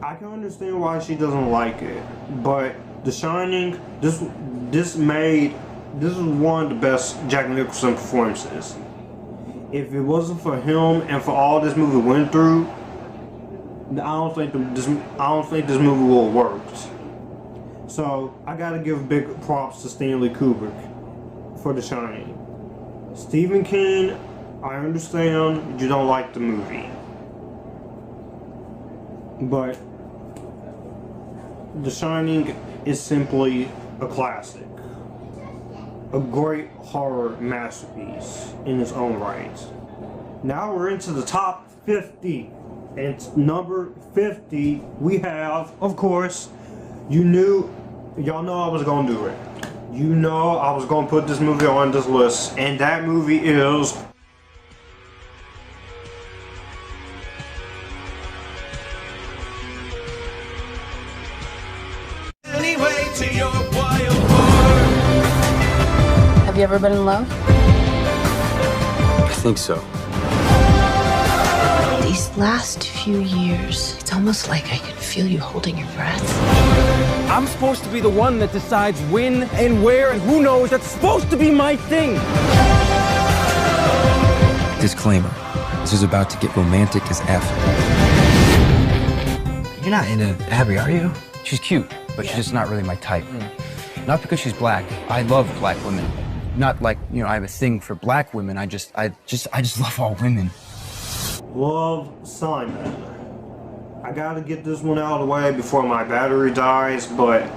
I can understand why she doesn't like it, but The Shining, this is one of the best Jack Nicholson performances. if it wasn't for him and for all this movie went through, I don't think this movie would have worked. So I gotta give big props to Stanley Kubrick for The Shining. Stephen King, I understand you don't like the movie, but The Shining is simply a classic. A great horror masterpiece in its own right. Now we're into the top 50. And number 50, we have, of course, y'all know I was gonna do it. You know I was gonna put this movie on this list, and that movie is Anyway, to your wild heart. Have you ever been in love? I think so. These last few years, it's almost like I can feel you holding your breath. I'm supposed to be the one that decides when and where and who knows. That's supposed to be my thing. Disclaimer. This is about to get romantic as F. You're not into Abby, are you? She's cute, but she's just not really my type. Not because she's black. I love black women. Not like, you know, I have a thing for black women. I just love all women. Love, Simon. I gotta get this one out of the way before my battery dies, but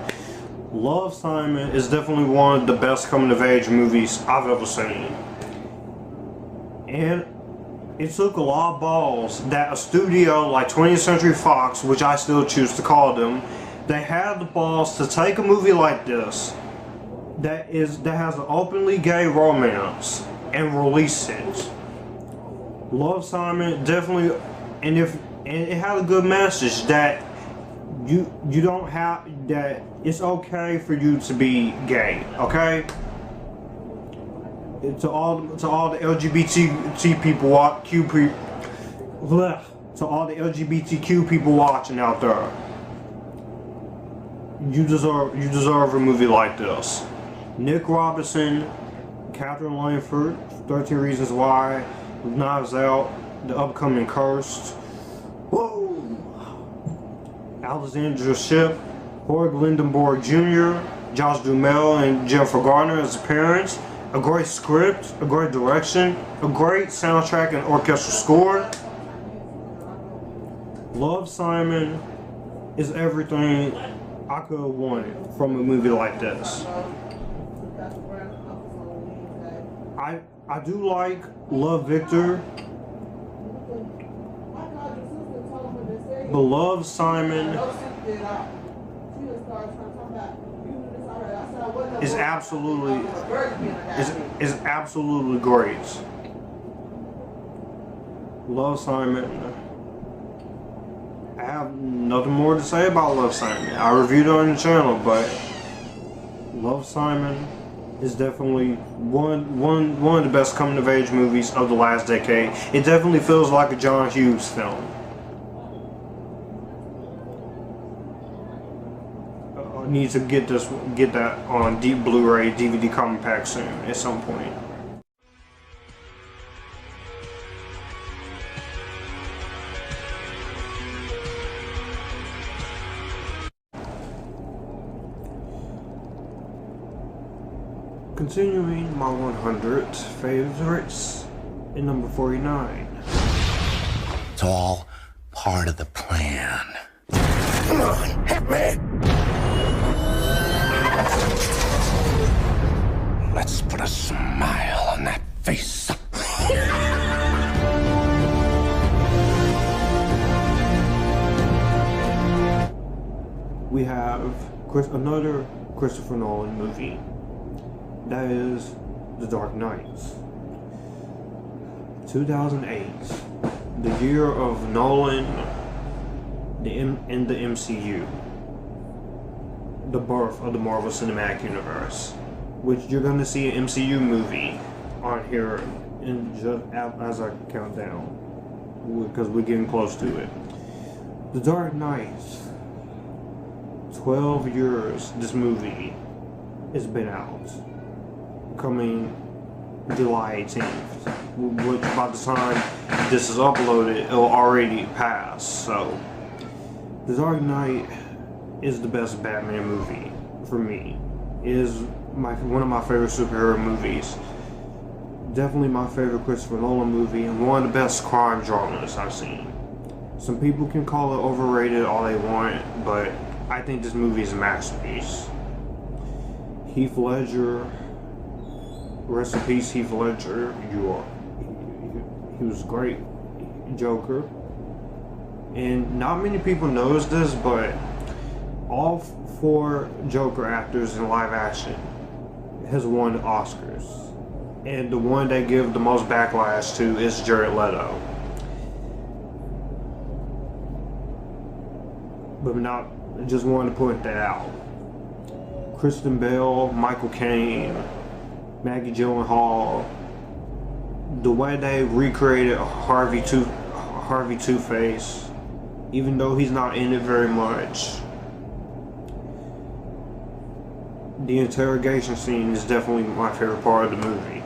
Love, Simon is definitely one of the best coming-of-age movies I've ever seen. And it took a lot of balls that a studio like 20th Century Fox, which I still choose to call them, they had the balls to take a movie like this that has an openly gay romance and release it. Love, Simon definitely, and it had a good message that you don't have, that it's okay for you to be gay, okay? To all the LGBTQ people watching out there, you deserve a movie like this. Nick Robinson, Catherine Langford, 13 Reasons Why, Knives Out, the upcoming Cursed. Whoa! Alexandra Shipp, Jorge Lindenborg Jr., Josh Duhamel, and Jennifer Garner as the parents. A great script, a great direction, a great soundtrack and orchestral score. Love, Simon is everything I could have wanted from a movie like this. I do like Love, Victor, but Love, Simon is absolutely great. Love, Simon. I have nothing more to say about Love, Simon. I reviewed it on the channel, but Love, Simon is definitely one of the best coming-of-age movies of the last decade. It definitely feels like a John Hughes film. I need to get that on deep Blu-ray DVD compact soon at some point. Continuing my 100 favorites in number 49. It's all part of the plan. Come on, hit me! Let's put a smile on that face. We have another Christopher Nolan movie. That is The Dark Knight. 2008. The year of Nolan in the MCU. The birth of the Marvel Cinematic Universe. Which you're going to see an MCU movie on here as I count down. Because we're getting close to it. The Dark Knight. 12 years this movie has been out. Coming July 18th. Which by the time this is uploaded, it'll already pass. So, The Dark Knight is the best Batman movie for me. It is one of my favorite superhero movies. Definitely my favorite Christopher Nolan movie, and one of the best crime dramas I've seen. Some people can call it overrated all they want, but I think this movie is a masterpiece. Heath Ledger, rest in peace, Heath Ledger. He was great, Joker. And not many people knows this, but all 4 Joker actors in live action has won Oscars. And the one they give the most backlash to is Jared Leto. But not, just wanted to point that out. Kristen Bell, Michael Caine, Maggie Gyllenhaal, the way they recreated Harvey Two-Face, even though he's not in it very much. The interrogation scene is definitely my favorite part of the movie.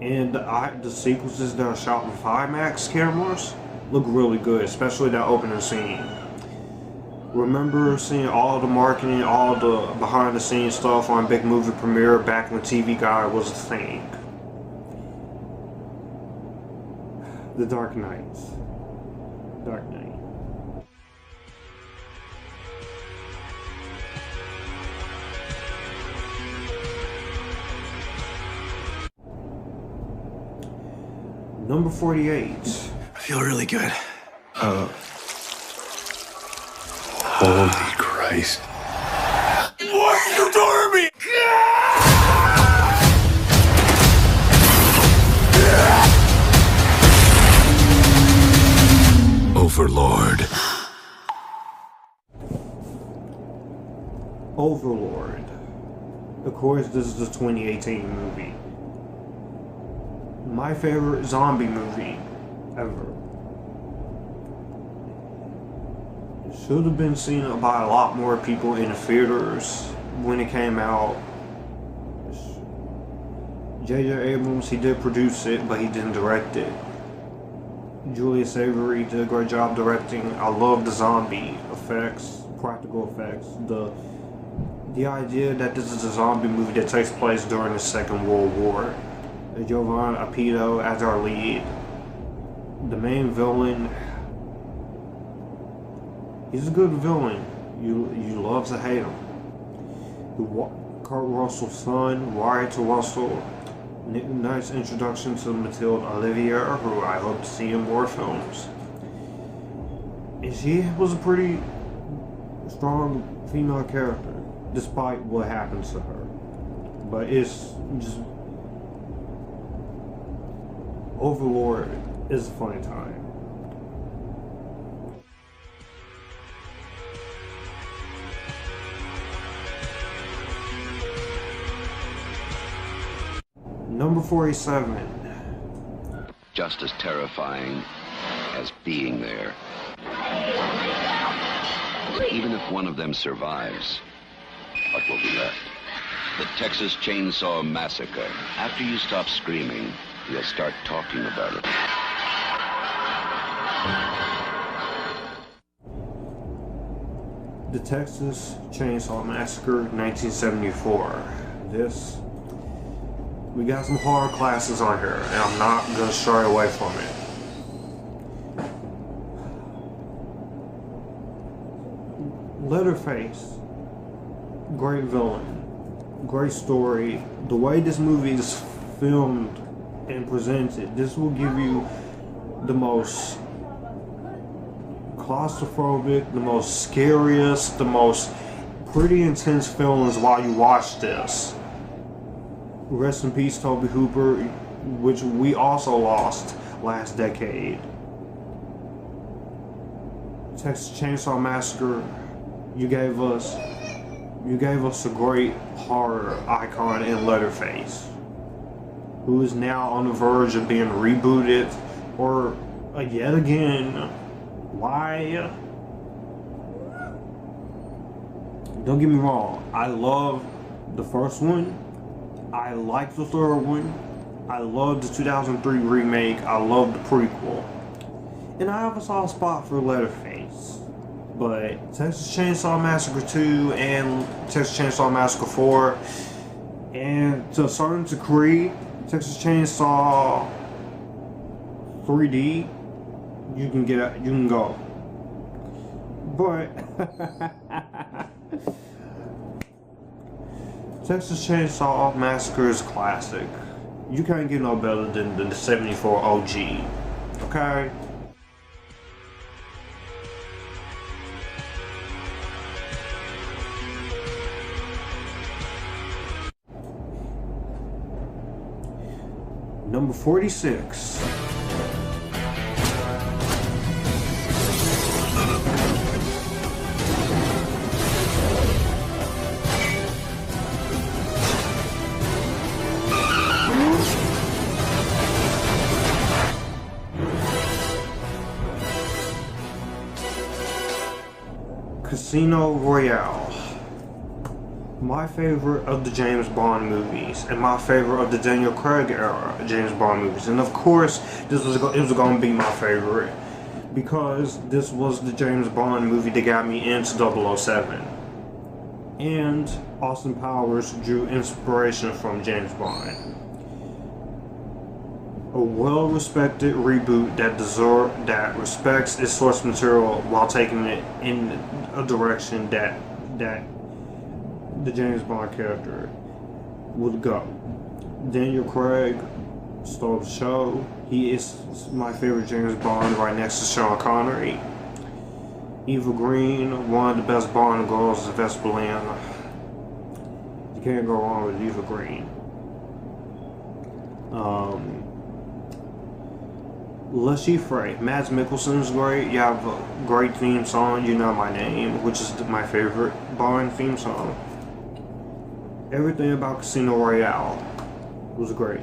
And the sequences that are shot with IMAX cameras look really good, especially that opening scene. Remember seeing all the marketing, all the behind the scenes stuff on Big Movie Premiere back when TV Guide was a thing. The Dark Knight. Dark Knight. Number 48. I feel really good. Holy Christ. What are you doing to me? Overlord. Overlord. Of course, this is the 2018 movie. My favorite zombie movie ever. It should have been seen by a lot more people in the theaters when it came out. J.J. Abrams, he did produce it, but he didn't direct it. Julius Avery did a great job directing. I love the zombie effects, practical effects. The idea that this is a zombie movie that takes place during the Second World War. Jovan Apito as our lead. The main villain, he's a good villain. You love to hate him. Kurt Russell's son, Wyatt Russell. Nice introduction to Mathilde Olivier, who I hope to see in more films. And she was a pretty strong female character, despite what happens to her. But it's just... Overlord is a fun time. Number 47. Just as terrifying as being there. Even if one of them survives, what will be left? The Texas Chainsaw Massacre. After you stop screaming, you'll start talking about it. The Texas Chainsaw Massacre, 1974. We got some horror classes on here, and I'm not gonna shy away from it. Leatherface, great villain, great story. The way this movie is filmed and presented, this will give you the most claustrophobic, the most scariest, the most pretty intense feelings while you watch this. Rest in peace, Tobe Hooper, which we also lost last decade. Texas Chainsaw Massacre, you gave us a great horror icon in Leatherface, who is now on the verge of being rebooted, or yet again. Why? Don't get me wrong, I love the first one. I like the third one. I love the 2003 remake. I love the prequel. And I have a soft spot for Leatherface. But Texas Chainsaw Massacre 2 and Texas Chainsaw Massacre 4 and to Starting to Creed, Texas Chainsaw 3D, you can go. But Texas Chainsaw Massacre is classic. You can't get no better than the 74 OG. Okay? Number 46. Casino Royale. My favorite of the James Bond movies, and my favorite of the Daniel Craig era James Bond movies. And of course, it was going to be my favorite because this was the James Bond movie that got me into 007. And Austin Powers drew inspiration from James Bond. A well-respected reboot that respects its source material while taking it in a direction that the James Bond character would go. Daniel Craig stole the show. He is my favorite James Bond right next to Sean Connery. Eva Green, one of the best Bond girls, is Vesper Lynn. You can't go wrong with Eva Green. Le Chiffre, Mads Mikkelsen's great. You have a great theme song, You Know My Name, which is my favorite Bond theme song. Everything about Casino Royale was great.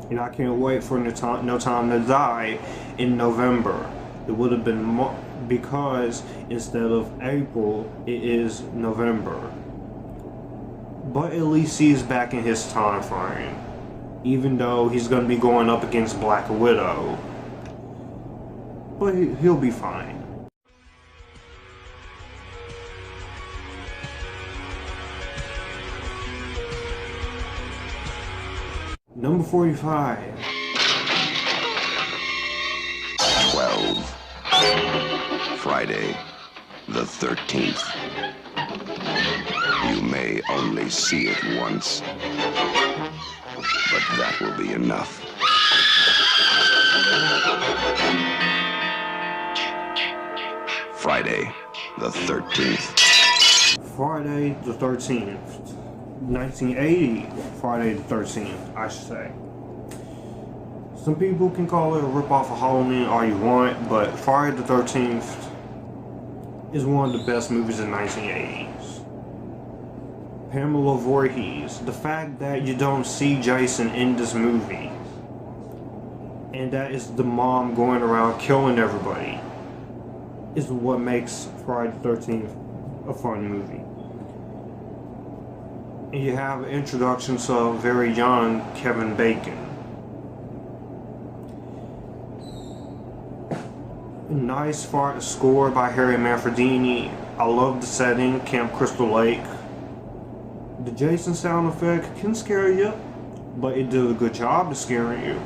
And I can't wait for No Time to Die in November. It would have been because instead of April, it is November. But at least he's back in his time frame. Even though he's going to be going up against Black Widow. But he'll be fine. Number 45. 12. Friday, the 13th. You may only see it once, but that will be enough. Friday, the 13th. Friday the 13th. 1980 Friday the 13th, I should say. Some people can call it a ripoff of Halloween all you want, but Friday the 13th is one of the best movies in the 1980s. Pamela Voorhees, the fact that you don't see Jason in this movie, and that is the mom going around killing everybody, is what makes Friday the 13th a fun movie. And you have introductions of very young Kevin Bacon. A nice score by Harry Manfredini. I love the setting, Camp Crystal Lake. The Jason sound effect can scare you, but it did a good job of scaring you.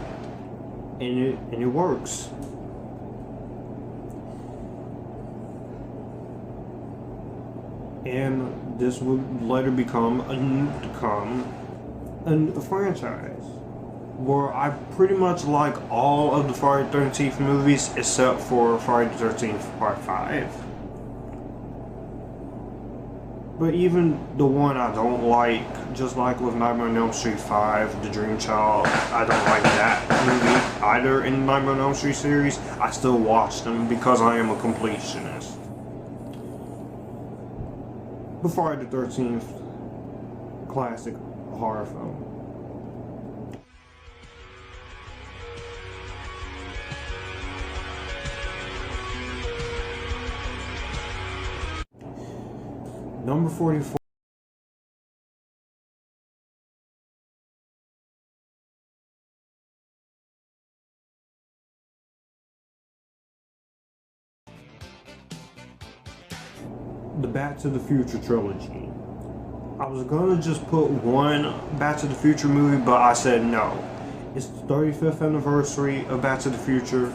And it works. And this would later become a franchise where I pretty much like all of the Friday the 13th movies except for Friday the 13th Part 5. But even the one I don't like, just like with Nightmare on Elm Street 5, The Dream Child, I don't like that movie either in the Nightmare on Elm Street series. I still watch them because I am a completionist. But Friday the 13th, classic horror film. Number 44. the Back to the Future trilogy. I was gonna just put one Back to the Future movie, but I said no. It's the 35th anniversary of Back to the Future,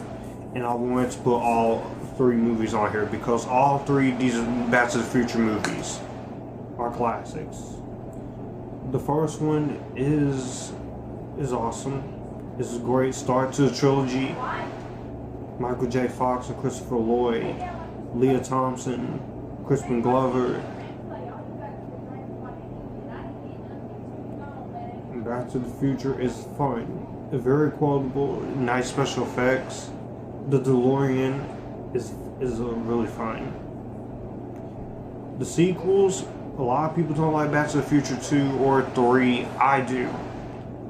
and I wanted to put all 3 movies on here because all 3 of these Back to the Future movies are classics. The first one is awesome. It's a great start to the trilogy. Michael J. Fox and Christopher Lloyd, Leah Thompson, Crispin Glover. And Back to the Future is fun. It's very quotable, nice special effects. The DeLorean is really fun. The sequels, a lot of people don't like Back to the Future 2 or 3. I do.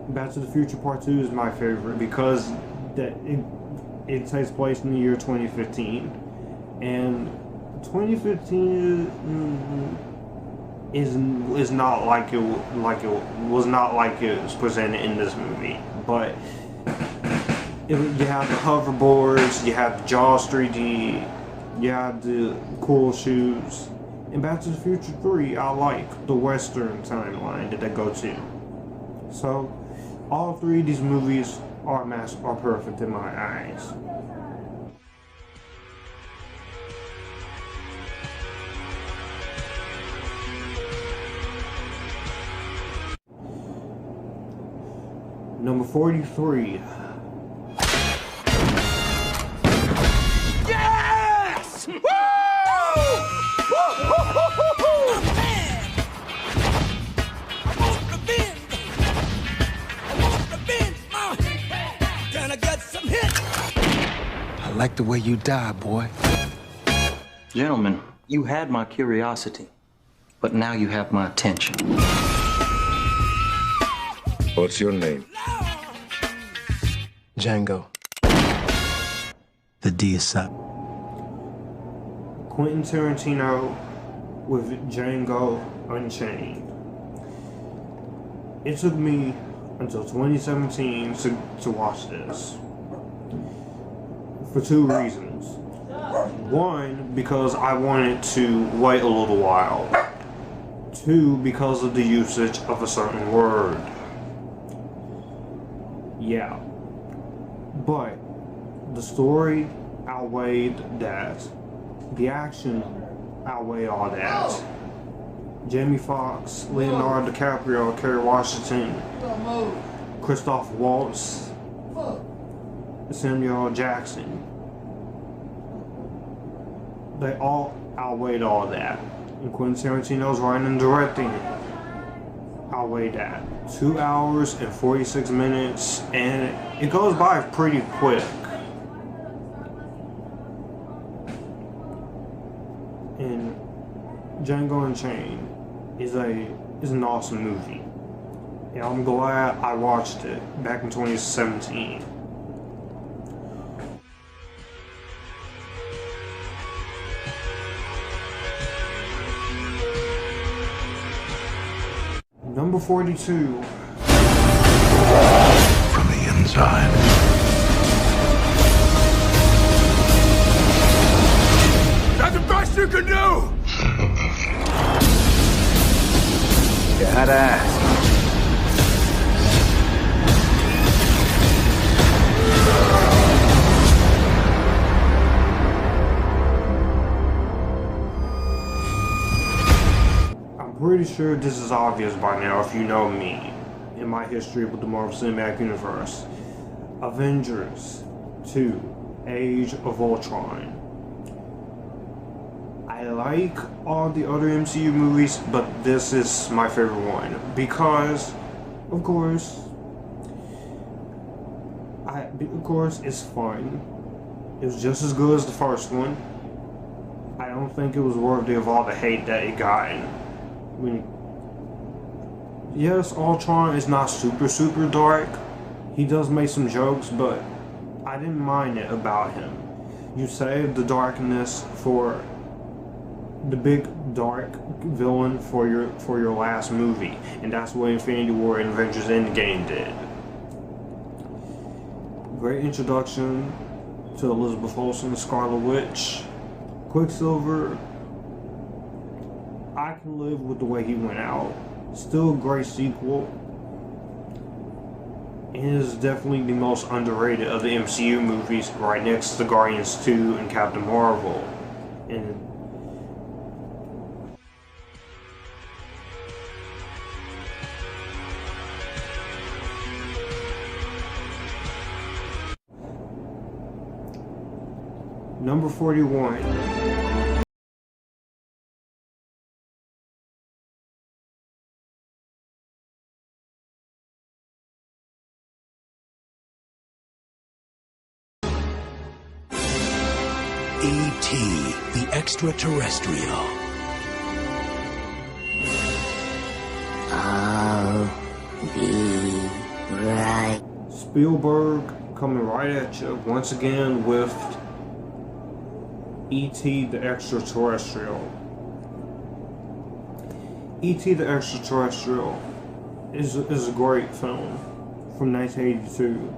Back to the Future Part 2 is my favorite because it takes place in the year 2015, and 2015 is not like it was not like it was presented in this movie. But you have the hoverboards, you have the Jaws 3D, you have the cool shoes. In Back to the Future 3, I like the Western timeline that they go to. So all 3 of these movies are perfect in my eyes. Number 43. Yes! Woo! I like the way you die, boy. Gentlemen, you had my curiosity, but now you have my attention. What's your name? Django. The D is set. Quentin Tarantino with Django Unchained. It took me until 2017 to watch this. For 2 reasons. One, because I wanted to wait a little while. 2, because of the usage of a certain word. Yeah. But the story outweighed that. The action outweighed all that. Jamie Foxx, Leonardo DiCaprio, Kerry Washington, Christoph Waltz, Samuel L. Jackson. They all outweighed all that. And Quentin Tarantino's writing and directing outweighed that. 2 hours and 46 minutes, and it goes by pretty quick. And Django Unchained is an awesome movie. And I'm glad I watched it back in 2017. Number 42. From the inside. That's the best you can do! You had to ask. Pretty sure this is obvious by now if you know me in my history with the Marvel Cinematic Universe. Avengers 2, Age of Ultron. I like all the other MCU movies, but this is my favorite one because, of course, it's fun. It was just as good as the first one. I don't think it was worthy of all the hate that it got. Yes, Ultron is not super dark. He does make some jokes, but I didn't mind it about him. You saved the darkness for the big dark villain for your last movie, and that's what Infinity War and Avengers Endgame did. Great introduction to Elizabeth Olsen, the Scarlet Witch, Quicksilver. I can live with the way he went out. Still a great sequel. And it is definitely the most underrated of the MCU movies, right next to Guardians 2 and Captain Marvel. And number 41. E.T. the Extraterrestrial. I'll be right. Spielberg coming right at you once again with E.T. the Extraterrestrial. E.T. the Extraterrestrial is a great film from 1982.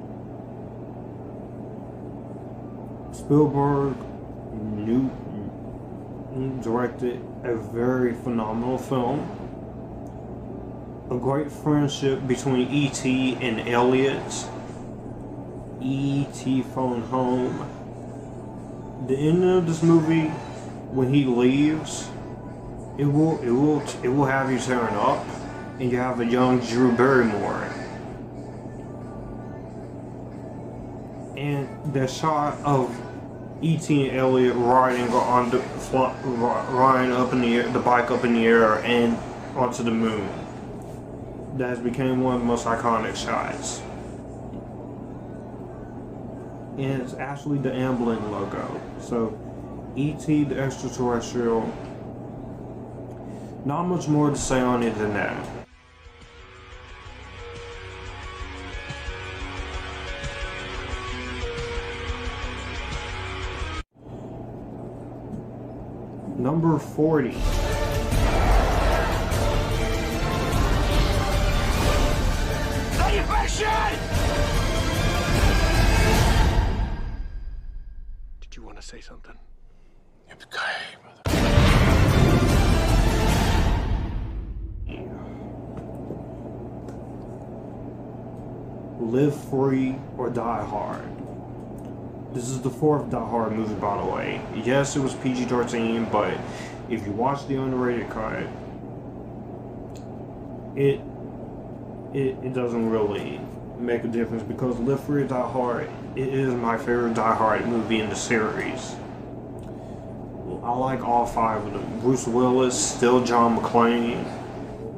Spielberg directed a very phenomenal film. A great friendship between E.T. and Elliot. E.T. phone home. The ending of this movie, when he leaves, it will have you tearing up, and you have a young Drew Barrymore. And the shot of E.T. and Elliot riding up in the air, the bike up in the air and onto the moon. That has become one of the most iconic shots. And it's actually the Amblin logo. So, E.T. the Extraterrestrial. Not much more to say on it than that. Number 40. Did you want to say something? Live Free or Die Hard. This is the fourth Die Hard movie, by the way. Yes, it was PG-13, but if you watch the underrated cut, it doesn't really make a difference, because Live Free or Die Hard, it is my favorite Die Hard movie in the series. I like all five of them. Bruce Willis, still John McClane.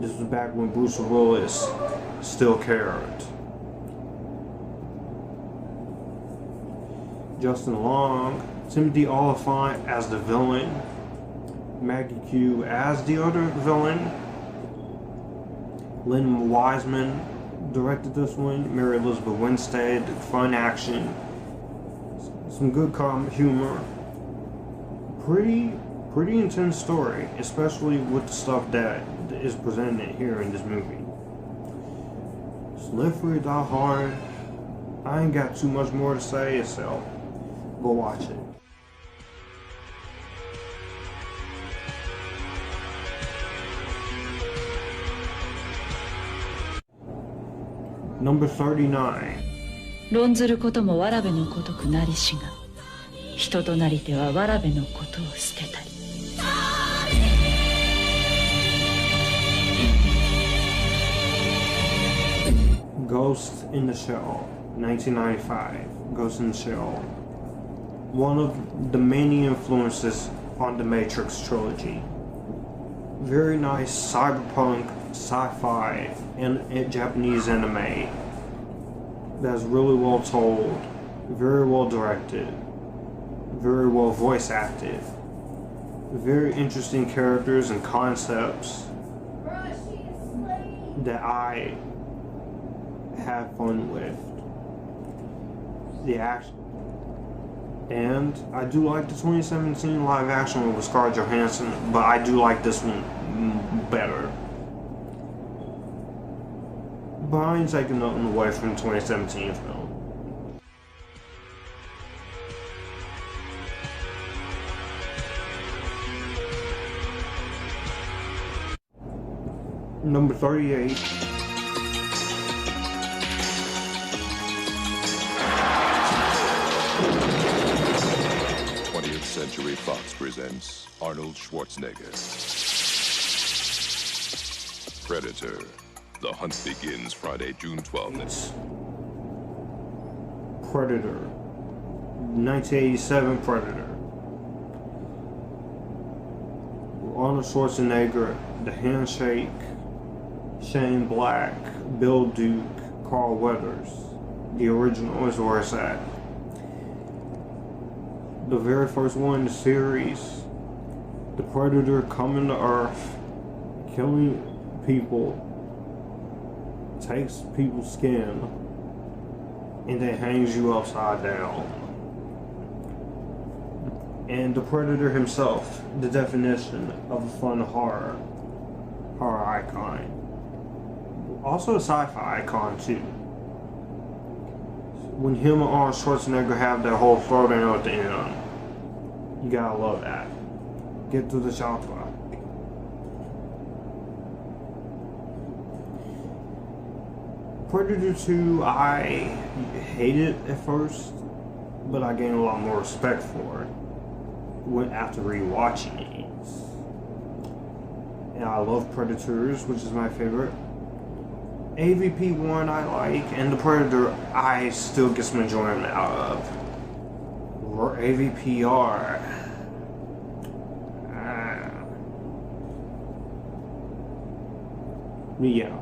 This was back when Bruce Willis still cared. Justin Long, Timothy Olyphant as the villain, Maggie Q as the other villain, Lynn Wiseman directed this one, Mary Elizabeth Winstead, fun action, some good humor, pretty intense story, especially with the stuff that is presented here in this movie. So Live Free, Die Hard, I ain't got too much more to say, so go watch it. Number 39. 論ずることもわらべのごとくなりしが、人となりてはわらべのことを捨てたり。Ghost in the Shell, 1995. Ghost in the Shell. One of the many influences on the Matrix trilogy. Very nice cyberpunk, sci-fi, and Japanese anime. That's really well told, very well directed, very well voice acted. Very interesting characters and concepts that I have fun with. The action. And I do like the 2017 live action one with Scarlett Johansson, but I do like this one better. But I ain't taking nothing away from the 2017 film. Number 38. 20th Century Fox presents Arnold Schwarzenegger. Predator. The hunt begins Friday, June 12th. Predator. 1987 Predator. Arnold Schwarzenegger, The Handshake, Shane Black, Bill Duke, Carl Weathers. The original is where it's at. The very first one in the series, the Predator coming to Earth, killing people, takes people's skin, and then hangs you upside down. And the Predator himself, the definition of a fun horror icon. Also a sci-fi icon too. When him and Arnold Schwarzenegger have that whole throwdown at the end, you gotta love that. Get to the chopper. Predator 2, I hated at first, but I gained a lot more respect for it after rewatching it. And I love Predators, which is my favorite. AVP 1 I like, and the Predator I still get some enjoyment out of. Or AVPR. But yeah,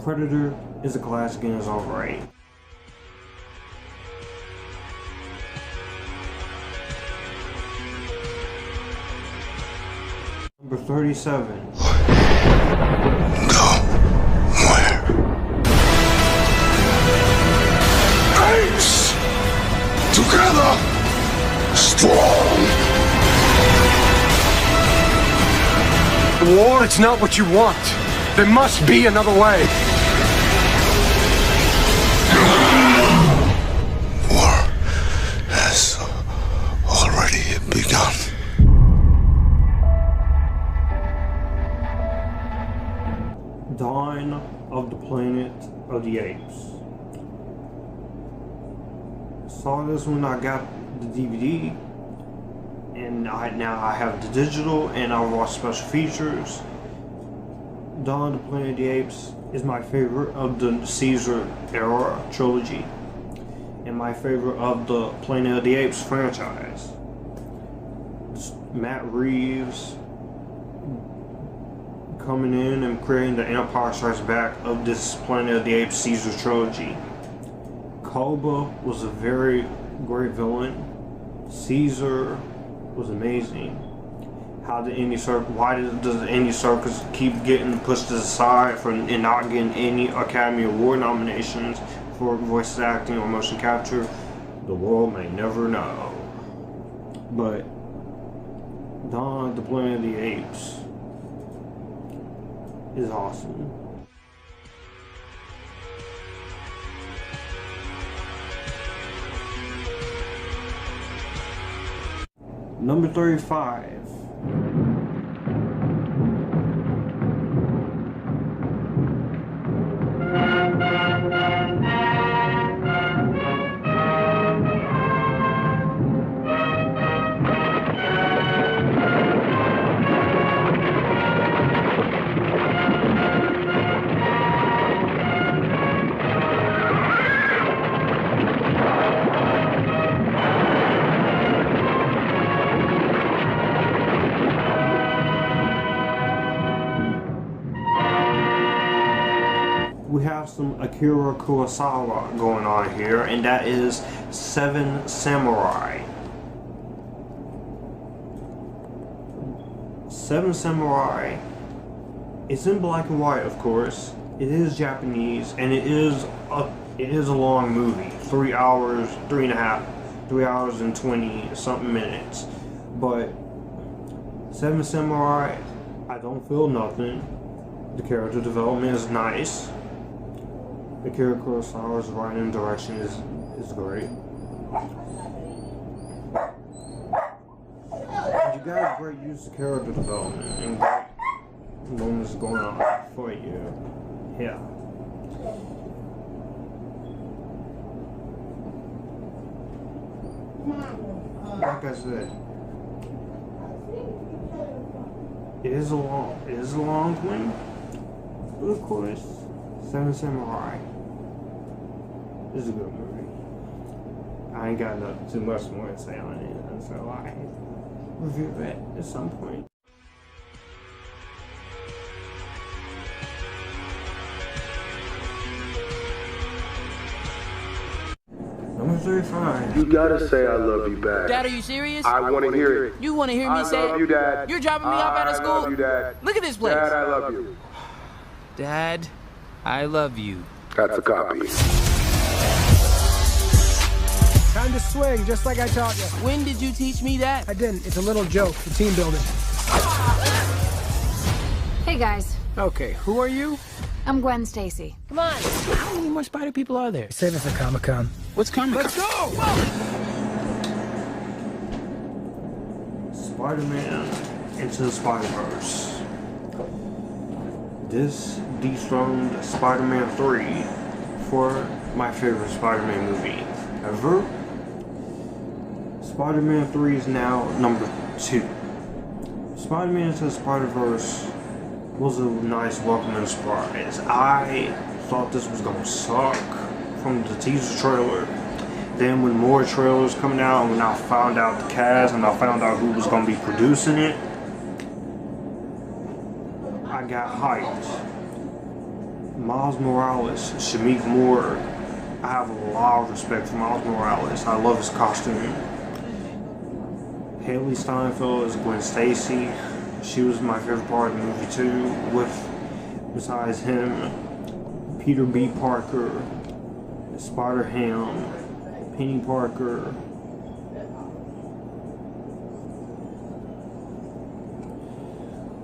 Predator is a classic in its own right. Number 37. Apes! Together! Strong! War, it's not what you want. There must be another way. War has already begun. Dawn of the Planet of the Apes. Saw this when I got the DVD, and now I have the digital, and I watch special features. Dawn of the Planet of the Apes is my favorite of the Caesar era trilogy, and my favorite of the Planet of the Apes franchise. Matt Reeves coming in and creating the Empire Strikes Back of this Planet of the Apes Caesar trilogy. Koba was a very great villain. Caesar was amazing. Why does Andy Serkis keep getting pushed to the side and not getting any Academy Award nominations for voice acting or motion capture? The world may never know. But Dawn of the Planet of the Apes is awesome. Number 35. We have some Akira Kurosawa going on here, and that is Seven Samurai. Seven Samurai. It's in black and white, of course. It is Japanese, and it is a long movie. 3 hours, 3.5, 3 hours and 20 something minutes. But Seven Samurai, I don't feel nothing. The character development is nice. Akira Kurosawa's writing and direction is great. You got great use of character development and great moments going on. for you. Yeah. Like I said, it is a long one, but of course, Seven Samurai is a good movie. I ain't got too much more to say on it, so I review it at some point. Number 35. You gotta say I love you back. Dad, are you serious? I want to hear it. You want to hear me say it? I love you, Dad. You're dropping me off out of school? I love you, Dad. Look at this place. Dad, I love you. Dad, I love you. That's a copy. Time to swing, just like I taught you. When did you teach me that? I didn't. It's a little joke for team building. Hey, guys. Okay, who are you? I'm Gwen Stacy. Come on. How many more spider people are there? Save it for Comic-Con. What's Comic-Con? Let's go! Spider-Man Into the Spider-Verse. This dethroned Spider-Man 3 for my favorite Spider-Man movie ever. Spider-Man 3 is now number 2. Spider-Man Into the Spider-Verse was a nice welcoming surprise. I thought this was gonna suck from the teaser trailer. Then when more trailers coming out, and when I found out the cast and I found out who was gonna be producing it, I got hyped. Miles Morales, Shamik Moore. I have a lot of respect for Miles Morales. I love his costume. Haley Steinfeld is Gwen Stacy. She was my favorite part of the movie too. Besides him, Peter B. Parker, Spider-Ham, Penny Parker.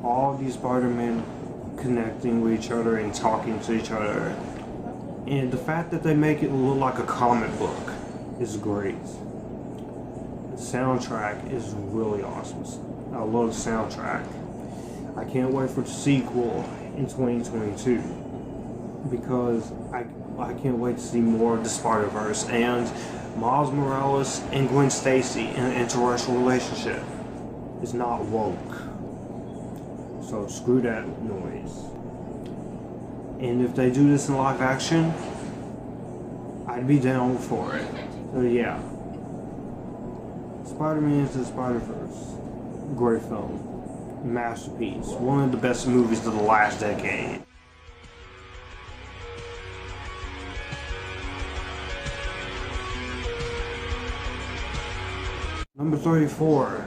All of these Spider-Men connecting with each other and talking to each other. And the fact that they make it look like a comic book is great. The soundtrack is really awesome. I love the soundtrack. I can't wait for the sequel in 2022 because I can't wait to see more of the Spider-Verse and Miles Morales and Gwen Stacy in an interracial relationship. It's not woke. So screw that noise. And if they do this in live action, I'd be down for it. So yeah. Spider-Man Into the Spider-Verse. Great film. Masterpiece. One of the best movies of the last decade. Number 34.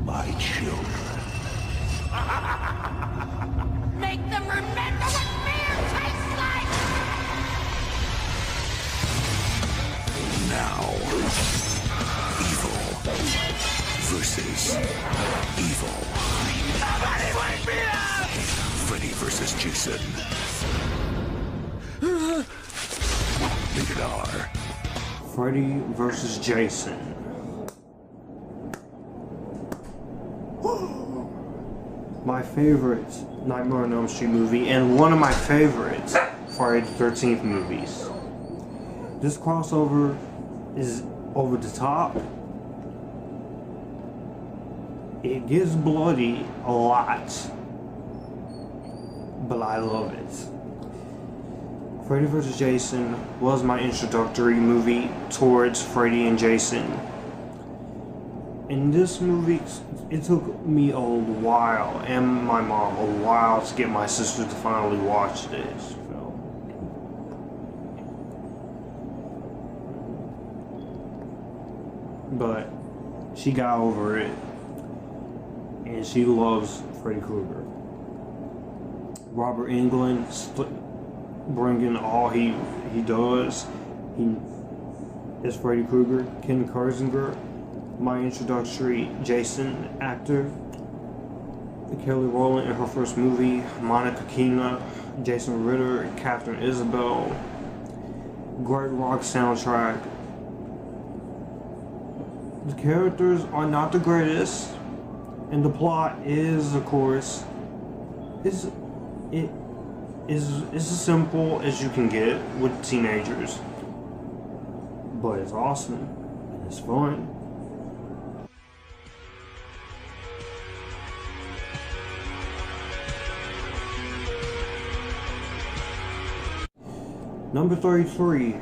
My children. Make them remember what fear tastes like! Now, evil versus evil. Nobody wake me up! Freddy versus Jason. Rated R. Freddy versus Jason. My favorite Nightmare on Elm Street movie and one of my favorite Friday the 13th movies. This crossover is over the top. It gets bloody a lot, but I love it. Freddy vs. Jason was my introductory movie towards Freddy and Jason. In this movie, it took me a while, and my mom, a while to get my sister to finally watch this film. But she got over it, and she loves Freddy Krueger. Robert Englund bringing all he does. He is Freddy Krueger. Ken Kersinger, my introductory Jason actor. Kelly Rowland in her first movie. Monica Keena, Jason Ritter, Catherine Isabel. Great rock soundtrack. The characters are not the greatest, And the plot is, of course, is as simple as you can get with teenagers. But it's awesome and it's fun. Number 33.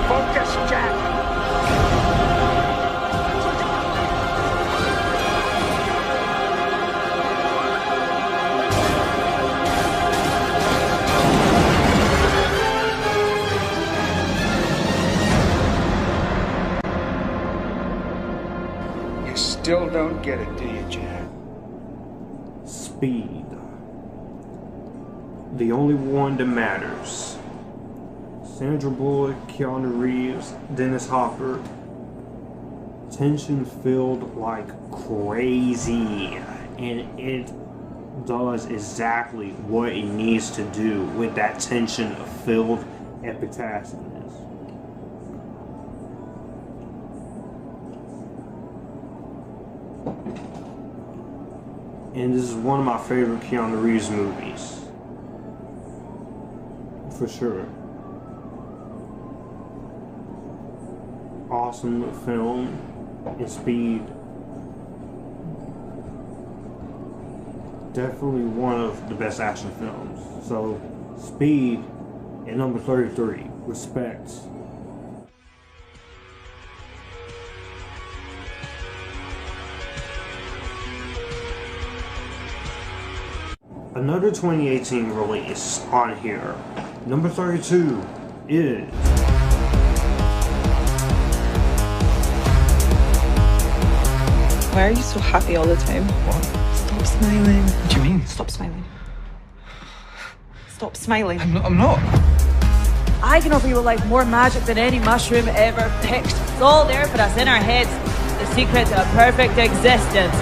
Focus, Jack! You still don't get it, do you, Jack? Speed. The only one that matters. Sandra Bullock, Keanu Reeves, Dennis Hopper. Tension filled like crazy. And it does exactly what it needs to do with that tension filled epitassiness. And this is one of my favorite Keanu Reeves movies. For sure. Awesome film and Speed. Definitely one of the best action films. So, Speed at number 33. Respect. Another 2018 release on here. Number 32 is Why are you so happy all the time? What? Stop smiling. What do you mean? Stop smiling. Stop smiling. I'm not. I can offer you a life more magic than any mushroom ever picked. It's all there for us in our heads. The secret to a perfect existence.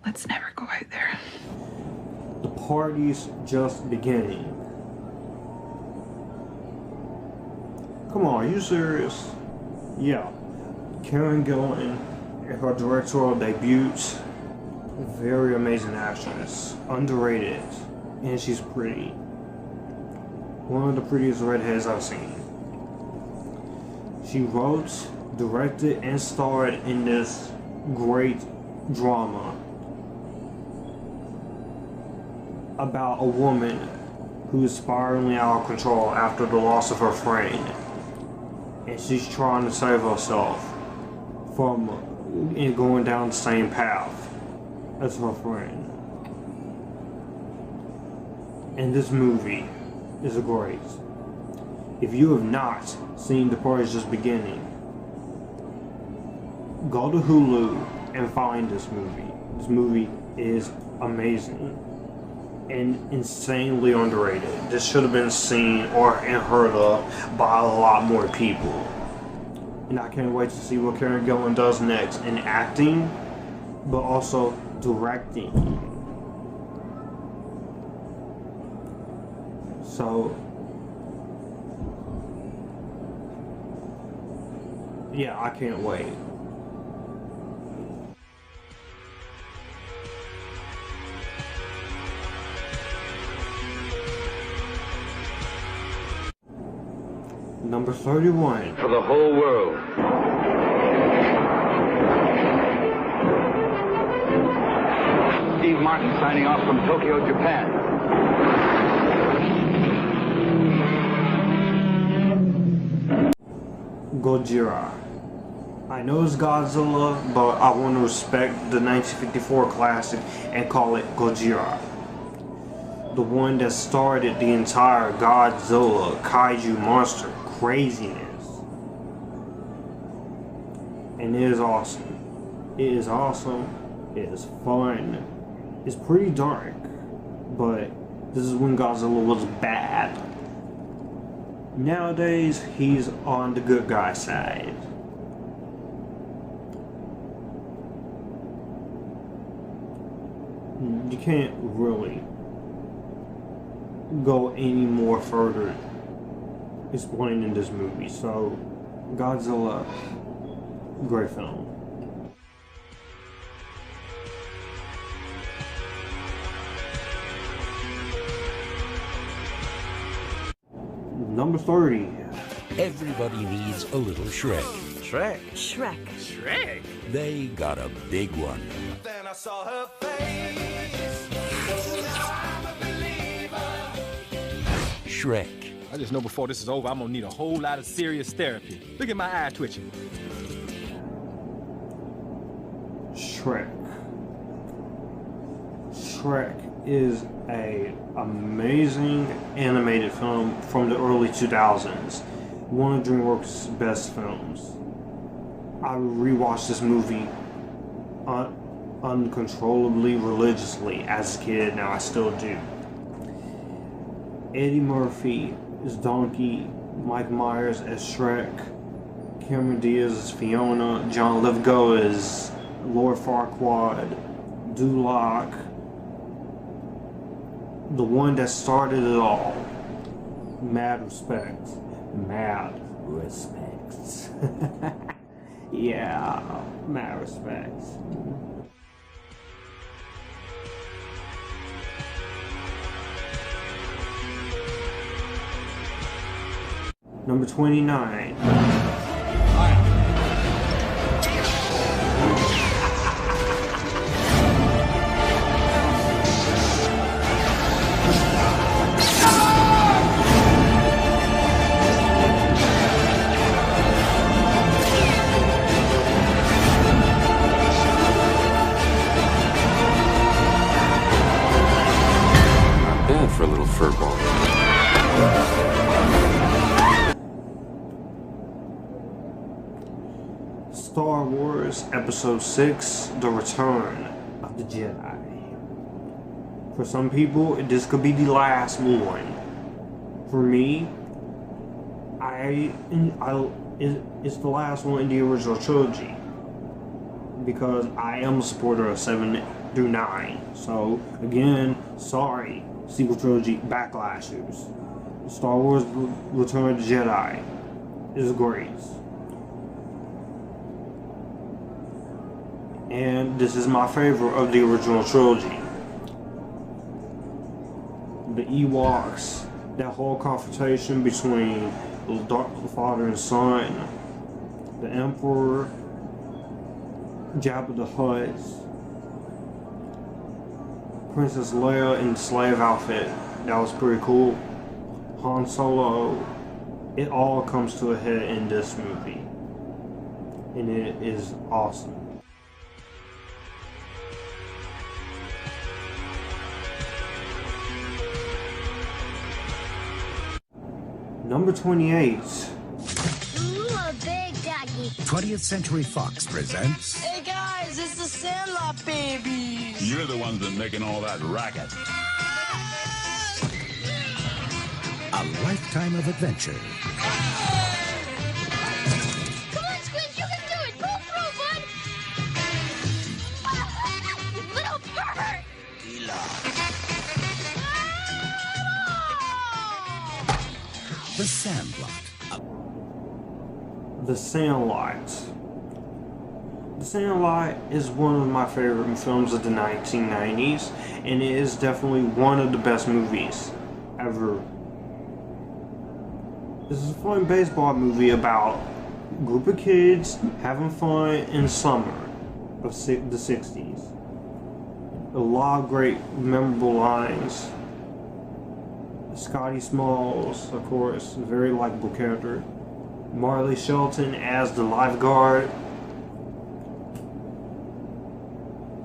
Let's never go out there. the party's just beginning. Come on, are you serious? Yeah. Karen Gillan, her directorial debut, very amazing actress, underrated, and she's pretty. One of the prettiest redheads I've seen. She wrote, directed, and starred in this great drama about a woman who is spiraling out of control after the loss of her friend, and she's trying to save herself from going down the same path as her friend. And this movie is great. If you have not seen The Party's Just Beginning, go to Hulu and find this movie. This movie is amazing and insanely underrated. This should have been seen or heard of by a lot more people. And I can't wait to see what Karen Gillan does next in acting, but also directing. So, yeah, I can't wait. Number 31. For the whole world. Steve Martin signing off from Tokyo, Japan. Gojira. I know it's Godzilla, but I want to respect the 1954 classic and call it Gojira. The one that started the entire Godzilla kaiju monster craziness. And it is awesome. It is awesome. It is fun. It's pretty dark, but this is when Godzilla was bad. Nowadays, he's on the good guy side. you can't really go any more further explaining this movie. So, Godzilla, great film. Number 30. Everybody needs a little Shrek. Shrek. Shrek. Shrek. They got a big one. Then I saw her face. Now I'm a believer. Shrek. I just know before this is over, I'm gonna need a whole lot of serious therapy. Look at my eye twitching. Shrek. Shrek is a amazing animated film from the early 2000s. One of DreamWorks' best films. I rewatched this movie uncontrollably, religiously as a kid. Now I still do. Eddie Murphy is Donkey, Mike Myers as Shrek, Cameron Diaz as Fiona, John Lithgow as Lord Farquaad, Duloc, the one that started it all. Mad respect. Mad respect. Yeah, mad respect. Number 29. Bad for a little furball. Star Wars Episode 6, The Return of the Jedi. For some people, this could be the last one. For me, it's the last one in the original trilogy. Because I am a supporter of 7 through 9. So, again, sorry, sequel trilogy backlashers. Star Wars Return of the Jedi is great. And this is my favorite of the original trilogy. The Ewoks, that whole confrontation between the father and son, the Emperor, Jabba the Hutt, Princess Leia in the slave outfit, that was pretty cool. Han Solo, it all comes to a head in this movie. And it is awesome. Number 28. Ooh, a big doggy. 20th Century Fox presents Hey guys, it's the Sandlot babies. You're the ones that making all that racket. A Lifetime of Adventure. Come on, Squid, you can do it. Pull through, bud. Little bird. The Sandlot. The Sandlot. The Sandlot is one of my favorite films of the 1990s, and it is definitely one of the best movies ever. This is a fun baseball movie about a group of kids having fun in summer of the 60s. A lot of great memorable lines. Scotty Smalls, of course, a very likable character. Marley Shelton as the lifeguard.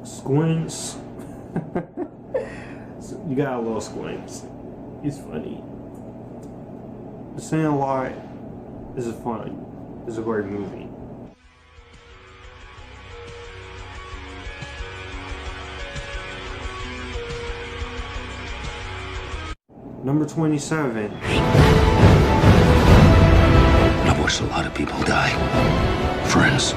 Squints. You gotta love Squints. He's funny. The Sandlot is a great movie. Number 27. I've watched a lot of people die. Friends.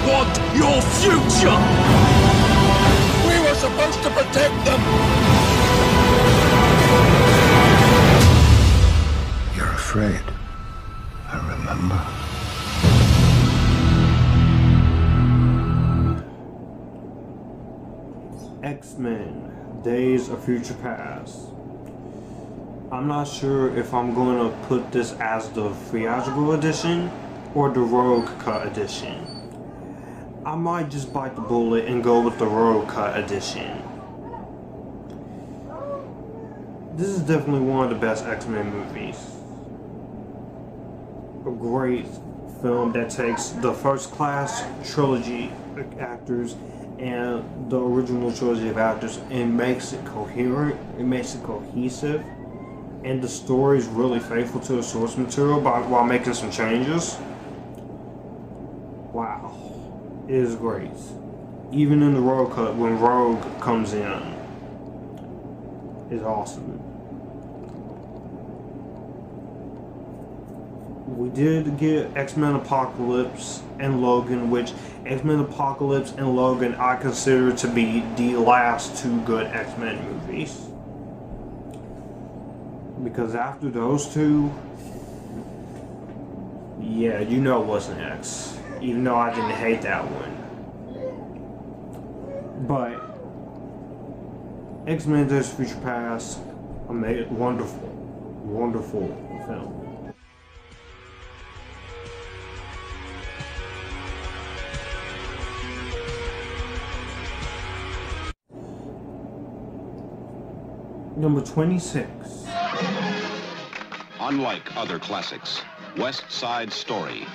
want your future! We were supposed to protect them! You're afraid. I remember. X-Men, Days of Future Past. I'm not sure if I'm going to put this as the theatrical edition or the Rogue Cut edition. I might just bite the bullet and go with the Rogue Cut edition. This is definitely one of the best X-Men movies. A great film that takes the First Class trilogy actors and the original trilogy of actors and makes it coherent, it makes it cohesive, and the story is really faithful to the source material while making some changes. Wow, it is great. Even in the Rogue Cut, when Rogue comes in, it's awesome. We did get X-Men Apocalypse and Logan, which X-Men Apocalypse and Logan I consider to be the last two good X-Men movies. Because after those two, yeah, you know what's next. Even though I didn't hate that one. But X-Men Days of Future Past, wonderful, wonderful film. Number 26. Unlike other classics, West Side Story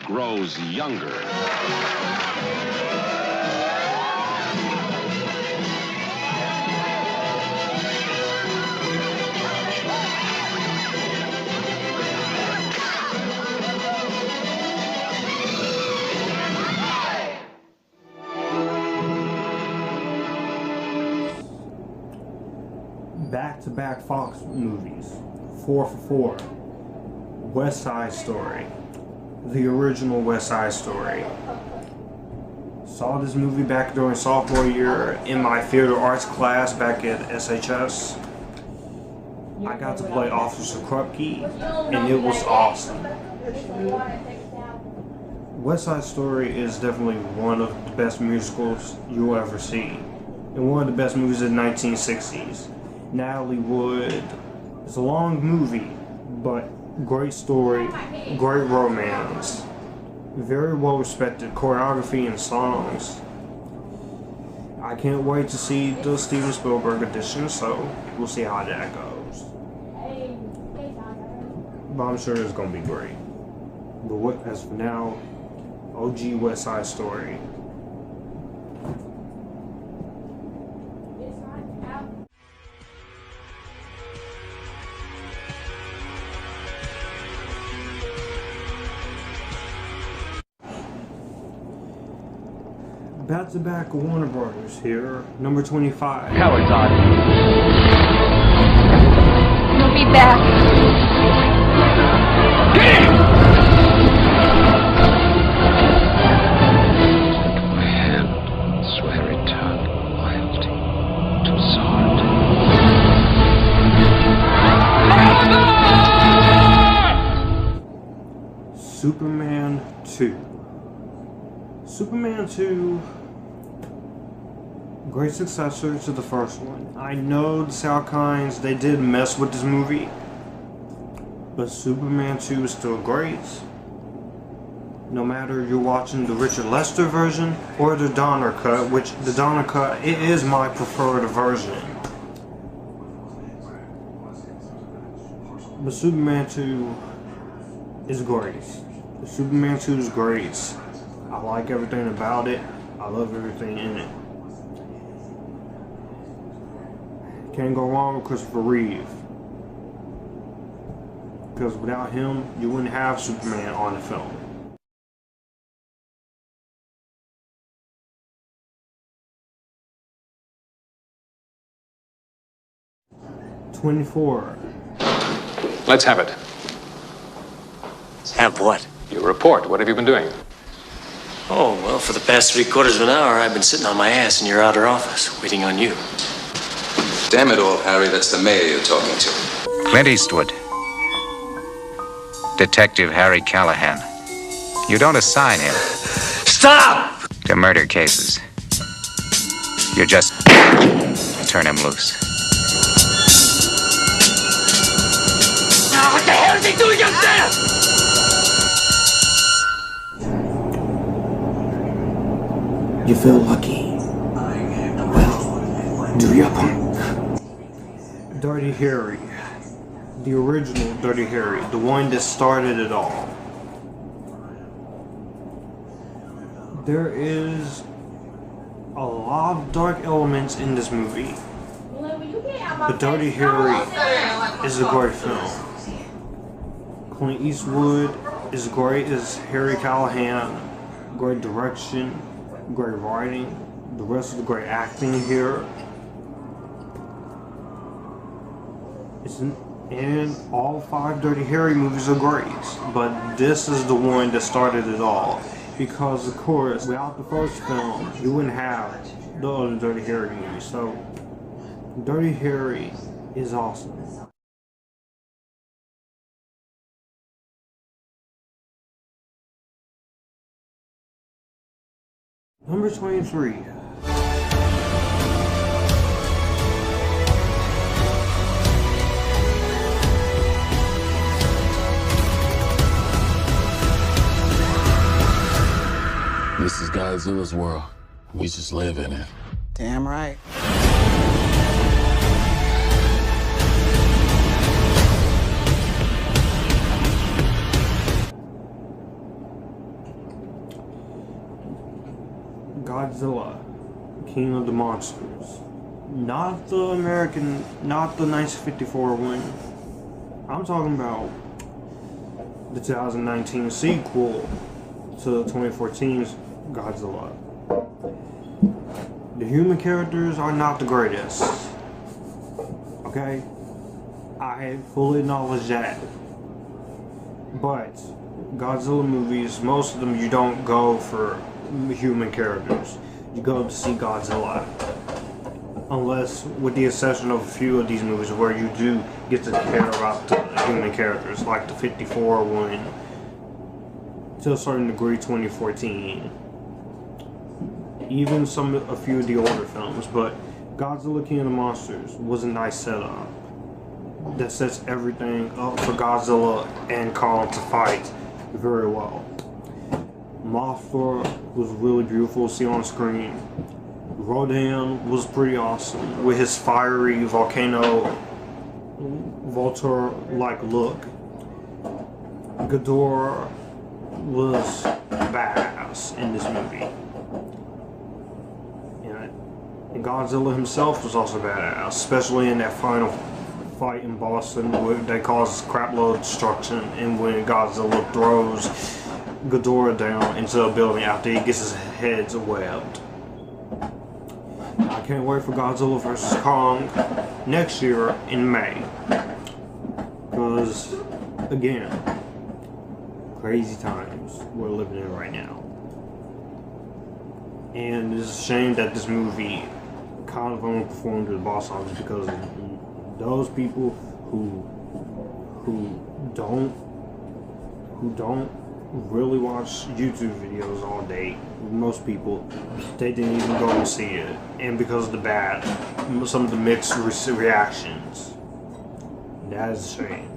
grows younger. Back-to-back Fox movies. 4 for 4. West Side Story. The original West Side Story. Saw this movie back during sophomore year in my theater arts class back at SHS. I got to play Officer Krupke, and it was awesome. West Side Story is definitely one of the best musicals you'll ever see, and one of the best movies of the 1960s. Natalie Wood. It's a long movie, but great story, great romance, very well respected choreography and songs. I can't wait to see the Steven Spielberg edition, so we'll see how that goes. But I'm sure it's gonna be great. But as for now, OG West Side Story. Back-to-back Warner Brothers here, number 25. Coward Todd. You'll be back. Get him! My hand, swear eternal loyalty to Zod. Superman 2. Superman 2, great successor to the first one. I know the Salkinds, they did mess with this movie, but Superman 2 is still great. No matter you're watching the Richard Lester version or the Donner cut, which the Donner cut, it is my preferred version. But Superman 2 is great. Superman 2 is great. I like everything about it. I love everything in it. Can't go wrong with Christopher Reeve. Because without him, you wouldn't have Superman on the film. '24. Let's have it. Have what? Your report. What have you been doing? Oh, well, for the past 3/4 of an hour, I've been sitting on my ass in your outer office, waiting on you. Damn it all, Harry, that's the mayor you're talking to. Clint Eastwood. Detective Harry Callahan. You don't assign him. Stop! To murder cases. You just turn him loose. Now, what the hell is he doing up there? You feel lucky. Well, do ya, punk? Dirty Harry. The original Dirty Harry. The one that started it all. There is a lot of dark elements in this movie. But Dirty Harry is a great film. Clint Eastwood is great as Harry Callahan. Great direction. Great writing, the rest of the great acting here. And all 5 Dirty Harry movies are great, but this is the one that started it all. Because of course, without the first film, you wouldn't have the other Dirty Harry movies. So, Dirty Harry is awesome. Number 23. This is Godzilla's world. We just live in it. Damn right. Godzilla, King of the Monsters. Not the American, not the 1954 one. I'm talking about the 2019 sequel to 2014's Godzilla. The human characters are not the greatest. Okay? I fully acknowledge that. But Godzilla movies, most of them you don't go for human characters. You go to see Godzilla. Unless, with the exception of a few of these movies where you do get to care about the human characters, like the 54 one, to a certain degree 2014. Even a few of the older films, but Godzilla King of the Monsters was a nice setup that sets everything up for Godzilla and Kong to fight very well. Mothra was really beautiful to see on screen. Rodan was pretty awesome with his fiery volcano Voltor-like look. Ghidorah was badass in this movie. And Godzilla himself was also badass, especially in that final fight in Boston where they cause crapload of destruction, and when Godzilla throws Ghidorah down into a building after he gets his head webbed. I can't wait for Godzilla vs. Kong next year in May. Because, again, crazy times we're living in right now. And it's a shame that this movie kind of underperformed at the box office because those people who don't really watch YouTube videos all day, most people, they didn't even go and see it. And because of some of the mixed reactions, that is a shame.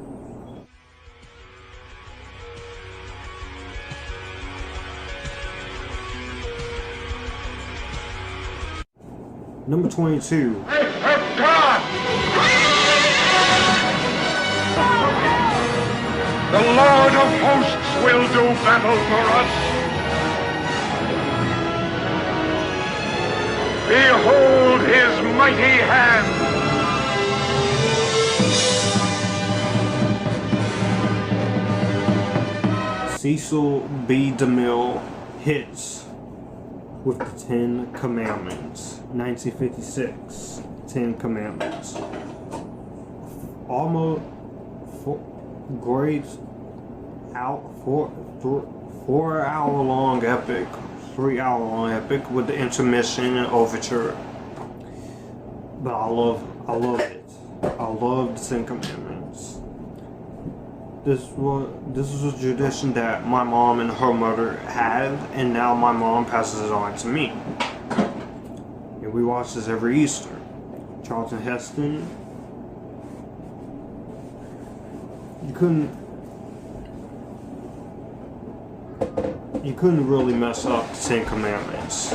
Number 22. The Lord of Hosts will do battle for us. Behold his mighty hand. Cecil B. DeMille hits with the 10 Commandments. 1956. 10 Commandments. Almost great 4 hour long epic 3-hour-long epic with the intermission and overture. But I love it. I love the Ten Commandments. This is a tradition that my mom and her mother had, and now my mom passes it on to me. And we watch this every Easter. Charlton Heston. You couldn't really mess up the Ten Commandments.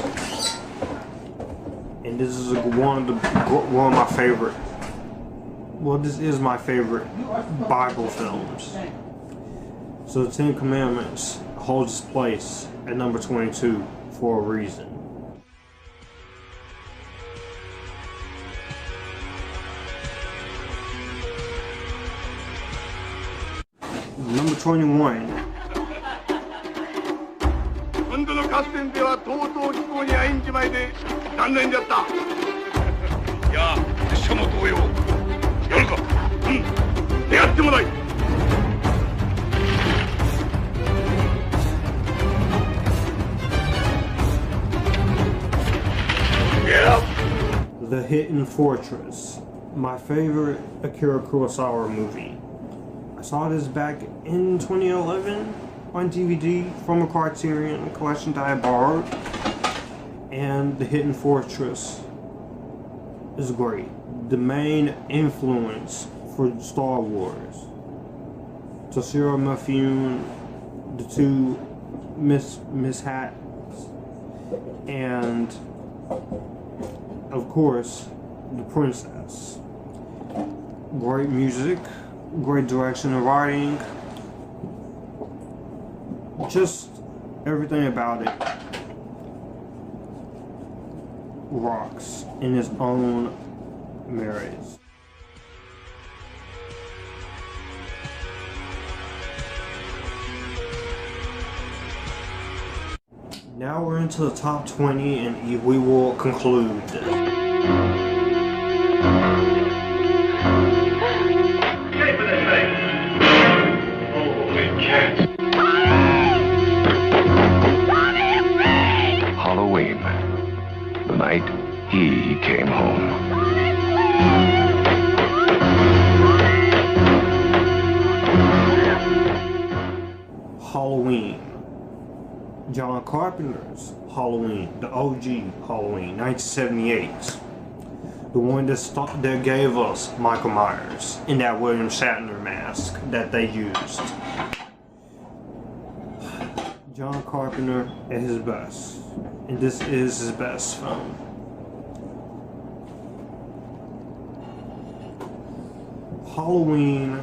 And this is one of my favorite. Well, this is my favorite Bible films. So the Ten Commandments holds its place at number 22 for a reason. Number 21. The Hidden Fortress, my favorite Akira Kurosawa movie. I saw this back in 2011 on DVD from a Criterion collection that I borrowed, and The Hidden Fortress is great. The main influence for Star Wars. Toshiro Mifune, the two mishaps, and of course, the princess. Great music, great direction and writing. Just everything about it rocks in its own merits. Now we're into the top 20 and we will conclude. Halloween, the night he came home. Halloween. John Carpenter's Halloween, the OG Halloween, 1978. The one that gave us Michael Myers in that William Shatner mask that they used. John Carpenter at his best, and this is his best film. Halloween,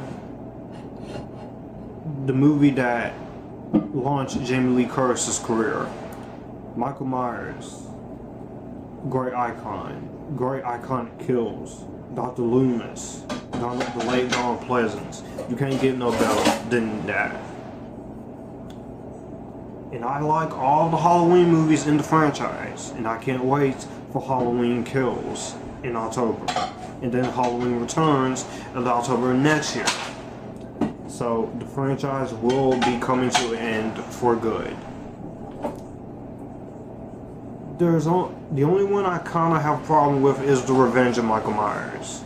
the movie that launched Jamie Lee Curtis's career. Michael Myers, great icon, great iconic kills. Dr. Loomis, the late Donald Pleasance. You can't get no better than that. And I like all the Halloween movies in the franchise, and I can't wait for Halloween Kills in October. And then Halloween Returns in October next year. So the franchise will be coming to an end for good. The only one I kind of have a problem with is The Revenge of Michael Myers.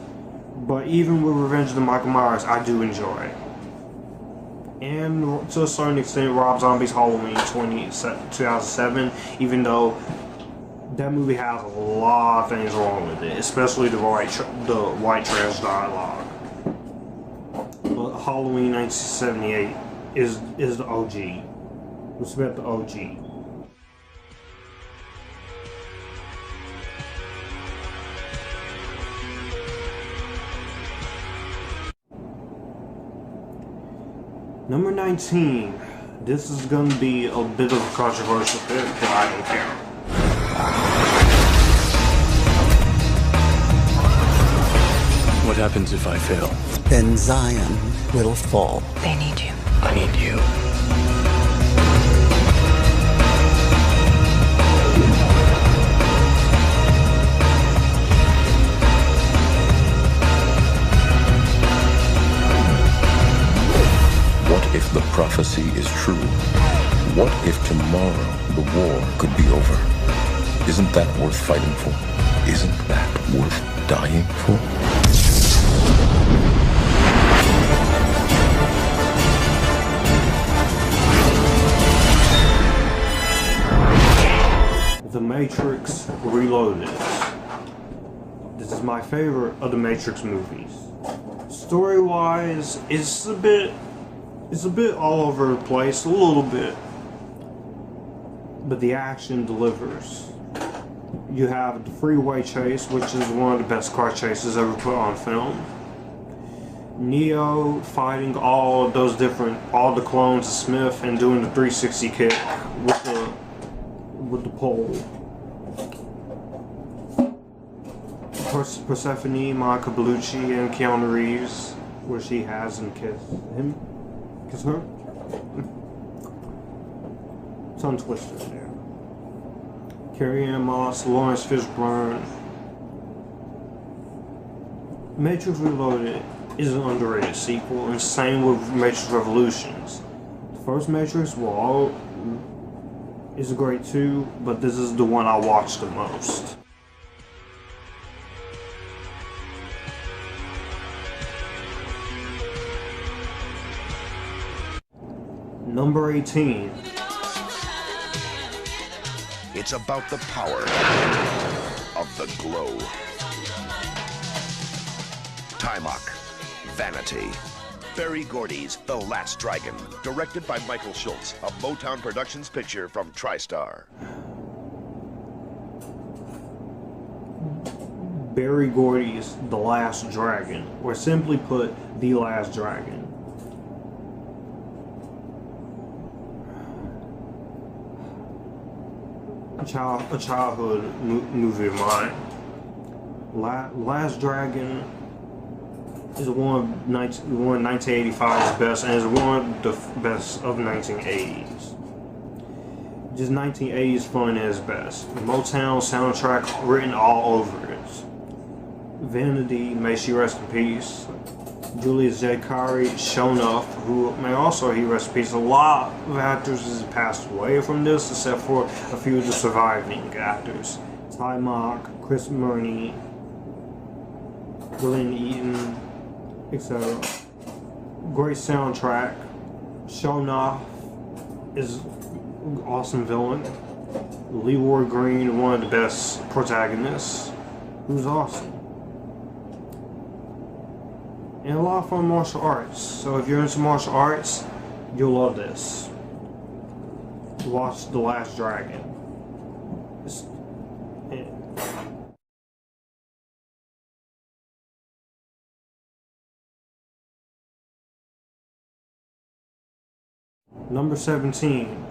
But even with Revenge of the Michael Myers, I do enjoy. And to a certain extent, Rob Zombie's Halloween 2007, even though that movie has a lot of things wrong with it, especially the white trash dialogue. But Halloween 1978 is the OG. Respect the OG. Number 19. This is gonna be a bit of a controversial pick, but I don't care. What happens if I fail? Then Zion will fall. They need you. I need you. What if the prophecy is true? What if tomorrow the war could be over? Isn't that worth fighting for? Isn't that worth dying for? The Matrix Reloaded. This is my favorite of the Matrix movies. Story-wise, it's a bit all over the place, a little bit. But the action delivers. You have the freeway chase, which is one of the best car chases ever put on film. Neo fighting all the clones of Smith and doing the 360 kick with the pole. Persephone, Monica Bellucci, and Keanu Reeves, where she has him kiss her. Tongue twister there. Carrie-Anne Moss, Lawrence Fishburne. Matrix Reloaded is an underrated sequel, and same with Matrix Revolutions. The first Matrix is great too, but this is the one I watched the most. Number 18. It's about the power of the glow. Timok, Vanity. Barry Gordy's The Last Dragon, directed by Michael Schultz, a Motown Productions picture from TriStar. Barry Gordy's The Last Dragon, or simply put, The Last Dragon. A childhood movie of mine. Last Dragon is one of 1985's best, and is one of the best of 1980s. Just 1980s fun at its best. Motown soundtrack written all over it. Vanity, may she rest in peace. Julius J. Carey, Shonuff, who may also he rest in peace. A lot of actors has passed away from this, except for a few of the surviving actors. Timok, Chris Murney, Glenn Eaton, etc. Great soundtrack. Shonuff is an awesome villain. Leroy Green, one of the best protagonists, who's awesome. And a lot of fun martial arts. So if you're into martial arts, you'll love this. Watch The Last Dragon. Number 17.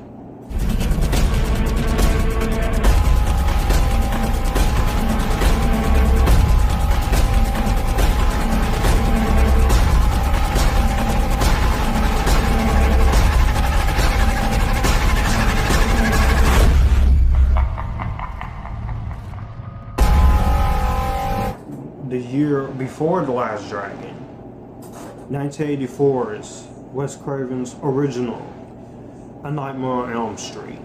The year before The Last Dragon, 1984's Wes Craven's original A Nightmare on Elm Street.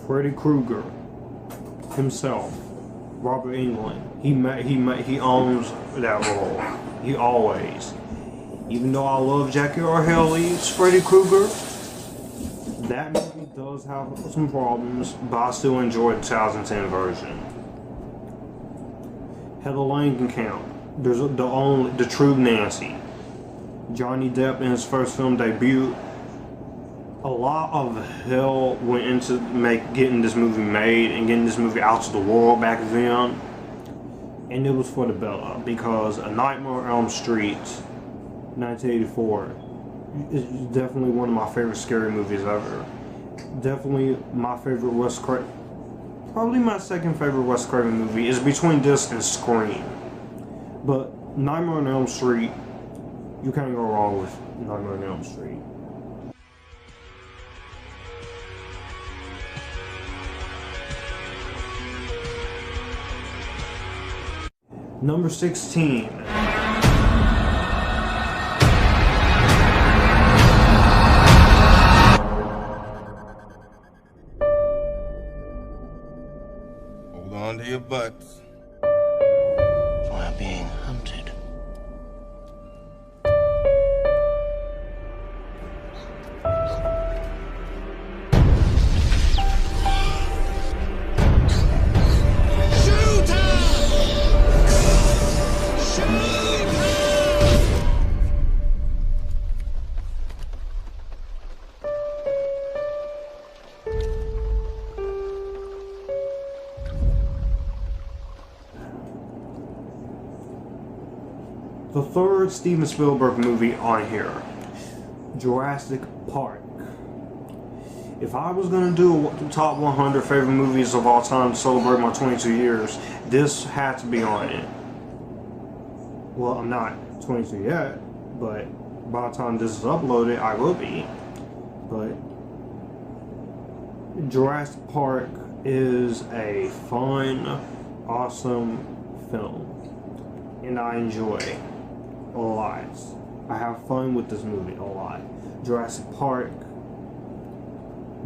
Freddy Krueger himself, Robert Englund, he owns that role. He always. Even though I love Jackie Earle Haley's Freddy Krueger, that movie does have some problems, but I still enjoy the 2010 version. Heather Langenkamp, there's the true Nancy. Johnny Depp in his first film debut. A lot of hell went into getting this movie made and getting this movie out to the world back then. And it was for the better, because A Nightmare on Elm Street, 1984, is definitely one of my favorite scary movies ever. Definitely my favorite Wes Craven. Probably my second favorite Wes Craven movie is between this and Scream. But Nightmare on Elm Street, you can't go wrong with Nightmare on Elm Street. Number 16. but we're being hunted. The third Steven Spielberg movie on here, Jurassic Park. If I was going to do a top 100 favorite movies of all time to celebrate my 22 years, this had to be on it. Well, I'm not 22 yet, but by the time this is uploaded, I will be. But Jurassic Park is a fun, awesome film, and I enjoy it a lot. I have fun with this movie a lot. Jurassic Park,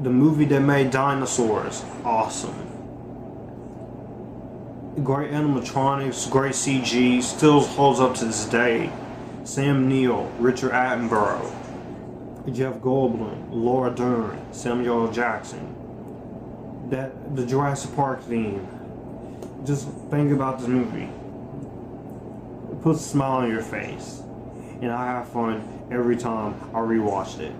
the movie that made dinosaurs, awesome. Great animatronics, great CG, still holds up to this day. Sam Neill, Richard Attenborough, Jeff Goldblum, Laura Dern, Samuel L. Jackson. The Jurassic Park theme. Just think about this movie. It puts a smile on your face. And I have fun every time I rewatched it.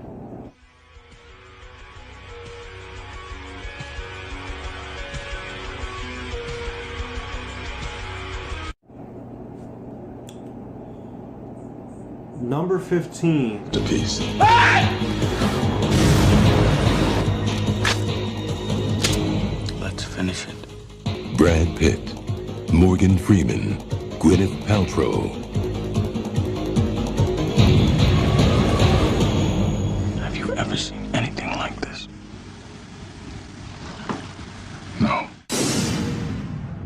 Number 15. The piece. Let's finish it. Brad Pitt, Morgan Freeman, Gwyneth Paltrow. Have you ever seen anything like this? No.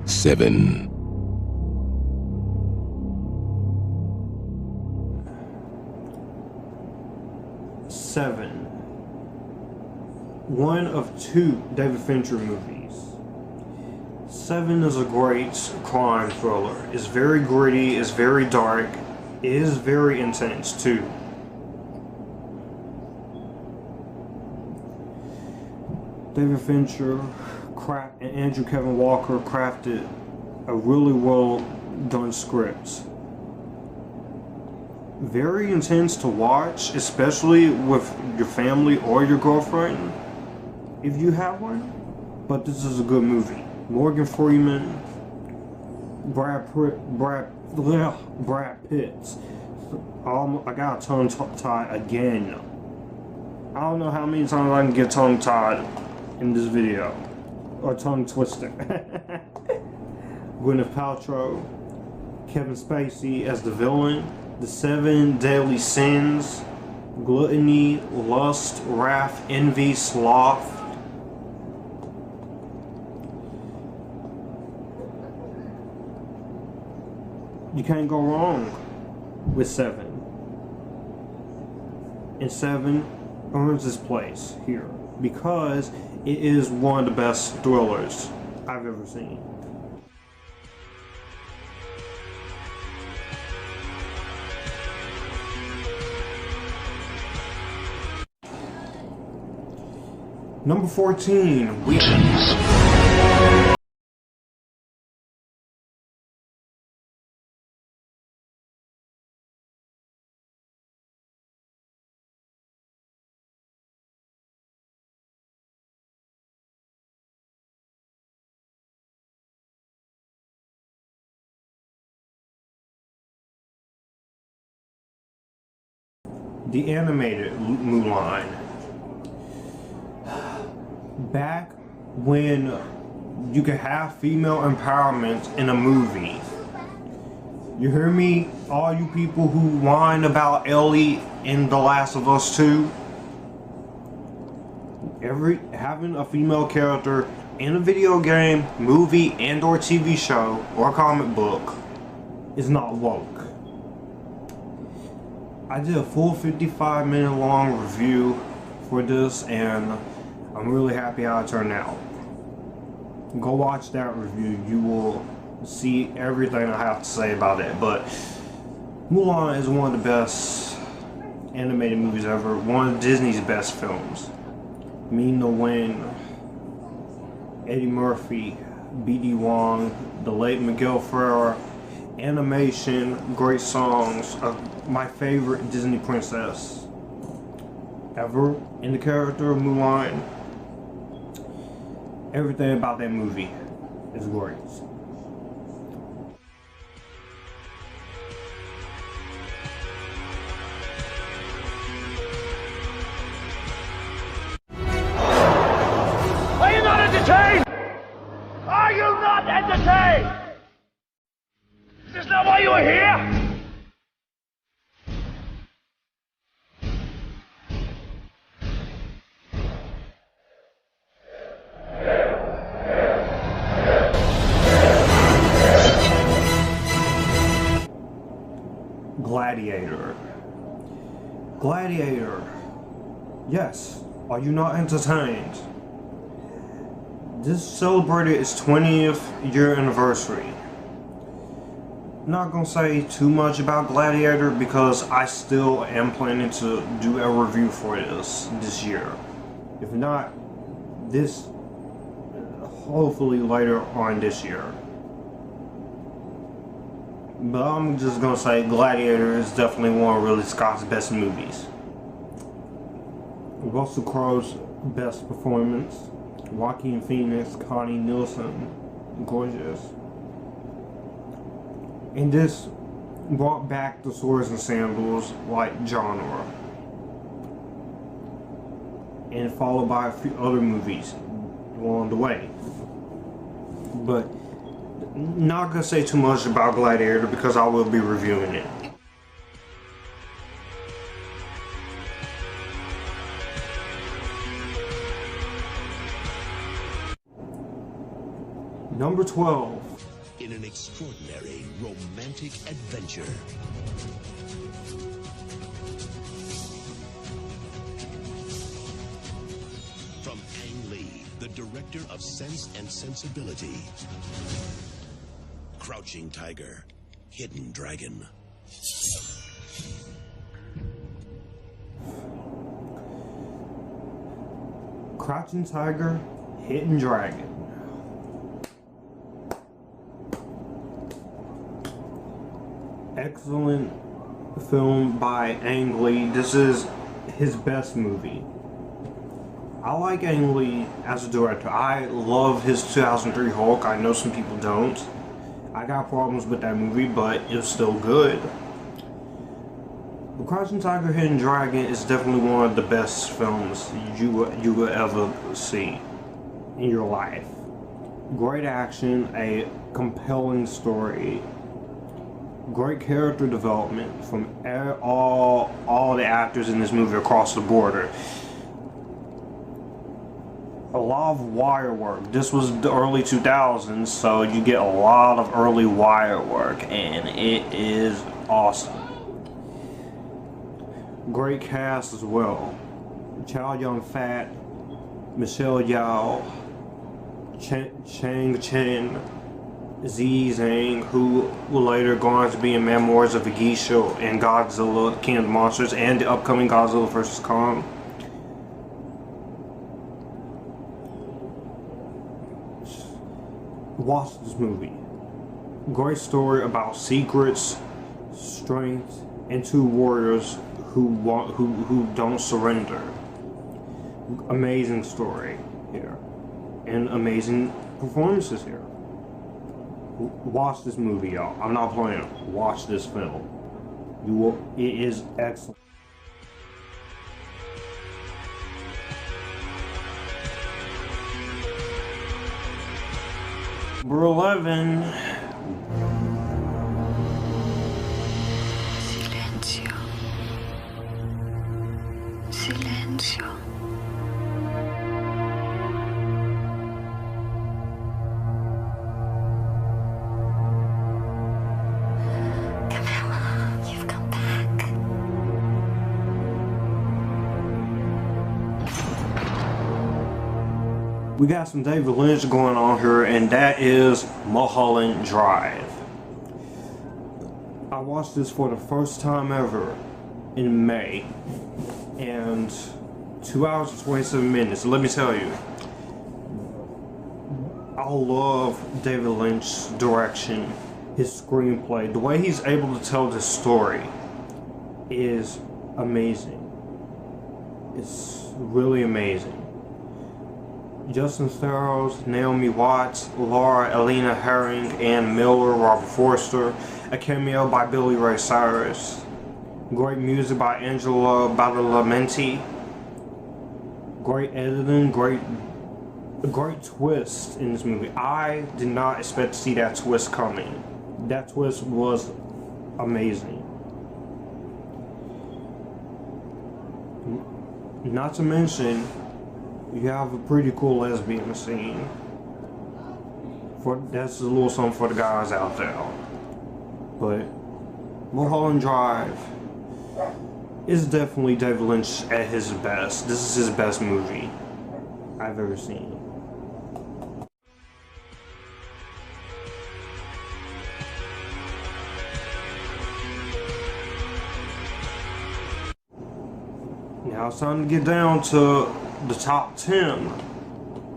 7. One of 2 David Fincher movies. 7 is a great crime thriller. It's very gritty, it's very dark, it is very intense too. David Fincher and Andrew Kevin Walker crafted a really well done script. Very intense to watch, especially with your family or your girlfriend, if you have one. But this is a good movie. Morgan Freeman, Brad Pitt. I got a tongue tied again. I don't know how many times I can get tongue tied in this video, or tongue twister. Gwyneth Paltrow, Kevin Spacey as the villain. The 7 deadly sins: gluttony, lust, wrath, envy, sloth. You can't go wrong with 7. And 7 earns its place here because it is one of the best thrillers I've ever seen. Number 14, Weekends. The animated Mulan. Back when you could have female empowerment in a movie. You hear me? All you people who whine about Ellie in The Last of Us 2. Having a female character in a video game, movie, and or TV show or comic book is not woke. I did a full 55-minute long review for this, and I'm really happy how it turned out. Go watch that review. You will see everything I have to say about it. But Mulan is one of the best animated movies ever. One of Disney's best films. Mean to Win, Eddie Murphy, B.D. Wong, the late Miguel Ferrer, animation, great songs. My favorite Disney princess ever in the character of Mulan. Everything about that movie is great. Are you not entertained? Are you not entertained? Is this not why you are here? Gladiator. Gladiator. Yes. Are you not entertained? This celebrated its 20th year anniversary. Not gonna say too much about Gladiator because I still am planning to do a review for this year. If not this, hopefully later on this year. But I'm just gonna say Gladiator is definitely one of Ridley Scott's best movies. Russell Crowe's best performance, Joaquin Phoenix, Connie Nielsen, gorgeous. And this brought back the swords and sandals like genre. And followed by a few other movies along the way. But not gonna say too much about Gladiator because I will be reviewing it. Number 12. In an extraordinary romantic adventure. From Ang Lee, the director of Sense and Sensibility. Crouching Tiger, Hidden Dragon. Crouching Tiger, Hidden Dragon. Excellent film by Ang Lee. This is his best movie. I like Ang Lee as a director. I love his 2003 Hulk. I know some people don't. I got problems with that movie, but it's still good. The Crouching Tiger, Hidden Dragon is definitely one of the best films you will ever see in your life. Great action, a compelling story, great character development from all the actors in this movie across the border. A lot of wire work. This was the early 2000s, so you get a lot of early wire work, and it is awesome. Great cast as well. Chow Yun-fat, Michelle Yeoh, Chang Chen, Z Zhang, who will later go on to be in Memoirs of a Geisha and Godzilla, King of the Monsters, and the upcoming Godzilla vs. Kong. Watch this movie. Great story about secrets, strength, and two warriors who don't surrender. Amazing story here, and amazing performances here. Watch this movie, y'all. I'm not playing. Watch this film. You will. It is excellent. Number 11. Silencio. Silencio. Camilla, you've come back. We got some David Lynch going on here, and that is Mulholland Drive. I watched this for the first time ever in May, and 2 hours and 27 minutes. Let me tell you, I love David Lynch's direction, his screenplay. The way he's able to tell this story is amazing. It's really amazing. Justin Theroux, Naomi Watts, Laura Elena Herring, Ann Miller, Robert Forster, a cameo by Billy Ray Cyrus, great music by Angela Badalamenti, great editing, great twist in this movie. I did not expect to see that twist coming. That twist was amazing. Not to mention, you have a pretty cool lesbian scene. That's a little something for the guys out there. But Mulholland Drive is definitely David Lynch at his best. This is his best movie I've ever seen. Now it's time to get down to the top 10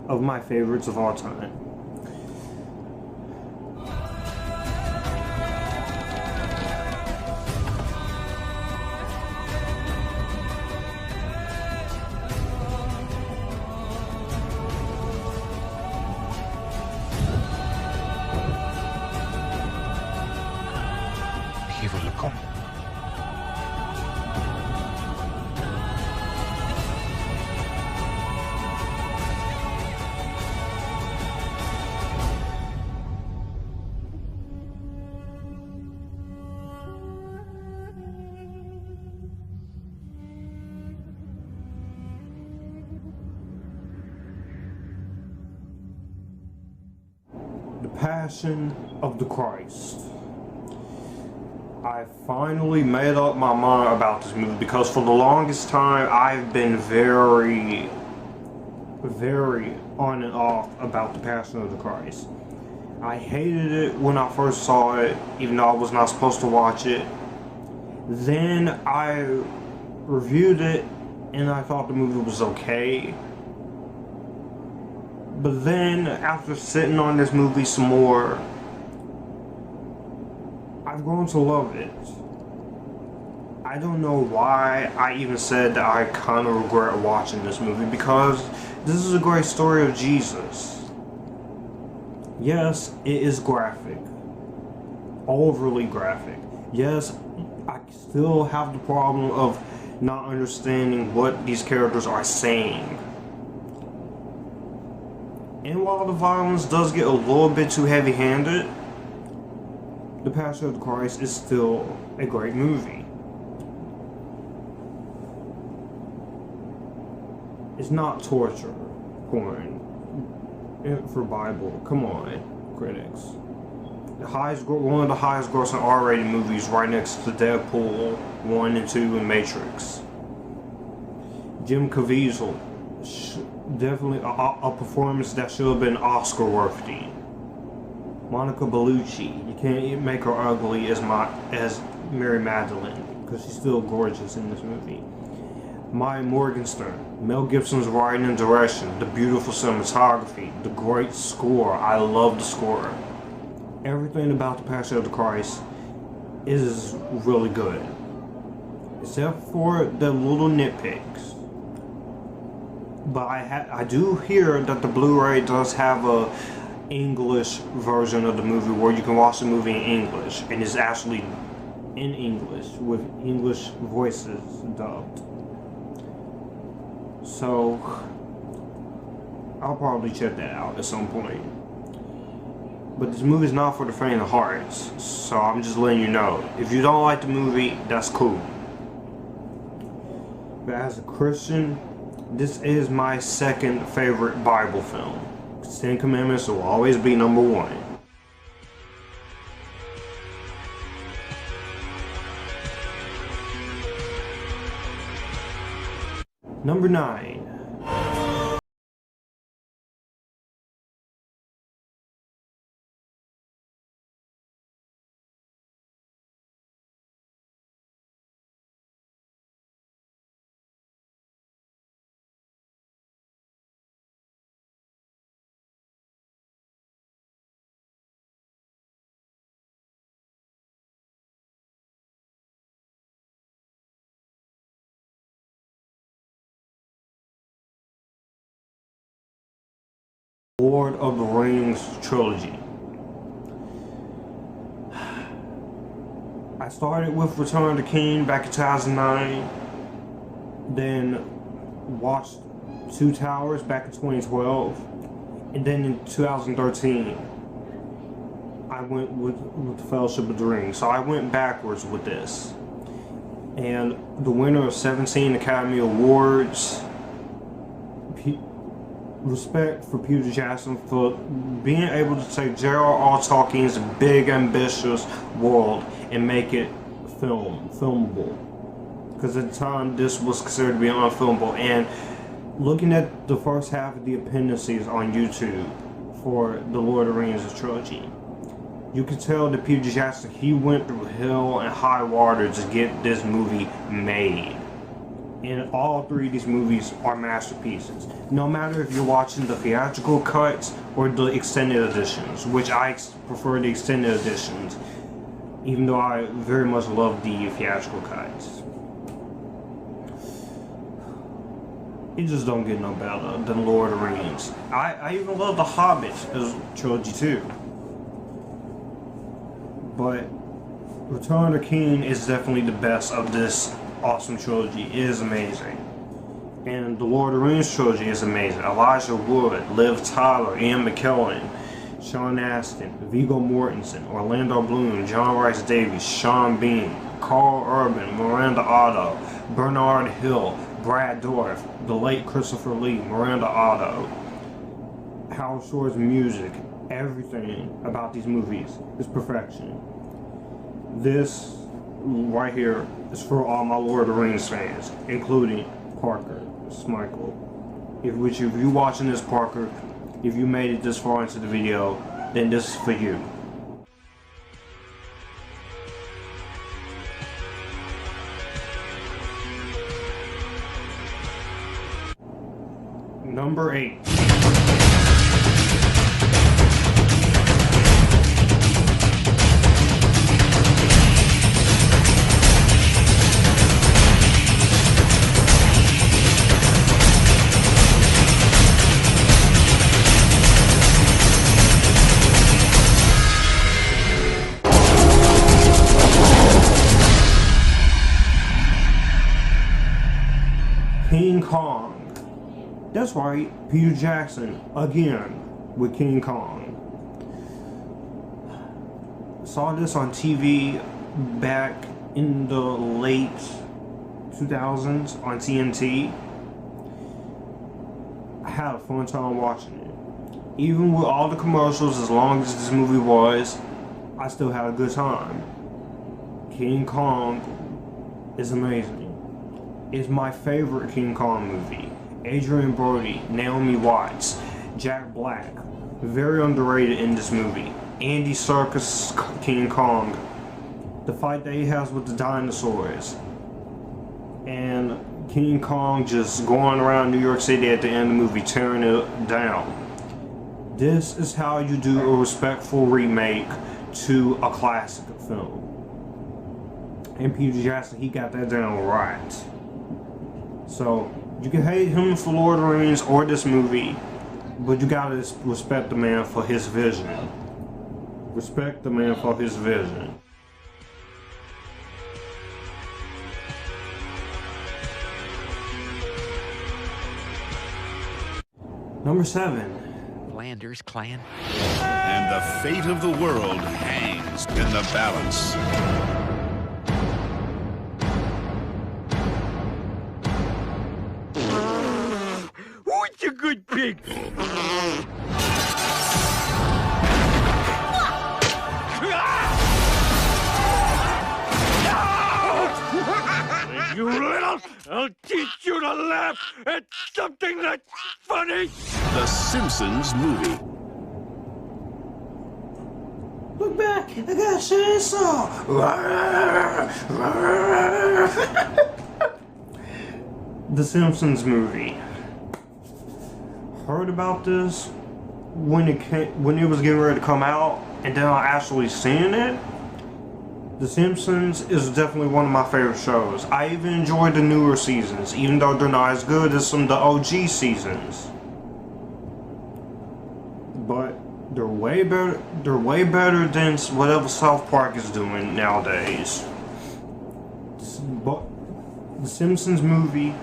of my favorites of all time. The Passion of the Christ. I finally made up my mind about this movie because for the longest time I've been very on and off about The Passion of the Christ. I hated it when I first saw it, even though I was not supposed to watch it. Then I reviewed it and I thought the movie was okay. But then, after sitting on this movie some more, I've grown to love it. I don't know why I even said that I kind of regret watching this movie, because this is a great story of Jesus. Yes, it is graphic. Overly graphic. Yes, I still have the problem of not understanding what these characters are saying. And while the violence does get a little bit too heavy-handed, The Passion of the Christ is still a great movie. It's not torture porn for Bible. Come on, critics. One of the highest grossing R-rated movies, right next to Deadpool 1 and 2 and Matrix. Jim Caviezel. Definitely a performance that should have been Oscar worthy. Monica Bellucci, you can't make her ugly as Mary Magdalene, because she's still gorgeous in this movie. Maya Morgenstern, Mel Gibson's writing and direction, the beautiful cinematography, the great score. I love the score. Everything about The Passion of the Christ is really good, except for the little nitpicks. But I do hear that the Blu-ray does have a English version of the movie where you can watch the movie in English, and it's actually in English with English voices dubbed. So I'll probably check that out at some point. But this movie is not for the faint of hearts, so I'm just letting you know. If you don't like the movie, that's cool. But as a Christian, this is my second favorite Bible film. Ten Commandments will always be number one. Number 9. Lord of the Rings trilogy. I started with Return of the King back in 2009, then watched Two Towers back in 2012, and then in 2013 I went with the Fellowship of the Ring. So I went backwards with this. And the winner of 17 Academy Awards, respect for Peter Jackson for being able to take J.R.R. Tolkien's big, ambitious world and make it filmable. Because at the time, this was considered to be unfilmable. And looking at the first half of the appendices on YouTube for the Lord of the Rings trilogy, you can tell that Peter Jackson, he went through hell and high water to get this movie made. And all three of these movies are masterpieces. No matter if you're watching the theatrical cuts or the extended editions, which I prefer the extended editions, even though I very much love the theatrical cuts. It just don't get no better than Lord of the Rings. I even love The Hobbit as trilogy too. But Return of the King is definitely the best of this awesome trilogy. It is amazing. And the Lord of the Rings trilogy is amazing. Elijah Wood, Liv Tyler, Ian McKellen, Sean Astin, Viggo Mortensen, Orlando Bloom, John Rhys Davies, Sean Bean, Carl Urban, Miranda Otto, Bernard Hill, Brad Dourif, the late Christopher Lee, Miranda Otto, Howard Shore's music, everything about these movies is perfection. This right here is for all my Lord of the Rings fans, including Parker, Smichael. If you watching this, Parker, if you made it this far into the video, then this is for you. Number 8. King Kong. That's right, Peter Jackson again with King Kong. Saw this on TV back in the late 2000s on TNT. I had a fun time watching it. Even with all the commercials, as long as this movie was, I still had a good time. King Kong is amazing. It's my favorite King Kong movie. Adrian Brody, Naomi Watts, Jack Black, very underrated in this movie. Andy Serkis King Kong, the fight that he has with the dinosaurs, and King Kong just going around New York City at the end of the movie tearing it down. This is how you do a respectful remake to a classic film. And Peter Jackson, he got that down right. So, you can hate him for Lord of the Rings or this movie, but you gotta respect the man for his vision. Respect the man for his vision. Number 7. Flanders Clan. And the fate of the world hangs in the balance. Who's a good pig? You little, I'll teach you to laugh at something that's funny. The Simpsons movie. Look back, I got a chainsaw. The Simpsons movie. Heard about this when it was getting ready to come out, and then I actually seen it. The Simpsons is definitely one of my favorite shows. I even enjoy the newer seasons, even though they're not as good as some of the OG seasons. but they're way better. They're way better than whatever South Park is doing nowadays. But the Simpsons movie,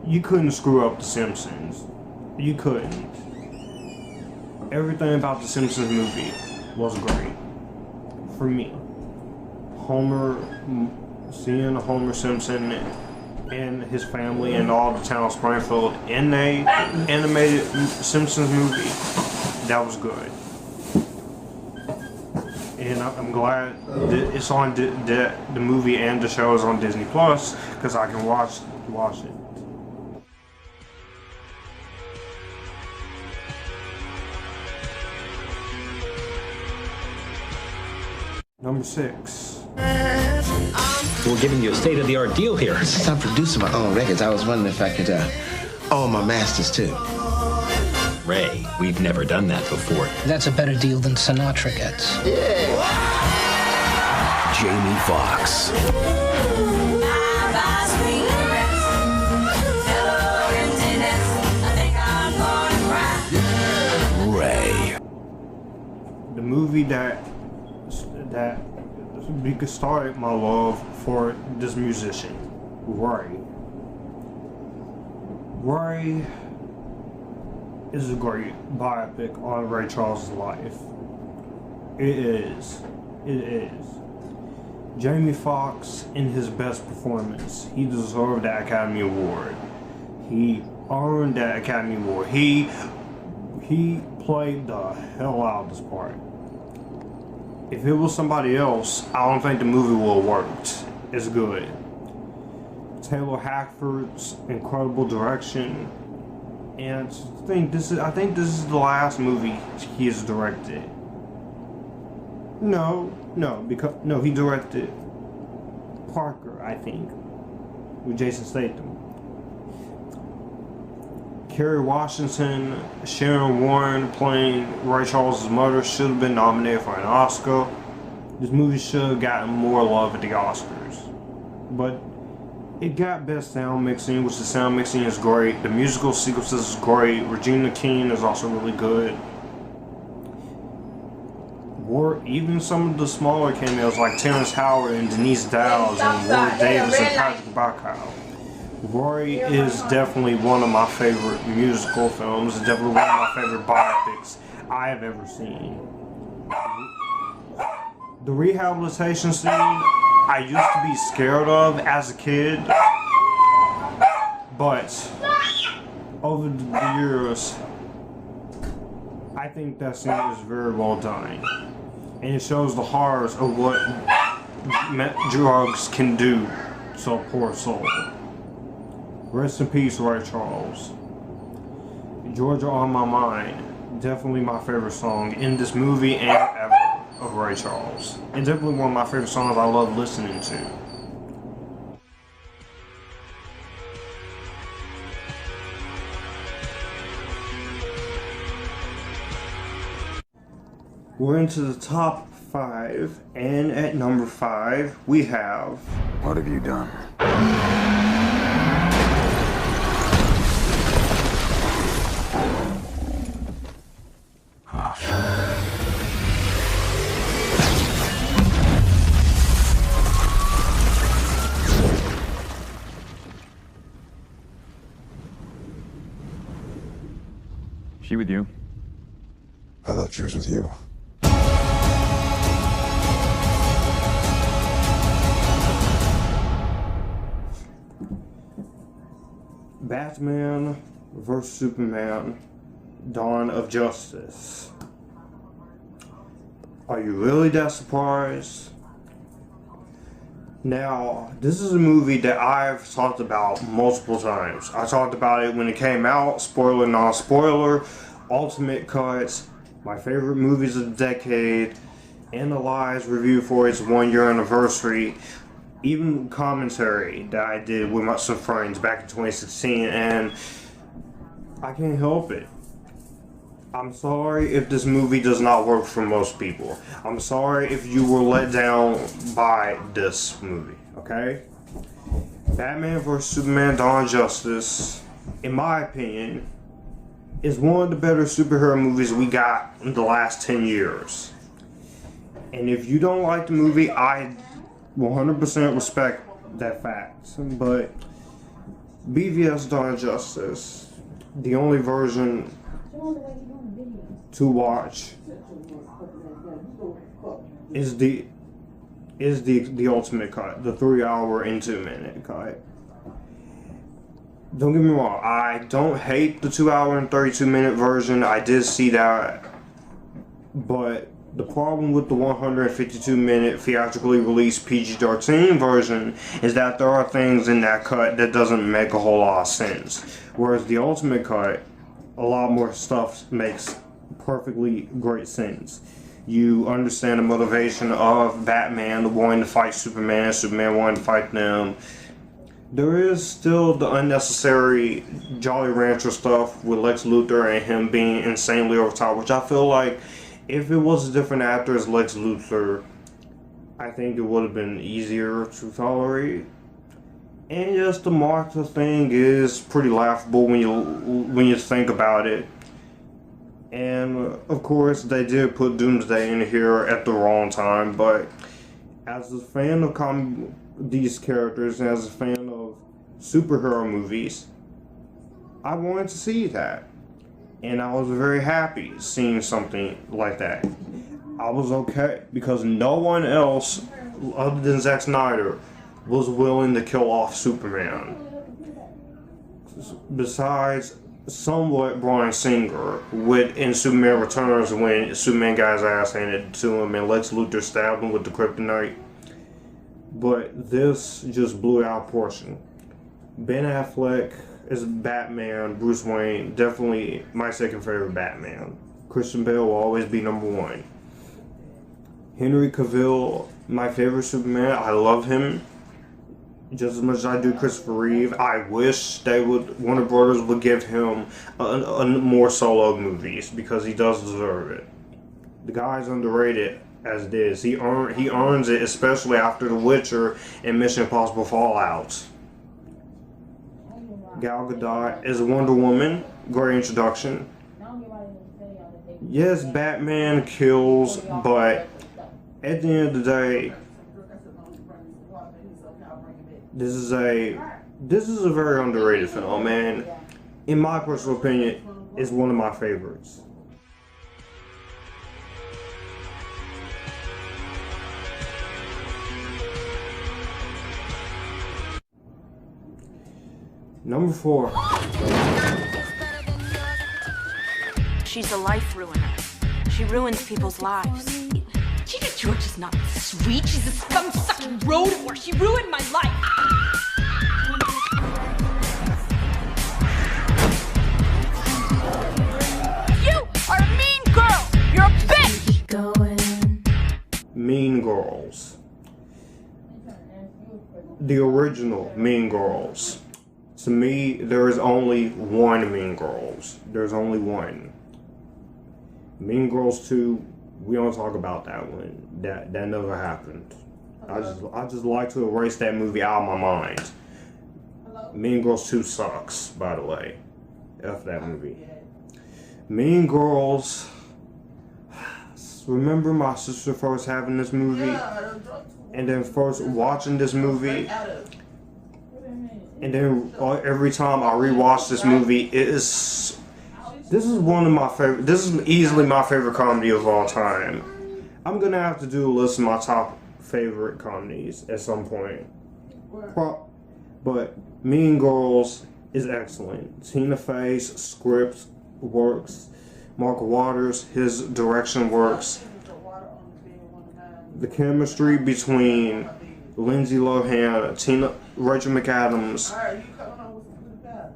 you couldn't screw up the Simpsons. You couldn't. Everything about the Simpsons movie was great for me. Seeing Homer Simpson and his family and all the town of Springfield in a animated Simpsons movie, that was good. And I'm glad that it's on the movie and the show is on Disney Plus, because I can watch it. Number 6. We're giving you a state-of-the-art deal here. Since I'm producing my own records, I was wondering if I could own my masters too. Ray, we've never done that before. That's a better deal than Sinatra gets. Jamie Foxx. Ray. The movie that started my love for this musician, Ray. Ray is a great biopic on Ray Charles' life. It is. Jamie Foxx, in his best performance, he deserved that Academy Award. He earned that Academy Award. He played the hell out of this part. If it was somebody else, I don't think the movie would have worked as good. Taylor Hackford's incredible direction, and I think this is the last movie he has directed. No, he directed Parker, I think, with Jason Statham. Kerry Washington, Sharon Warren playing Ray Charles' mother should have been nominated for an Oscar. This movie should have gotten more love at the Oscars. But it got best sound mixing, which the sound mixing is great. The musical sequences is great. Regina King is also really good. Or even some of the smaller cameos like Terrence Howard and Denise Dowds and Warwick Davis and Patrick Bacow. Rory is definitely one of my favorite musical films. It's definitely one of my favorite biopics I have ever seen. The rehabilitation scene I used to be scared of as a kid, but over the years, I think that scene is very well done. And it shows the horrors of what drugs can do to a poor soul. Rest in peace, Ray Charles. Georgia on My Mind, definitely my favorite song in this movie and ever of Ray Charles. And definitely one of my favorite songs I love listening to. We're into the top 5, and at number 5 we have... What have you done? She with you? I thought she was with you. Batman vs. Superman, Dawn of Justice. Are you really that surprised? Now, this is a movie that I've talked about multiple times. I talked about it when it came out, spoiler, non-spoiler, ultimate cuts, my favorite movies of the decade, analyzed review for its 1-year anniversary, even commentary that I did with some friends back in 2016, and I can't help it. I'm sorry if this movie does not work for most people. I'm sorry if you were let down by this movie, okay? Batman vs. Superman Dawn of Justice, in my opinion, is one of the better superhero movies we got in the last 10 years. And if you don't like the movie, I 100% respect that fact. But BVS done justice. The only version to watch is the ultimate cut, the 3-hour and 2-minute cut. Don't get me wrong, I don't hate the 2-hour and 32-minute version. I did see that, but the problem with the 152-minute theatrically released PG-13 version is that there are things in that cut that doesn't make a whole lot of sense. Whereas the ultimate cut, a lot more stuff makes perfectly great sense. You understand the motivation of Batman wanting to fight Superman, Superman wanting to fight them. There is still the unnecessary Jolly Rancher stuff with Lex Luthor and him being insanely over top, which I feel like if it was a different actor as Lex Luthor, I think it would have been easier to tolerate. And just the Martha thing is pretty laughable when you think about it. And of course, they did put Doomsday in here at the wrong time. But as a fan of these characters and as a fan of superhero movies, I wanted to see that. And I was very happy seeing something like that. I was okay because no one else other than Zack Snyder was willing to kill off Superman. Besides somewhat Bryan Singer in Superman Returns when Superman got his ass handed to him and Lex Luthor stabbed him with the kryptonite. But this just blew out of proportion. Ben Affleck is Batman, Bruce Wayne, definitely my second favorite Batman. Christian Bale will always be number one. Henry Cavill, my favorite Superman. I love him just as much as I do Christopher Reeve. I wish Warner Brothers would give him more solo movies because he does deserve it. The guy's underrated as it is. He earns it, especially after The Witcher and Mission Impossible Fallout. Gal Gadot as Wonder Woman, great introduction. Yes, Batman kills, but at the end of the day, this is a very underrated film, and in my personal opinion, it's one of my favorites. Number 4. She's a life ruiner. She ruins people's lives. Gina George is not sweet. She's a scum-sucking road whore. She ruined my life. You are a mean girl. You're a bitch. Mean Girls. The original Mean Girls. To me, there is only one Mean Girls. There's only one. Mean Girls 2, we don't talk about that one. That never happened. I just like to erase that movie out of my mind. Mean Girls 2 sucks, by the way. F that movie. Mean Girls. Remember my sister first having this movie? And then first watching this movie? And then every time I rewatch this movie, this is one of my favorite. This is easily my favorite comedy of all time. I'm gonna have to do a list of my top favorite comedies at some point. But Mean Girls is excellent. Tina Fey's script works. Mark Waters, his direction works. The chemistry between Lindsay Lohan, Rachel McAdams,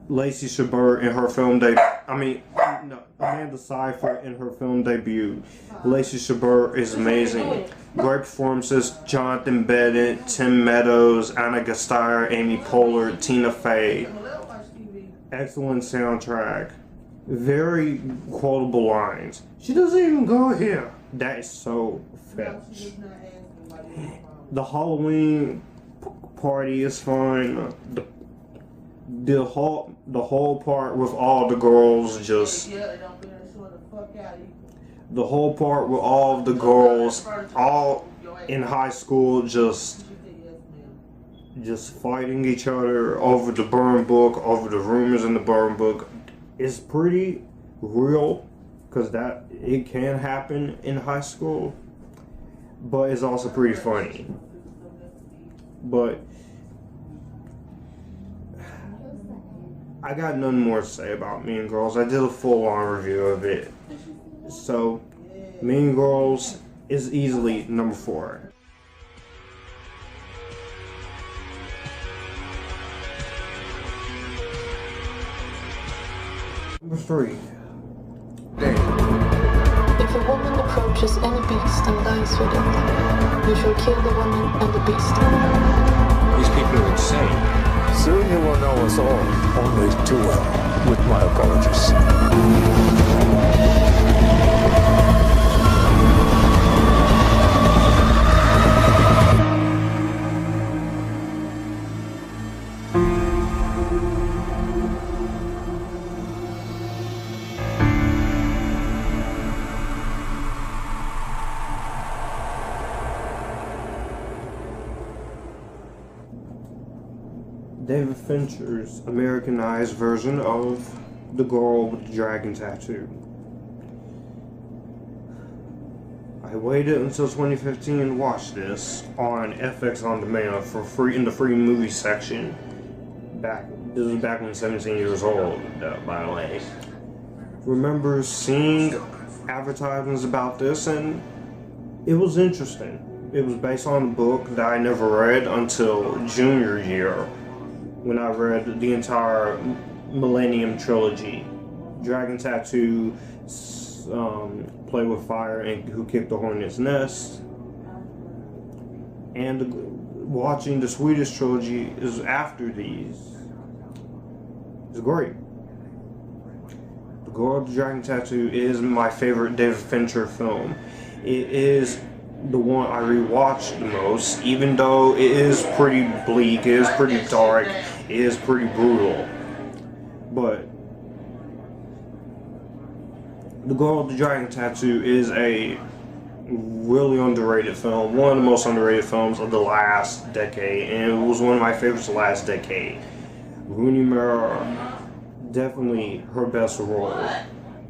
Lacey Chabert in her film debut. Amanda Seyfried in her film debut. Lacey Chabert is amazing. Great performances: Jonathan Bennett, Tim Meadows, Anna Gasteyer, Amy Poehler, Tina Fey. Excellent soundtrack. Very quotable lines. She doesn't even go here. That is so fetch. The Halloween party is fun. the whole part with all the girls just. The whole part with all the girls, all in high school, just fighting each other over the burn book, over the rumors in the burn book, is pretty real, because that it can happen in high school, but it's also pretty funny. But I got nothing more to say about Mean Girls. I did a full-on review of it. So, Mean Girls is easily number 4. Number 3. If a woman approaches any beast and lies with it, you shall kill the woman and the beast. These people are insane. Soon you will know us all, only too well, with my apologies. David Fincher's Americanized version of The Girl with the Dragon Tattoo. I waited until 2015 to watch this on FX On Demand for free in the free movie section. This was back when I was 17 years old, by the way. Remember seeing advertisements about this, and it was interesting. It was based on a book that I never read until junior year, when I read the entire Millennium Trilogy. Dragon Tattoo, Play with Fire, and Who Kicked the Hornet's Nest. And watching the Swedish trilogy is after these. It's great. The Girl with the Dragon Tattoo is my favorite David Fincher film. It is the one I rewatched the most, even though it is pretty bleak, it is pretty dark, it is pretty brutal. But The Girl with the Dragon Tattoo is a really underrated film, one of the most underrated films of the last decade, and it was one of my favorites of the last decade. Rooney Mara, definitely her best role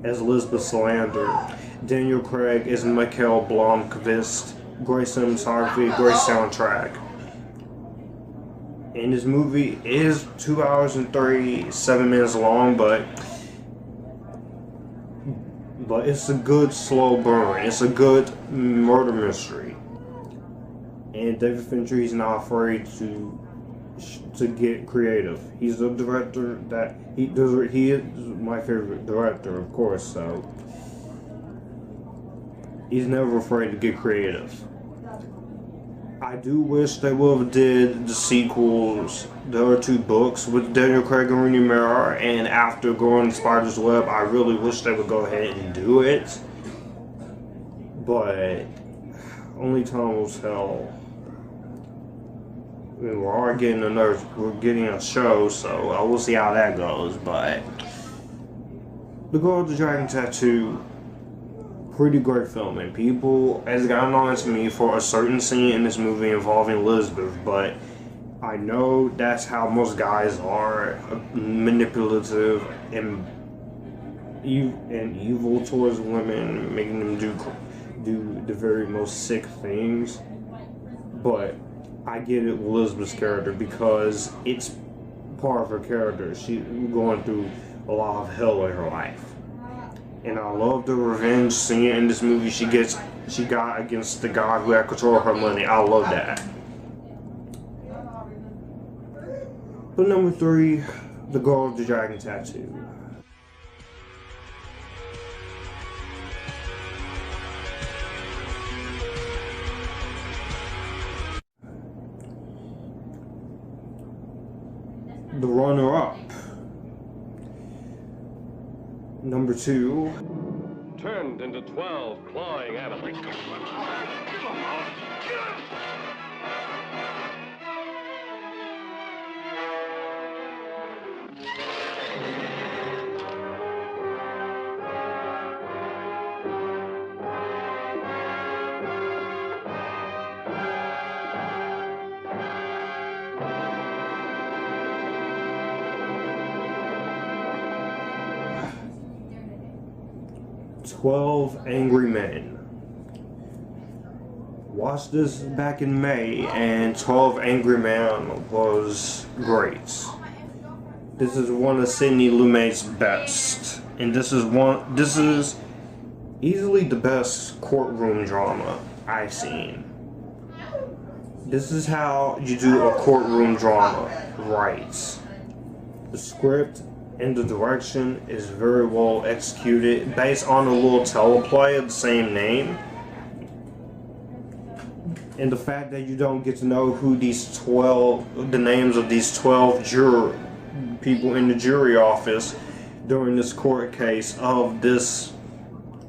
as Elizabeth Salander. Daniel Craig is Michael Blomkvist. Great cinematography, great soundtrack. And this movie is 2 hours and 37 minutes long, but it's a good slow burn. It's a good murder mystery. And David Fincher, he's not afraid to get creative. He's a director that he is my favorite director, of course, so he's never afraid to get creative. I do wish they would have did the sequels, the other 2 books with Daniel Craig and Rooney Mara, and after going to Spider's Web, I really wish they would go ahead and do it. But only time will tell. I mean, we're getting a show, so I will see how that goes. But The Girl with the Dragon Tattoo, pretty great film, and people has gotten on to me for a certain scene in this movie involving Elizabeth, but I know that's how most guys are, manipulative and evil towards women, making them do the very most sick things. But I get it with Elizabeth's character because it's part of her character. She's going through a lot of hell in her life. And I love the revenge scene in this movie she got against the guy who had control of her money. I love that. But number 3, The Girl with the Dragon Tattoo. The runner-up. Number 2. Turned into 12 clawing animals. 12 Angry Men. Watched this back in May, and 12 Angry Men was great. This is one of Sidney Lumet's best, and this is easily the best courtroom drama I've seen. This is how you do a courtroom drama right. The script and the direction is very well executed, based on a little teleplay of the same name. And the fact that you don't get to know who the names of these 12 people in the jury office during this court case of this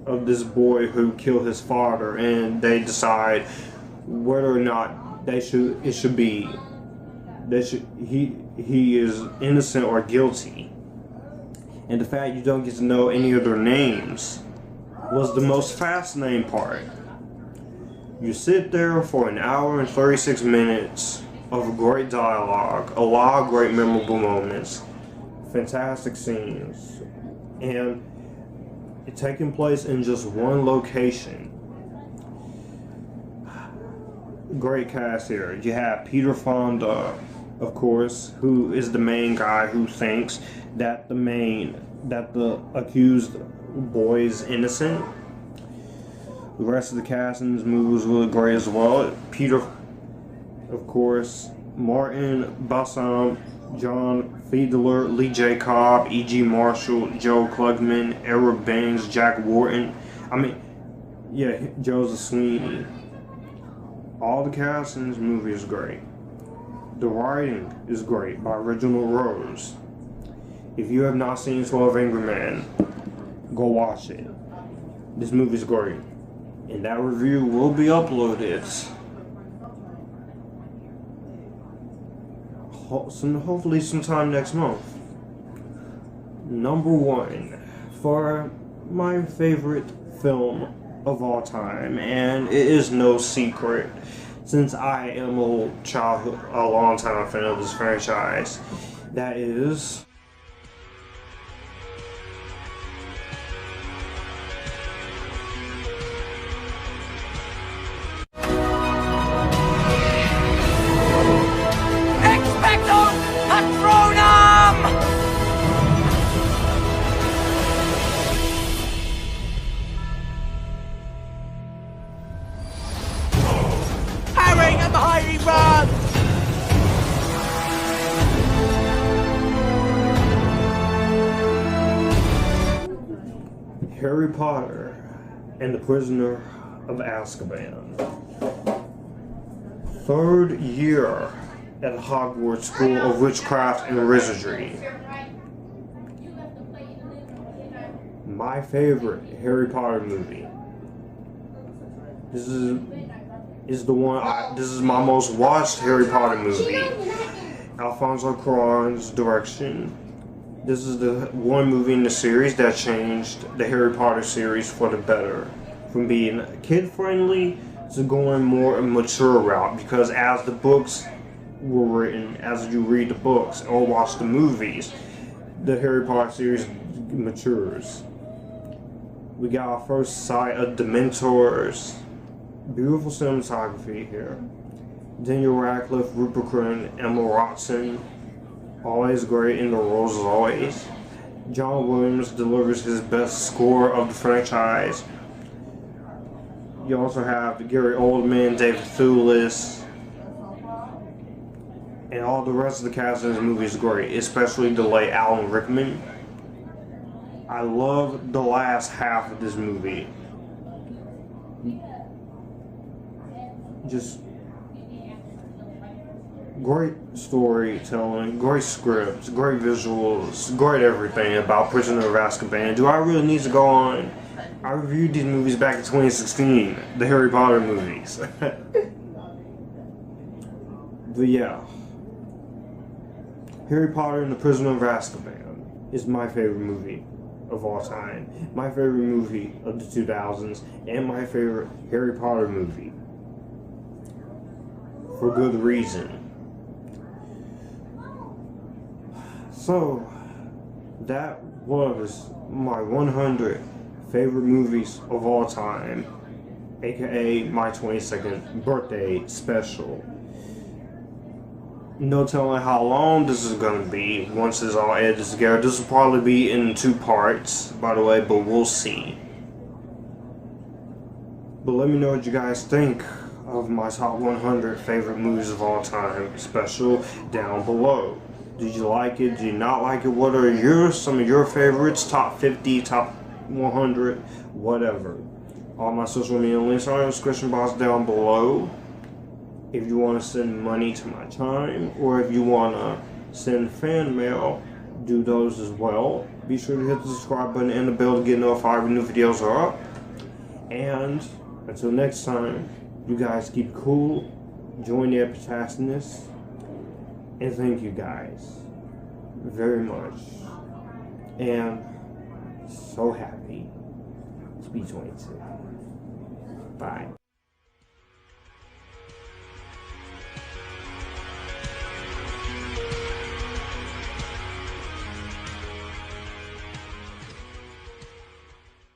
boy who killed his father, and they decide whether or not he is innocent or guilty. And the fact you don't get to know any of their names was the most fascinating part. You sit there for an hour and 36 minutes of great dialogue, a lot of great memorable moments, fantastic scenes, and it's taking place in just one location. Great cast here. You have Peter Fonda, of course, who is the main guy who thinks that the accused boy is innocent. The rest of the cast in this movie was really great as well. Peter, of course, Martin Balsam, John Fiedler, Lee J. Cobb, E.G. Marshall, Joe Klugman, Era Baines, Jack Wharton. Joseph Sweeney. All the cast in this movie is great. The writing is great by Reginald Rose. If you have not seen 12 Angry Men, go watch it. This movie is great. And that review will be uploaded hopefully sometime next month. Number 1 for my favorite film of all time, and it is no secret since I am a long-time fan of this franchise. That is Harry Potter and the Prisoner of Azkaban. 3rd year at Hogwarts School of Witchcraft and Wizardry. My favorite Harry Potter movie. This is my most watched Harry Potter movie. Alfonso Cuarón's direction. This is the one movie in the series that changed the Harry Potter series for the better. From being kid-friendly to going more a mature route, because as the books were written, as you read the books or watch the movies, the Harry Potter series matures. We got our first sight of Dementors. Beautiful cinematography here. Daniel Radcliffe, Rupert Grint, Emma Watson. Always great in the roles as always. John Williams delivers his best score of the franchise. You also have Gary Oldman, David Thewlis, and all the rest of the cast in this movie is great, especially the late Alan Rickman. I love the last half of this movie. Just great storytelling, great scripts, great visuals, great everything about Prisoner of Azkaban. Do I really need to go on? I reviewed these movies back in 2016, the Harry Potter movies. But yeah, Harry Potter and the Prisoner of Azkaban is my favorite movie of all time. My favorite movie of the 2000s, and my favorite Harry Potter movie. For good reason. So, that was my 100 favorite movies of all time, aka my 22nd birthday special. No telling how long this is gonna be once it's all edited together. This will probably be in 2 parts, by the way, but we'll see. But let me know what you guys think of my top 100 favorite movies of all time special down below. Did you like it? Did you not like it? What are some of your favorites? Top 50, top 100, whatever. All my social media links are in the description box down below. If you want to send money to my time, or if you want to send fan mail, do those as well. Be sure to hit the subscribe button and the bell to get notified when new videos are up. And until next time, you guys keep cool, enjoy the epitastiness, and thank you guys very much. And so happy to be 22. Bye.